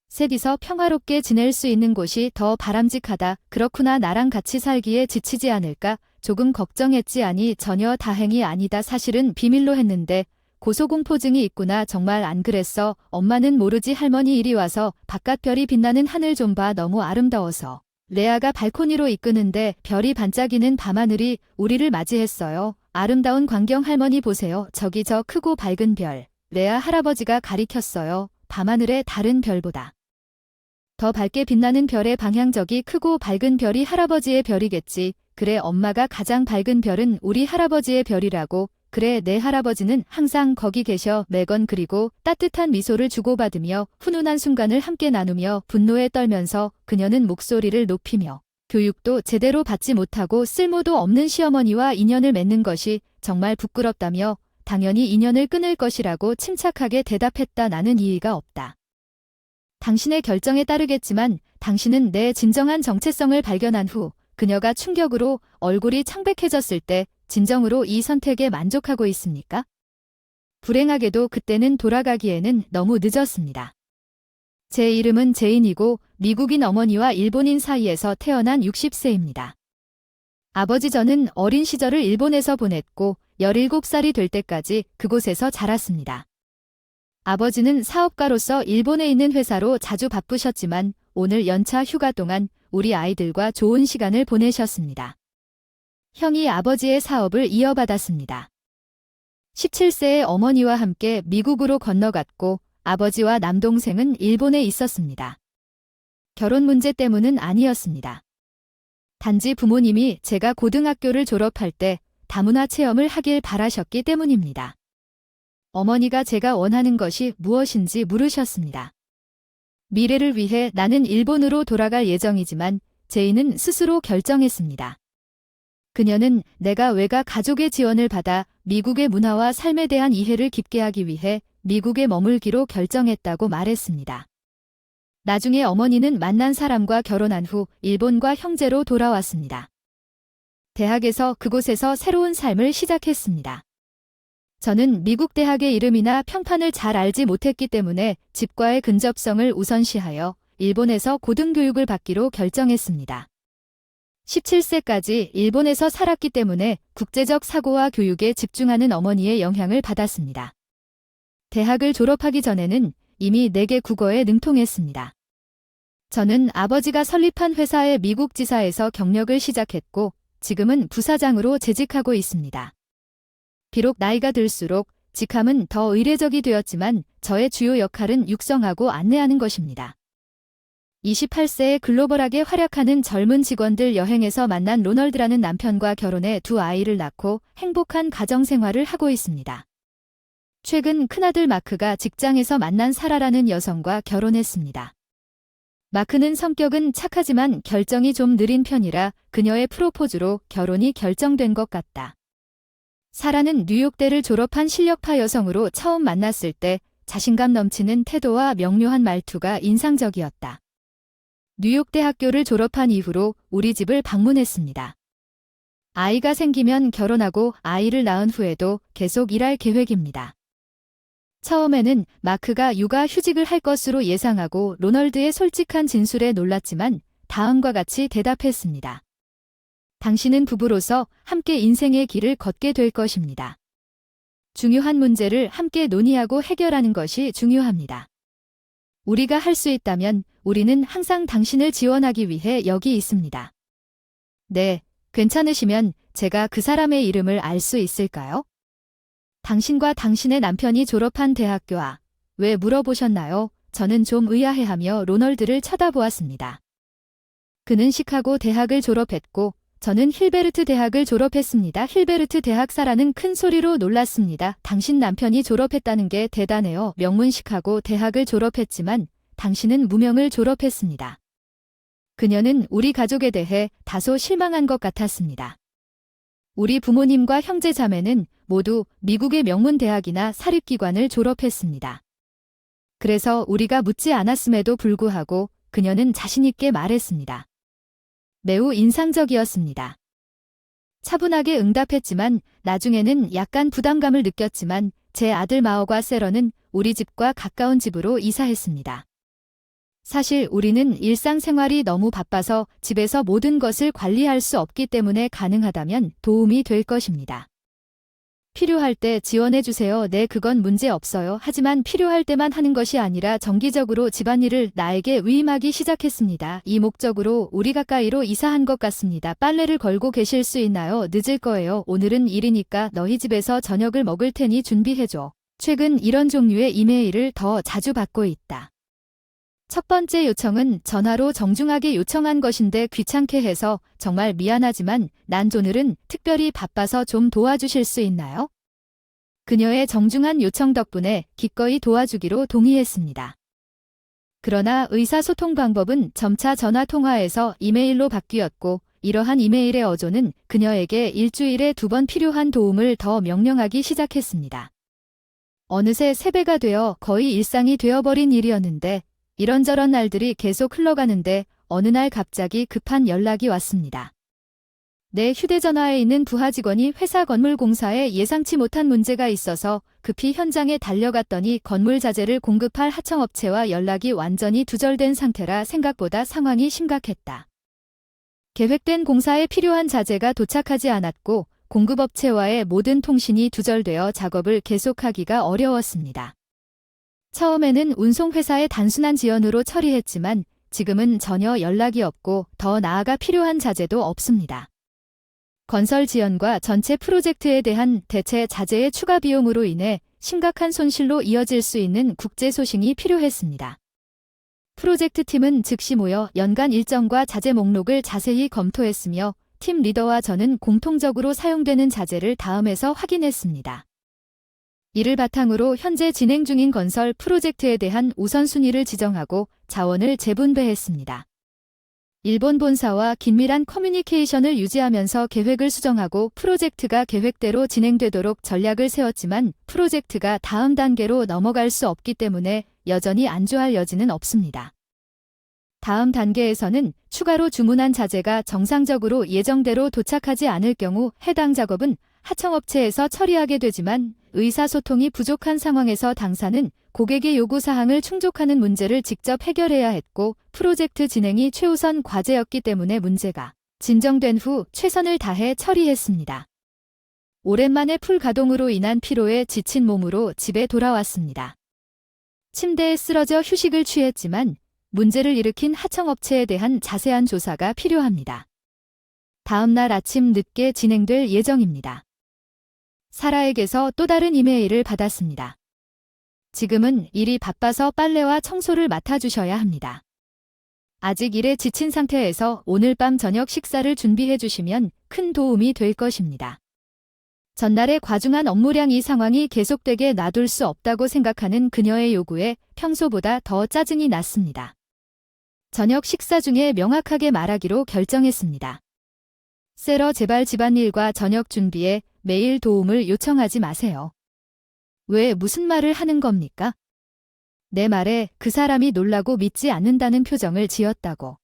셋이서 평화롭게 지낼 수 있는 곳이 더 바람직하다. 그렇구나. 나랑 같이 살기에 지치지 않을까? 조금 걱정했지. 아니, 전혀 다행이 아니다. 사실은 비밀로 했는데 고소공포증이 있구나. 정말 안 그랬어? 엄마는 모르지. 할머니, 이리 와서 바깥 별이 빛나는 하늘 좀 봐. 너무 아름다워서. 레아가 발코니로 이끄는데 별이 반짝이는 밤하늘이 우리를 맞이했어요. 아름다운 광경. 할머니 보세요. 저기 저 크고 밝은 별. 레아 할아버지가 가리켰어요. 밤하늘의 다른 별보다 더 밝게 빛나는 별의 방향. 저기 크고 밝은 별이 할아버지의 별이겠지. 그래, 엄마가 가장 밝은 별은 우리 할아버지의 별이라고. 그래, 내 할아버지는 항상 거기 계셔. 매건 그리고 따뜻한 미소를 주고받으며 훈훈한 순간을 함께 나누며 분노에 떨면서 그녀는 목소리를 높이며 교육도 제대로 받지 못하고 쓸모도 없는 시어머니와 인연을 맺는 것이 정말 부끄럽다며 당연히 인연을 끊을 것이라고 침착하게 대답했다. 나는 이의가 없다. 당신의 결정에 따르겠지만 당신은 내 진정한 정체성을 발견한 후 그녀가 충격으로 얼굴이 창백해졌을 때 진정으로 이 선택에 만족하고 있습니까? 불행하게도 그때는 돌아가기에는 너무 늦었습니다. 제 이름은 제인이고 미국인 어머니와 일본인 사이에서 태어난 60세입니다. 아버지 저는 어린 시절을 일본에서 보냈고 17살이 될 때까지 그곳에서 자랐습니다. 아버지는 사업가로서 일본에 있는 회사로 자주 바쁘셨지만 오늘 연차 휴가 동안 우리 아이들과 좋은 시간을 보내셨습니다. 형이 아버지의 사업을 이어받았습니다. 17세의 어머니와 함께 미국으로 건너갔고 아버지와 남동생은 일본에 있었습니다. 결혼 문제 때문은 아니었습니다. 단지 부모님이 제가 고등학교를 졸업할 때 다문화 체험을 하길 바라셨기 때문입니다. 어머니가 제가 원하는 것이 무엇인지 물으셨습니다. 미래를 위해 나는 일본으로 돌아갈 예정이지만 제이는 스스로 결정했습니다. 그녀는 내가 외가 가족의 지원을 받아 미국의 문화와 삶에 대한 이해를 깊게 하기 위해 미국에 머물기로 결정했다고 말했습니다. 나중에 어머니는 만난 사람과 결혼한 후 일본과 형제로 돌아왔습니다. 대학에서 그곳에서 새로운 삶을 시작했습니다. 저는 미국 대학의 이름이나 평판을 잘 알지 못했기 때문에 집과의 근접성을 우선시하여 일본에서 고등교육을 받기로 결정했습니다. 17세까지 일본에서 살았기 때문에 국제적 사고와 교육에 집중하는 어머니의 영향을 받았습니다. 대학을 졸업하기 전에는 이미 4개 국어에 능통했습니다. 저는 아버지가 설립한 회사의 미국 지사에서 경력을 시작했고 지금은 부사장으로 재직하고 있습니다. 비록 나이가 들수록 직함은 더 의례적이 되었지만 저의 주요 역할은 육성하고 안내하는 것입니다. 28세에 글로벌하게 활약하는 젊은 직원들 여행에서 만난 로널드라는 남편과 결혼해 2 아이를 낳고 행복한 가정생활을 하고 있습니다. 최근 큰아들 마크가 직장에서 만난 사라라는 여성과 결혼했습니다. 마크는 성격은 착하지만 결정이 좀 느린 편이라 그녀의 프로포즈로 결혼이 결정된 것 같다. 사라는 뉴욕대를 졸업한 실력파 여성으로 처음 만났을 때 자신감 넘치는 태도와 명료한 말투가 인상적이었다. 뉴욕대 학교를 졸업한 이후로 우리 집을 방문했습니다. 아이가 생기면 결혼하고 아이를 낳은 후에도 계속 일할 계획입니다. 처음에는 마크가 육아 휴직을 할 것으로 예상하고 로널드의 솔직한 진술에 놀랐지만 다음과 같이 대답했습니다. 당신은 부부로서 함께 인생의 길을 걷게 될 것입니다. 중요한 문제를 함께 논의하고 해결하는 것이 중요합니다. 우리가 할 수 있다면 우리는 항상 당신을 지원하기 위해 여기 있습니다. 네, 괜찮으시면 제가 그 사람의 이름을 알 수 있을까요? 당신과 당신의 남편이 졸업한 대학교와 왜 물어보셨나요? 저는 좀 의아해하며 로널드를 쳐다보았습니다. 그는 시카고 대학을 졸업했고 저는 힐베르트 대학을 졸업했습니다. 힐베르트 대학 사라는 큰 소리로 놀랐습니다. 당신 남편이 졸업했다는 게 대단해요. 명문 시카고 대학을 졸업했지만 당신은 무명을 졸업했습니다. 그녀는 우리 가족에 대해 다소 실망한 것 같았습니다. 우리 부모님과 형제 자매는 모두 미국의 명문 대학이나 사립기관을 졸업했습니다. 그래서 우리가 묻지 않았음에도 불구하고 그녀는 자신있게 말했습니다. 매우 인상적이었습니다. 차분하게 응답했지만 나중에는 약간 부담감을 느꼈지만 제 아들 마어과 세러는 우리 집과 가까운 집으로 이사했습니다. 사실 우리는 일상생활이 너무 바빠서 집에서 모든 것을 관리할 수 없기 때문에 가능하다면 도움이 될 것입니다. 필요할 때 지원해주세요. 네, 그건 문제 없어요. 하지만 필요할 때만 하는 것이 아니라 정기적으로 집안일을 나에게 위임하기 시작했습니다. 이 목적으로 우리 가까이로 이사한 것 같습니다. 빨래를 걸고 계실 수 있나요? 늦을 거예요. 오늘은 일이니까 너희 집에서 저녁을 먹을 테니 준비해줘. 최근 이런 종류의 이메일을 더 자주 받고 있다. 첫 번째 요청은 전화로 정중하게 요청한 것인데 귀찮게 해서 정말 미안하지만 난 오늘은 특별히 바빠서 좀 도와주실 수 있나요? 그녀의 정중한 요청 덕분에 기꺼이 도와주기로 동의했습니다. 그러나 의사소통 방법은 점차 전화통화에서 이메일로 바뀌었고 이러한 이메일의 어조는 그녀에게 일주일에 2번 필요한 도움을 더 명령하기 시작했습니다. 어느새 3배가 되어 거의 일상이 되어버린 일이었는데 이런저런 날들이 계속 흘러가는데 어느 날 갑자기 급한 연락이 왔습니다. 내 휴대전화에 있는 부하 직원이 회사 건물 공사에 예상치 못한 문제가 있어서 급히 현장에 달려갔더니 건물 자재를 공급할 하청업체와 연락이 완전히 두절된 상태라 생각보다 상황이 심각했다. 계획된 공사에 필요한 자재가 도착하지 않았고 공급업체와의 모든 통신이 두절되어 작업을 계속하기가 어려웠습니다. 처음에는 운송회사의 단순한 지연으로 처리했지만 지금은 전혀 연락이 없고 더 나아가 필요한 자재도 없습니다. 건설 지연과 전체 프로젝트에 대한 대체 자재의 추가 비용으로 인해 심각한 손실로 이어질 수 있는 국제 소싱이 필요했습니다. 프로젝트 팀은 즉시 모여 연간 일정과 자재 목록을 자세히 검토했으며 팀 리더와 저는 공통적으로 사용되는 자재를 다음에서 확인했습니다. 이를 바탕으로 현재 진행 중인 건설 프로젝트에 대한 우선순위를 지정하고 자원을 재분배했습니다. 일본 본사와 긴밀한 커뮤니케이션을 유지하면서 계획을 수정하고 프로젝트가 계획대로 진행되도록 전략을 세웠지만 프로젝트가 다음 단계로 넘어갈 수 없기 때문에 여전히 안주할 여지는 없습니다. 다음 단계에서는 추가로 주문한 자재가 정상적으로 예정대로 도착하지 않을 경우 해당 작업은 하청업체에서 처리하게 되지만 의사소통이 부족한 상황에서 당사는 고객의 요구사항을 충족하는 문제를 직접 해결해야 했고 프로젝트 진행이 최우선 과제였기 때문에 문제가 진정된 후 최선을 다해 처리했습니다. 오랜만에 풀 가동으로 인한 피로에 지친 몸으로 집에 돌아왔습니다. 침대에 쓰러져 휴식을 취했지만 문제를 일으킨 하청업체에 대한 자세한 조사가 필요합니다. 다음 날 아침 늦게 진행될 예정입니다. 사라에게서 또 다른 이메일을 받았습니다. 지금은 일이 바빠서 빨래와 청소를 맡아주셔야 합니다. 아직 일에 지친 상태에서 오늘 밤 저녁 식사를 준비해 주시면 큰 도움이 될 것입니다. 전날의 과중한 업무량 이 상황이 계속되게 놔둘 수 없다고 생각하는 그녀의 요구에 평소보다 더 짜증이 났습니다. 저녁 식사 중에 명확하게 말하기로 결정했습니다. 세러 제발 집안일과 저녁 준비에 매일 도움을 요청하지 마세요. 왜 무슨 말을 하는 겁니까? 내 말에 그 사람이 놀라고 믿지 않는다는 표정을 지었다고.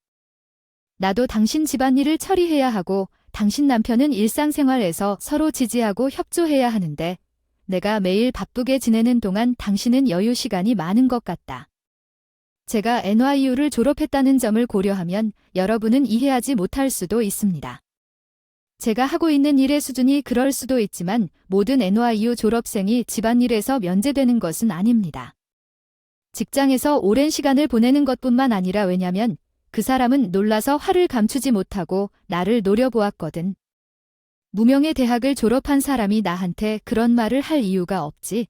나도 당신 집안일을 처리해야 하고 당신 남편은 일상생활에서 서로 지지하고 협조해야 하는데 내가 매일 바쁘게 지내는 동안 당신은 여유 시간이 많은 것 같다. 제가 NYU를 졸업했다는 점을 고려하면 여러분은 이해하지 못할 수도 있습니다. 제가 하고 있는 일의 수준이 그럴 수도 있지만 모든 NYU 졸업생이 집안일에서 면제되는 것은 아닙니다. 직장에서 오랜 시간을 보내는 것뿐만 아니라 왜냐면 그 사람은 놀라서 화를 감추지 못하고 나를 노려보았거든. 무명의 대학을 졸업한 사람이 나한테 그런 말을 할 이유가 없지.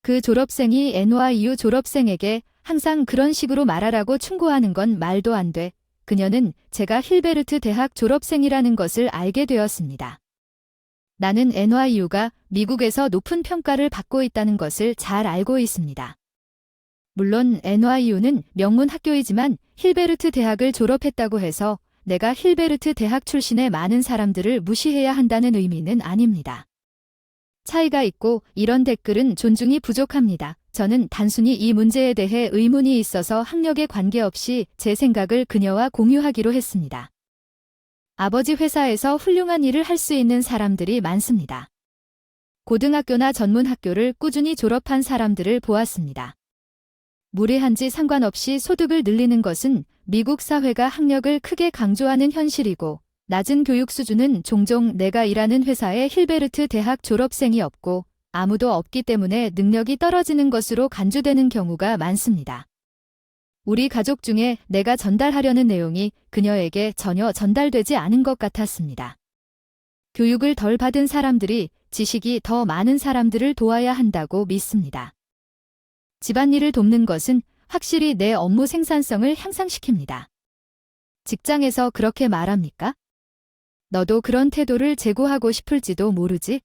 그 졸업생이 NYU 졸업생에게 항상 그런 식으로 말하라고 충고하는 건 말도 안 돼. 그녀는 제가 힐베르트 대학 졸업생이라는 것을 알게 되었습니다. 나는 NYU가 미국에서 높은 평가를 받고 있다는 것을 잘 알고 있습니다. 물론 NYU는 명문 학교이지만 힐베르트 대학을 졸업했다고 해서 내가 힐베르트 대학 출신의 많은 사람들을 무시해야 한다는 의미는 아닙니다. 차이가 있고 이런 댓글은 존중이 부족합니다. 저는 단순히 이 문제에 대해 의문이 있어서 학력에 관계없이 제 생각을 그녀와 공유하기로 했습니다. 아버지 회사에서 훌륭한 일을 할 수 있는 사람들이 많습니다. 고등학교나 전문학교를 꾸준히 졸업한 사람들을 보았습니다. 무례한지 상관없이 소득을 늘리는 것은 미국 사회가 학력을 크게 강조하는 현실이고 낮은 교육 수준은 종종 내가 일하는 회사에 힐베르트 대학 졸업생이 없고 아무도 없기 때문에 능력이 떨어지는 것으로 간주되는 경우가 많습니다. 우리 가족 중에 내가 전달하려는 내용이 그녀에게 전혀 전달되지 않은 것 같았습니다. 교육을 덜 받은 사람들이 지식이 더 많은 사람들을 도와야 한다고 믿습니다. 집안일을 돕는 것은 확실히 내 업무 생산성을 향상시킵니다. 직장에서 그렇게 말합니까? 너도 그런 태도를 제고하고 싶을지도 모르지?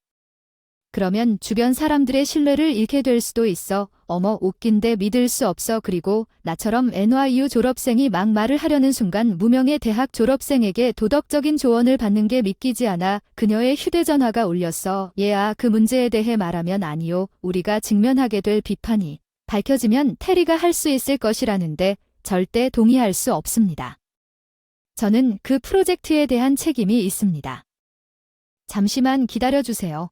그러면 주변 사람들의 신뢰를 잃게 될 수도 있어. 어머 웃긴데 믿을 수 없어. 그리고 나처럼 NYU 졸업생이 막 말을 하려는 순간 무명의 대학 졸업생에게 도덕적인 조언을 받는 게 믿기지 않아. 그녀의 휴대전화가 울렸어. 그 문제에 대해 말하면 아니요. 우리가 직면하게 될 비판이 밝혀지면 테리가 할 수 있을 것이라는데 절대 동의할 수 없습니다. 저는 그 프로젝트에 대한 책임이 있습니다. 잠시만 기다려주세요.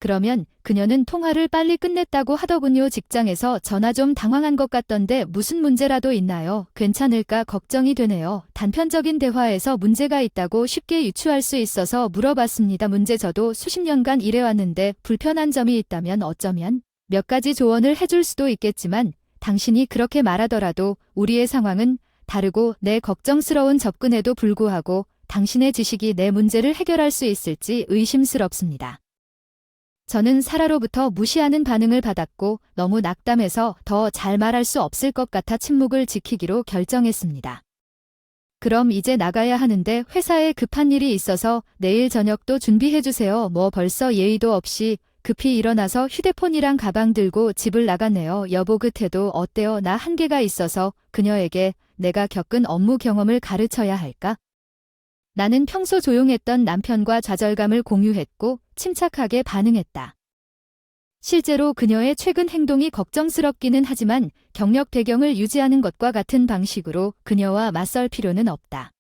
그러면 그녀는 통화를 빨리 끝냈다고 하더군요. 직장에서 전화 좀 당황한 것 같던데 무슨 문제라도 있나요? 괜찮을까 걱정이 되네요. 단편적인 대화에서 문제가 있다고 쉽게 유추할 수 있어서 물어봤습니다. 문제 저도 수십 년간 일해왔는데 불편한 점이 있다면 어쩌면 몇 가지 조언을 해줄 수도 있겠지만 당신이 그렇게 말하더라도 우리의 상황은 다르고 내 걱정스러운 접근에도 불구하고 당신의 지식이 내 문제를 해결할 수 있을지 의심스럽습니다. 저는 사라로부터 무시하는 반응을 받았고 너무 낙담해서 더 잘 말할 수 없을 것 같아 침묵을 지키기로 결정했습니다. 그럼 이제 나가야 하는데 회사에 급한 일이 있어서 내일 저녁도 준비해주세요. 뭐 벌써 예의도 없이 급히 일어나서 휴대폰이랑 가방 들고 집을 나갔네요. 여보 그 태도 어때요? 나 한계가 있어서 그녀에게 내가 겪은 업무 경험을 가르쳐야 할까? 나는 평소 조용했던 남편과 좌절감을 공유했고 침착하게 반응했다. 실제로 그녀의 최근 행동이 걱정스럽기는 하지만 경력 배경을 유지하는 것과 같은 방식으로 그녀와 맞설 필요는 없다.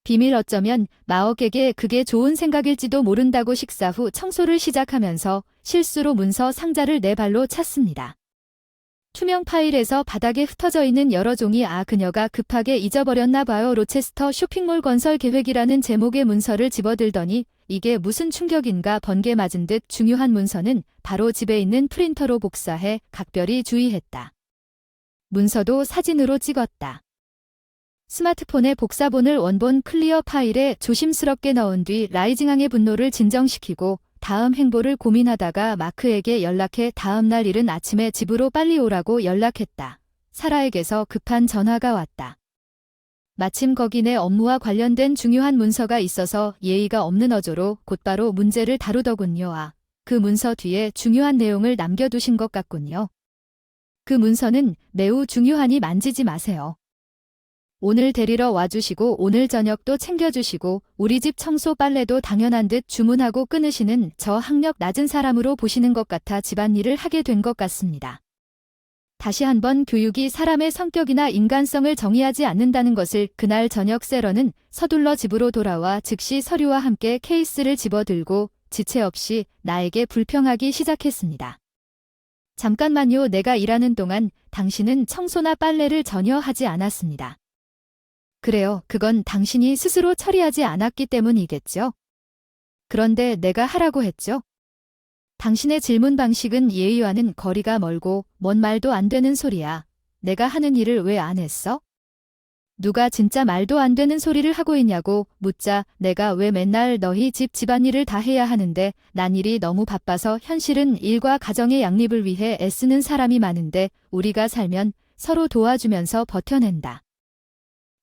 비밀 어쩌면 마옥에게 그게 좋은 생각일지도 모른다고 식사 후 청소를 시작하면서 실수로 문서 상자를 내 발로 찼습니다. 투명 파일에서 바닥에 흩어져 있는 여러 종이 그녀가 급하게 잊어버렸나 봐요. 로체스터 쇼핑몰 건설 계획이라는 제목의 문서를 집어들더니 이게 무슨 충격인가 번개 맞은 듯 중요한 문서는 바로 집에 있는 프린터로 복사해 각별히 주의했다. 문서도 사진으로 찍었다. 스마트폰의 복사본을 원본 클리어 파일에 조심스럽게 넣은 뒤 라이징항의 분노를 진정시키고 다음 행보를 고민하다가 마크에게 연락해 다음날 이른 아침에 집으로 빨리 오라고 연락했다. 사라에게서 급한 전화가 왔다. 마침 거기 내 업무와 관련된 중요한 문서가 있어서 예의가 없는 어조로 곧바로 문제를 다루더군요. 그 문서 뒤에 중요한 내용을 남겨두신 것 같군요. 그 문서는 매우 중요하니 만지지 마세요. 오늘 데리러 와주시고 오늘 저녁도 챙겨주시고 우리 집 청소 빨래도 당연한 듯 주문하고 끊으시는 저 학력 낮은 사람으로 보시는 것 같아 집안일을 하게 된 것 같습니다. 다시 한번 교육이 사람의 성격이나 인간성을 정의하지 않는다는 것을 그날 저녁 세러는 서둘러 집으로 돌아와 즉시 서류와 함께 케이스를 집어들고 지체 없이 나에게 불평하기 시작했습니다. 잠깐만요. 내가 일하는 동안 당신은 청소나 빨래를 전혀 하지 않았습니다. 그래요. 그건 당신이 스스로 처리하지 않았기 때문이겠죠. 그런데 내가 하라고 했죠. 당신의 질문 방식은 예의와는 거리가 멀고 뭔 말도 안 되는 소리야. 내가 하는 일을 왜 안 했어? 누가 진짜 말도 안 되는 소리를 하고 있냐고 묻자 내가 왜 맨날 너희 집 집안일을 다 해야 하는데 난 일이 너무 바빠서 현실은 일과 가정의 양립을 위해 애쓰는 사람이 많은데 우리가 살면 서로 도와주면서 버텨낸다.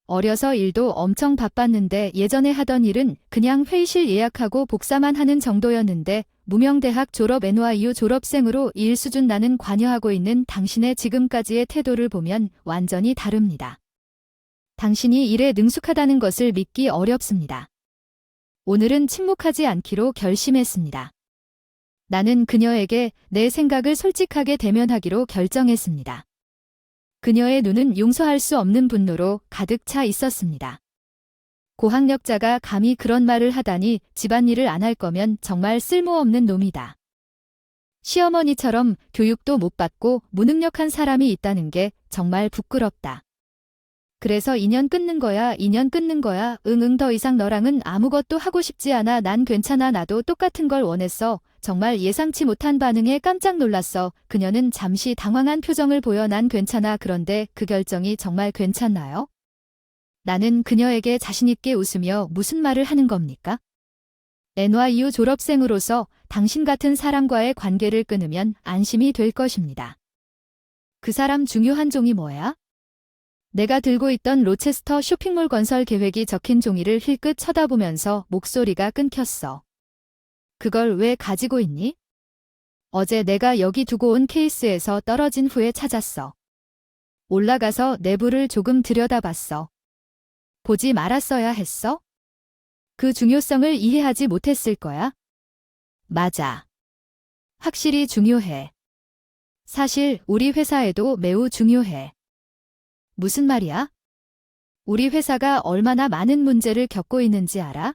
어려서 일도 엄청 바빴는데 예전에 하던 일은 그냥 회의실 예약하고 복사만 하는 정도였는데 무명대학 졸업 NYU 졸업생으로 일 수준 나는 관여하고 있는 당신의 지금까지의 태도를 보면 완전히 다릅니다. 당신이 일에 능숙하다는 것을 믿기 어렵습니다. 오늘은 침묵하지 않기로 결심했습니다. 나는 그녀에게 내 생각을 솔직하게 대면하기로 결정했습니다. 그녀의 눈은 용서할 수 없는 분노로 가득 차 있었습니다. 고학력자가 감히 그런 말을 하다니 집안일을 안 할 거면 정말 쓸모없는 놈이다. 시어머니처럼 교육도 못 받고 무능력한 사람이 있다는 게 정말 부끄럽다. 그래서 2년 끊는 거야, 2년 끊는 거야. 응, 더 이상 너랑은 아무것도 하고 싶지 않아. 난 괜찮아. 나도 똑같은 걸 원했어. 정말 예상치 못한 반응에 깜짝 놀랐어. 그녀는 잠시 당황한 표정을 보여 난 괜찮아. 그런데 그 결정이 정말 괜찮나요? 나는 그녀에게 자신있게 웃으며 무슨 말을 하는 겁니까? NYU 졸업생으로서 당신 같은 사람과의 관계를 끊으면 안심이 될 것입니다. 그 사람 중요한 종이 뭐야? 내가 들고 있던 로체스터 쇼핑몰 건설 계획이 적힌 종이를 힐끗 쳐다보면서 목소리가 끊겼어. 그걸 왜 가지고 있니? 어제 내가 여기 두고 온 케이스에서 떨어진 후에 찾았어. 올라가서 내부를 조금 들여다봤어. 보지 말았어야 했어? 그 중요성을 이해하지 못했을 거야? 맞아. 확실히 중요해. 사실 우리 회사에도 매우 중요해. 무슨 말이야? 우리 회사가 얼마나 많은 문제를 겪고 있는지 알아?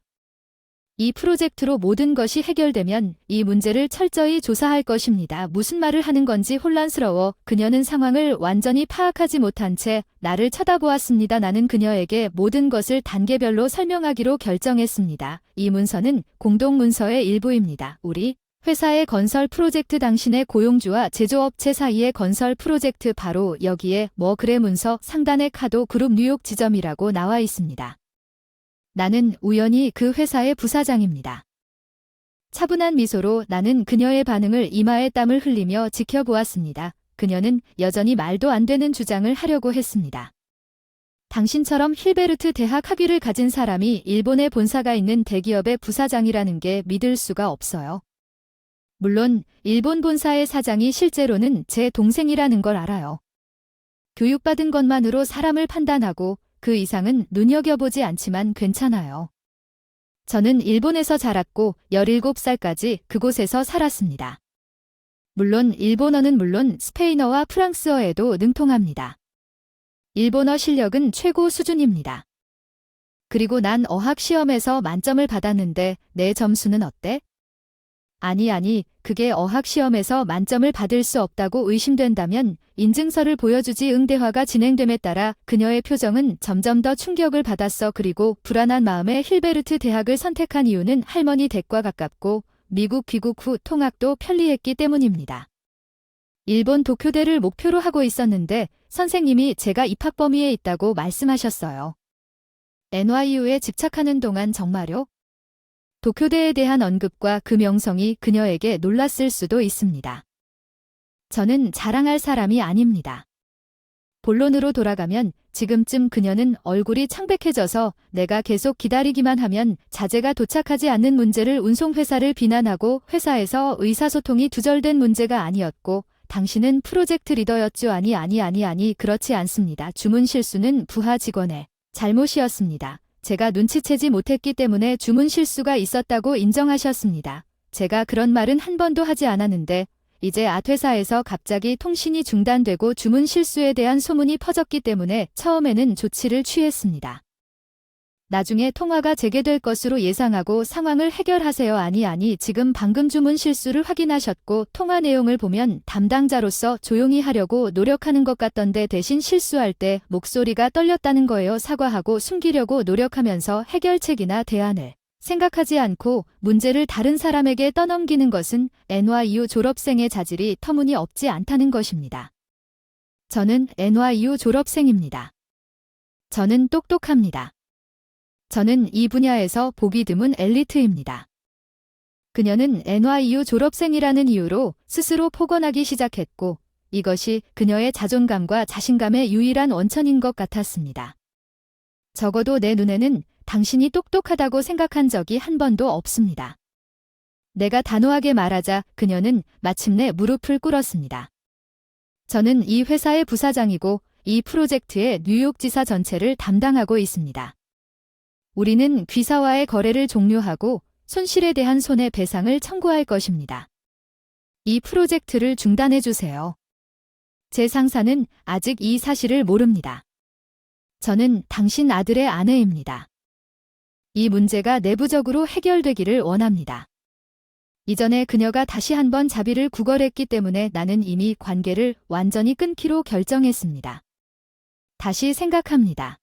이 프로젝트로 모든 것이 해결되면 이 문제를 철저히 조사할 것입니다. 무슨 말을 하는 건지 혼란스러워 그녀는 상황을 완전히 파악하지 못한 채 나를 쳐다보았습니다. 나는 그녀에게 모든 것을 단계별로 설명하기로 결정했습니다. 이 문서는 공동문서의 일부입니다. 우리 회사의 건설 프로젝트 당신의 고용주와 제조업체 사이의 건설 프로젝트 바로 여기에 그래 문서 상단의 카도 그룹 뉴욕 지점이라고 나와 있습니다. 나는 우연히 그 회사의 부사장입니다. 차분한 미소로 나는 그녀의 반응을 이마에 땀을 흘리며 지켜보았습니다. 그녀는 여전히 말도 안 되는 주장을 하려고 했습니다. 당신처럼 힐베르트 대학 학위를 가진 사람이 일본에 본사가 있는 대기업의 부사장이라는 게 믿을 수가 없어요. 물론 일본 본사의 사장이 실제로는 제 동생이라는 걸 알아요. 교육받은 것만으로 사람을 판단하고 그 이상은 눈여겨보지 않지만 괜찮아요. 저는 일본에서 자랐고 17살까지 그곳에서 살았습니다. 물론 일본어는 물론 스페인어와 프랑스어에도 능통합니다. 일본어 실력은 최고 수준입니다. 그리고 난 어학 시험에서 만점을 받았는데 내 점수는 어때? 아니, 그게 어학 시험에서 만점을 받을 수 없다고 의심된다면 인증서를 보여주지. 대화가 진행됨에 따라 그녀의 표정은 점점 더 충격을 받았어. 그리고 불안한 마음에 힐베르트 대학을 선택한 이유는 할머니 댁과 가깝고 미국 귀국 후 통학도 편리했기 때문입니다. 일본 도쿄대를 목표로 하고 있었는데 선생님이 제가 입학 범위에 있다고 말씀하셨어요. NYU에 집착하는 동안 정말요? 도쿄대에 대한 언급과 그 명성이 그녀에게 놀랐을 수도 있습니다. 저는 자랑할 사람이 아닙니다. 본론으로 돌아가면 지금쯤 그녀는 얼굴이 창백해져서 내가 계속 기다리기만 하면 자재가 도착하지 않는 문제를 운송회사를 비난하고 회사에서 의사소통이 두절된 문제가 아니었고 당신은 프로젝트 리더였죠. 아니, 그렇지 않습니다. 주문 실수는 부하 직원의 잘못이었습니다. 제가 눈치채지 못했기 때문에 주문 실수가 있었다고 인정하셨습니다. 제가 그런 말은 한 번도 하지 않았는데 이제 앗회사에서 갑자기 통신이 중단되고 주문 실수에 대한 소문이 퍼졌기 때문에 처음에는 조치를 취했습니다. 나중에 통화가 재개될 것으로 예상하고 상황을 해결하세요. 아니, 지금 방금 주문 실수를 확인하셨고 통화 내용을 보면 담당자로서 조용히 하려고 노력하는 것 같던데 대신 실수할 때 목소리가 떨렸다는 거예요. 사과하고 숨기려고 노력하면서 해결책이나 대안을 생각하지 않고 문제를 다른 사람에게 떠넘기는 것은 NYU 졸업생의 자질이 터무니없지 않다는 것입니다. 저는 NYU 졸업생입니다. 저는 똑똑합니다. 저는 이 분야에서 보기 드문 엘리트입니다. 그녀는 NYU 졸업생이라는 이유로 스스로 폭언하기 시작했고 이것이 그녀의 자존감과 자신감의 유일한 원천인 것 같았습니다. 적어도 내 눈에는 당신이 똑똑하다고 생각한 적이 한 번도 없습니다. 내가 단호하게 말하자 그녀는 마침내 무릎을 꿇었습니다. 저는 이 회사의 부사장이고 이 프로젝트의 뉴욕 지사 전체를 담당하고 있습니다. 우리는 귀사와의 거래를 종료하고 손실에 대한 손해배상을 청구할 것입니다. 이 프로젝트를 중단해 주세요. 제 상사는 아직 이 사실을 모릅니다. 저는 당신 아들의 아내입니다. 이 문제가 내부적으로 해결되기를 원합니다. 이전에 그녀가 다시 한번 자비를 구걸했기 때문에 나는 이미 관계를 완전히 끊기로 결정했습니다. 다시 생각합니다.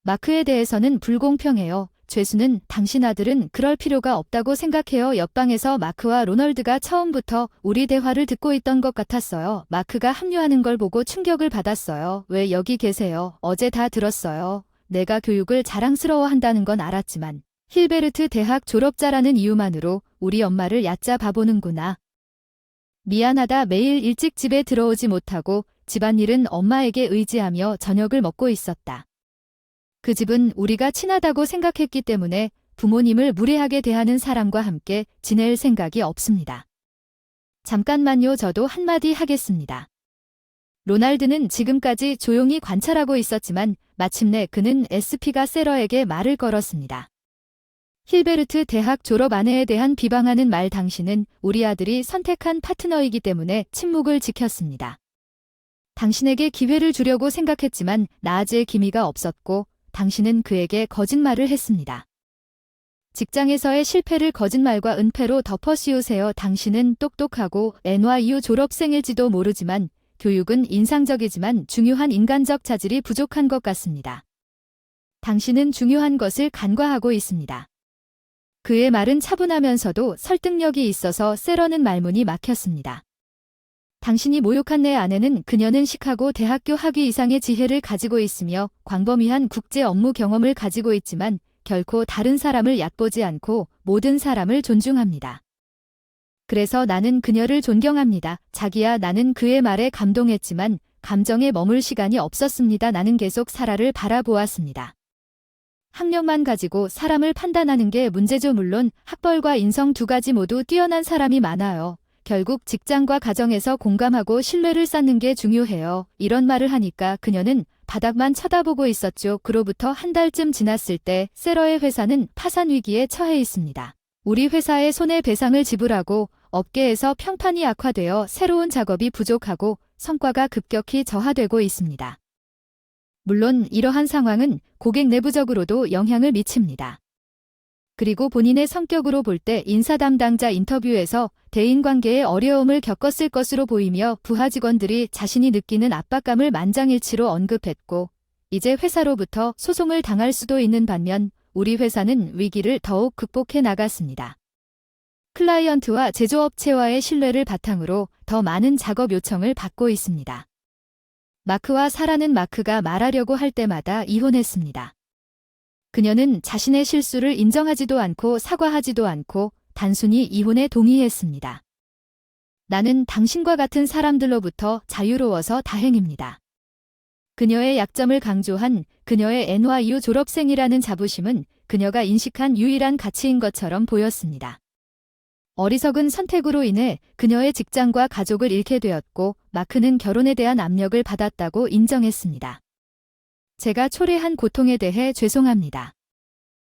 마크에 대해서는 불공평해요. 죄수는 당신 아들은 그럴 필요가 없다고 생각해요. 옆방에서 마크와 로널드가 처음부터 우리 대화를 듣고 있던 것 같았어요. 마크가 합류하는 걸 보고 충격을 받았어요. 왜 여기 계세요? 어제 다 들었어요. 내가 교육을 자랑스러워한다는 건 알았지만 힐베르트 대학 졸업자라는 이유만으로 우리 엄마를 얕잡아 봐보는구나. 미안하다. 매일 일찍 집에 들어오지 못하고 집안일은 엄마에게 의지하며 저녁을 먹고 있었다. 그 집은 우리가 친하다고 생각했기 때문에 부모님을 무례하게 대하는 사람과 함께 지낼 생각이 없습니다. 잠깐만요. 저도 한마디 하겠습니다. 로날드는 지금까지 조용히 관찰하고 있었지만 마침내 그는 SP가 세러에게 말을 걸었습니다. 힐베르트 대학 졸업 아내에 대한 비방하는 말 당신은 우리 아들이 선택한 파트너이기 때문에 침묵을 지켰습니다. 당신에게 기회를 주려고 생각했지만 나아질 기미가 없었고 당신은 그에게 거짓말을 했습니다. 직장에서의 실패를 거짓말과 은폐로 덮어씌우세요. 당신은 똑똑하고 NYU 졸업생일지도 모르지만 교육은 인상적이지만 중요한 인간적 자질이 부족한 것 같습니다. 당신은 중요한 것을 간과하고 있습니다. 그의 말은 차분하면서도 설득력이 있어서 세러는 말문이 막혔습니다. 당신이 모욕한 내 아내는 그녀는 시카고 대학교 학위 이상의 지혜를 가지고 있으며 광범위한 국제 업무 경험을 가지고 있지만 결코 다른 사람을 얕보지 않고 모든 사람을 존중합니다. 그래서 나는 그녀를 존경합니다. 자기야, 나는 그의 말에 감동했지만 감정에 머물 시간이 없었습니다. 나는 계속 사라를 바라보았습니다. 학력만 가지고 사람을 판단하는 게 문제죠. 물론 학벌과 인성 두 가지 모두 뛰어난 사람이 많아요. 결국 직장과 가정에서 공감하고 신뢰를 쌓는 게 중요해요. 이런 말을 하니까 그녀는 바닥만 쳐다보고 있었죠. 그로부터 한 달쯤 지났을 때 세러의 회사는 파산 위기에 처해 있습니다. 우리 회사에 손해배상을 지불하고 업계에서 평판이 악화되어 새로운 작업이 부족하고 성과가 급격히 저하되고 있습니다. 물론 이러한 상황은 고객 내부적으로도 영향을 미칩니다. 그리고 본인의 성격으로 볼 때 인사 담당자 인터뷰에서 대인관계에 어려움을 겪었을 것으로 보이며 부하 직원들이 자신이 느끼는 압박감을 만장일치로 언급했고 이제 회사로부터 소송을 당할 수도 있는 반면 우리 회사는 위기를 더욱 극복해 나갔습니다. 클라이언트와 제조업체와의 신뢰를 바탕으로 더 많은 작업 요청을 받고 있습니다. 마크와 사라는 마크가 말하려고 할 때마다 이혼했습니다. 그녀는 자신의 실수를 인정하지도 않고 사과하지도 않고 단순히 이혼에 동의했습니다. 나는 당신과 같은 사람들로부터 자유로워서 다행입니다. 그녀의 약점을 강조한 그녀의 NYU 졸업생이라는 자부심은 그녀가 인식한 유일한 가치인 것처럼 보였습니다. 어리석은 선택으로 인해 그녀의 직장과 가족을 잃게 되었고 마크는 결혼에 대한 압력을 받았다고 인정했습니다. 제가 초래한 고통에 대해 죄송합니다.